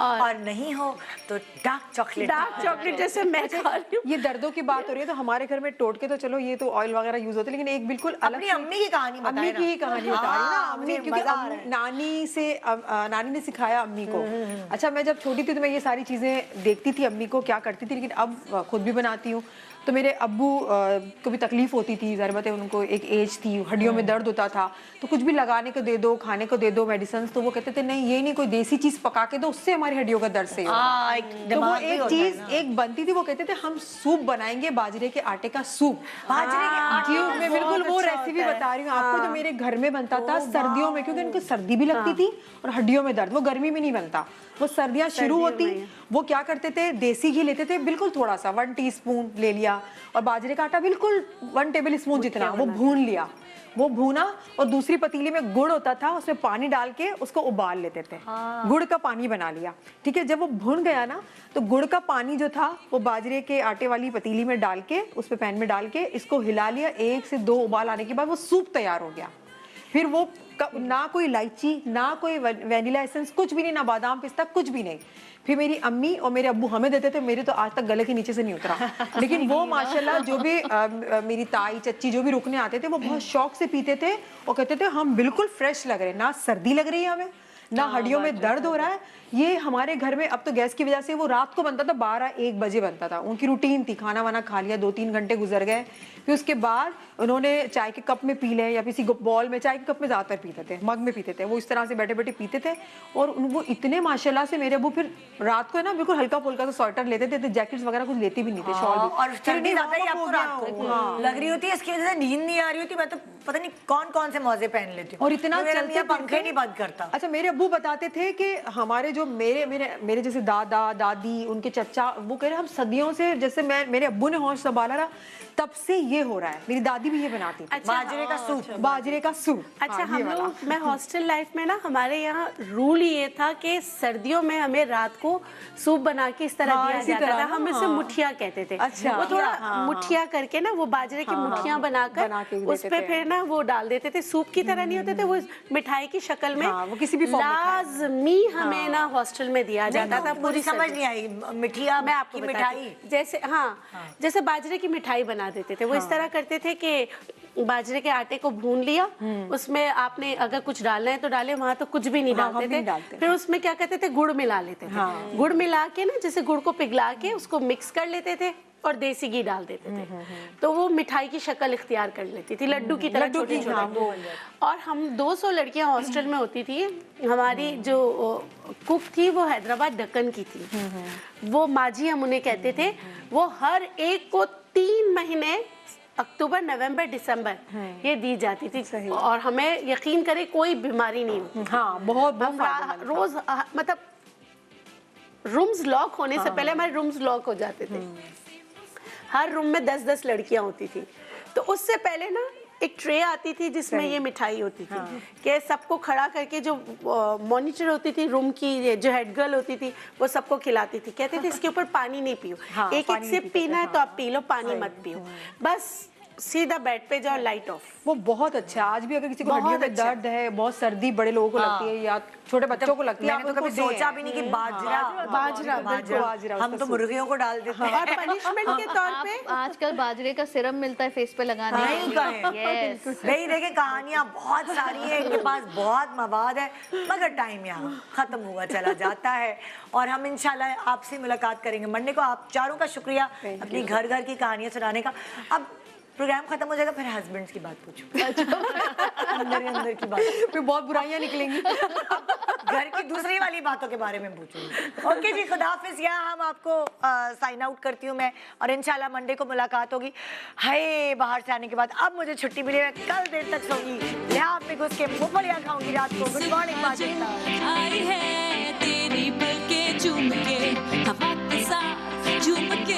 और नहीं हो तो डार्क चॉकलेट जैसे मैं खा रही हूँ। ये दर्दों की बात हो रही है, तो हमारे घर में टोटके तो चलो ये तो ऑयल वगैरह यूज होते हैं, लेकिन एक बिल्कुल अलग अपनी अम्मी की कहानी बताएं अम्मी ना। की ही कहानी बता रही ना अम्मी, मुझे क्योंकि मजा आ रहा है। नानी ने सिखाया अम्मी को। अच्छा, मैं जब छोटी थी तो मैं ये सारी चीजें देखती थी अम्मी को क्या करती थी, लेकिन अब खुद भी बनाती हूँ। तो मेरे अब्बू को भी तकलीफ होती थी, ज़ाहिर बात है, उनको एक एज थी, हड्डियों में दर्द होता था, तो कुछ भी लगाने को दे दो, खाने को दे दो, मेडिसिन, तो वो कहते थे नहीं, ये नहीं, कोई देसी चीज पका के दो, उससे हमारी हड्डियों का दर्द सही होगा। तो वो एक चीज एक बनती थी, वो कहते थे हम सूप बनाएंगे, बाजरे के आटे का सूप। बाजरे के आटे क्यों? का मैं बहुत बिल्कुल वो अच्छा रेसिपी होता है। बता रही हूँ आपको। तो मेरे घर में बनता था सर्दियों में, क्योंकि उनको सर्दी भी लगती थी और हड्डियों में दर्द, वो गर्मी में नहीं बनता, वो सर्दियाँ शुरू होती। वो क्या करते थे, देसी घी लेते थे, बिल्कुल थोड़ा सा 1 टीस्पून ले लिया, और बाजरे का आटा बिल्कुल 1 टेबल स्पून जितना, वो भून लिया, वो भूना, और दूसरी पतीली में गुड़ होता था, उसमें पानी डाल के उसको उबाल लेते थे। गुड़ का पानी बना लिया, ठीक है। जब वो भुन गया ना, तो गुड़ का पानी जो था वो बाजरे के आटे वाली पतीली में डाल के, उस पे पैन में डाल के इसको हिला लिया। 1 से 2 उबाल आने के बाद वो सूप तैयार हो गया। फिर वो ना कोई इलायची, ना कोई वैनिला एसेंस, कुछ भी नहीं, ना बादाम पिस्ता, कुछ भी नहीं। फिर मेरी अम्मी और मेरे अब्बू हमें देते थे, मेरे तो आज तक गले के नीचे से नहीं उतरा। लेकिन वो माशाल्लाह जो भी मेरी ताई चच्ची जो भी रुकने आते थे, वो बहुत शौक से पीते थे और कहते थे हम बिल्कुल फ्रेश लग रहे हैं, ना सर्दी लग रही है हमें, ना हड्डियों में दर्द हो रहा है। ये हमारे घर में अब तो गैस की वजह से वो रात को बनता था, 12-1 बजे बनता था। उनकी रूटीन थी, खाना वाना खा लिया, 2-3 घंटे गुजर गए, फिर उसके बाद उन्होंने चाय के कप में पी लें या किसी बॉल में, चाय के कप में ज़्यादातर पीते थे, मग में पीते थे, वो इस तरह से बैठे बैठे पीते थे। और वो इतने माशाल्लाह से मेरे अबू फिर रात को है ना बिल्कुल हल्का फुल्का सा स्वेटर लेते थे, जैकेट्स वगैरह कुछ लेती भी नहीं थे, शॉल भी। और सर्दी ज्यादा ही आपको रात को लग रही होती है, इसकी वजह से नींद नहीं आ रही होती। मैं तो पता नहीं कौन कौन से मौजे पहन लेती हूँ, और इतना मेरा चलते मियां पंखे नहीं बंद करता। अच्छा, मेरे अब्बू बताते थे कि हमारे जो मेरे जैसे दादा दादी, उनके चचा, वो कह रहे हम सदियों से, जैसे मेरे अब्बू ने होश संभाला रहा तब से ये हो रहा है। मेरी दादी भी ये बनाती थी, बाजरे का सूप, बाजरे का सूप। अच्छा, हाँ, हम ये वाला। लोग, मैं हॉस्टल लाइफ में ना, हमारे यहाँ रूल ये था कि सर्दियों में हमें रात को सूप बना के इस तरह हाँ, दिया इसी जाता तरह था। ना, हम इसे हाँ। मुठिया कहते थे। अच्छा। वो थोड़ा हाँ, मुठिया करके ना, वो बाजरे की मुठियाँ बना बनाकर के उस देते पे थे। फिर ना वो डाल देते थे। सूप की तरह नहीं होते थे, वो मिठाई की शक्ल में हाँ, वो किसी भी फॉर्म में खाया। लाजमी हमें ना हॉस्टल में दिया जाता था। मुझे समझ नहीं आई, मिठिया मैं आपको की मिठाई, मिठाई जैसे जैसे बाजरे की मिठाई बना देते थे, वो इस तरह करते थे कि बाजरे के आटे को भून लिया, उसमें आपने अगर कुछ डालना है तो डाले, वहां तो कुछ भी नहीं हाँ, हम डालते भी नहीं थे। डालते। फिर उसमें क्या कहते थे, गुड़ मिला लेते थे। गुड़ मिला के ना, जैसे गुड़ को पिघला के उसको मिक्स कर लेते थे और देसी घी डाल देते थे, तो वो मिठाई की शक्ल इख्तियार कर लेती थी, लड्डू की तरह लड्डू की, छोटी हाँ, छोटी। और हम 200 लड़कियां हॉस्टल में होती थी। हमारी जो कुक थी वो हैदराबाद दक्कन की थी, वो माजी हम उन्हें कहते थे। वो हर एक को 3 महीने, अक्टूबर, नवंबर, दिसंबर, ये दी जाती थी। और हमें यकीन करे कोई बीमारी नहीं होती। हाँ, बहुत हम फायदेमंद था। रोज मतलब रूम्स लॉक होने से पहले हमारे रूम्स लॉक हो जाते थे। हर रूम में 10-10 लड़कियां होती थी, तो उससे पहले ना एक ट्रे आती थी जिसमें ये मिठाई होती थी, कि सबको खड़ा करके जो मॉनिटर होती थी रूम की, जो हेड गर्ल होती थी, वो सबको खिलाती थी। कहते थे इसके ऊपर पानी नहीं पियो, एक एक सिप पीना है तो आप पी लो, पानी मत पियो, बस सीधा बेड पे जाओ, लाइट ऑफ। वो बहुत अच्छा है। आज भी अगर किसी को बहुत हड्डियों में अच्छा। दर्द है, बहुत सर्दी बड़े लोगों को लगती है या छोटे बच्चों को लगती है, मैंने तो कभी सोचा भी नहीं कि बाजरा बाजरा हम तो मुर्गियों को डाल देते हैं। और पनिशमेंट के तौर पे आजकल बाजरे का सिरम मिलता है फेस पे लगाने नहीं कहे। Yes. नहीं, देखिए कहानियां बहुत सारी है, इनके पास बहुत मवाद है, मगर टाइम यहाँ खत्म हुआ चला जाता है। और हम इंशाल्लाह आपसे मुलाकात करेंगे मंडे को। आप चारों का शुक्रिया अपनी घर घर की कहानियां सुनाने का। अब प्रोग्राम खत्म हो जाएगा, फिर हस्बैंड्स की बात पूछो, अंदर की बात, फिर बहुत बुराइयां निकलेंगी। घर की दूसरी वाली बातों के बारे में पूछूंगी। ओके जी, खुदाफिज। यहाँ हम आपको साइन आउट करती हूँ मैं, और इंशाल्लाह मंडे को मुलाकात होगी। हाय, बाहर से आने के बाद अब मुझे छुट्टी मिली, मैं कल देर तक सोऊंगी, लिहाफ में घुस के मूंगफलियां खाऊंगी रात को। Good morning Pakistan. आई है तेरी पलके चूम के, हवा के साथ झूम के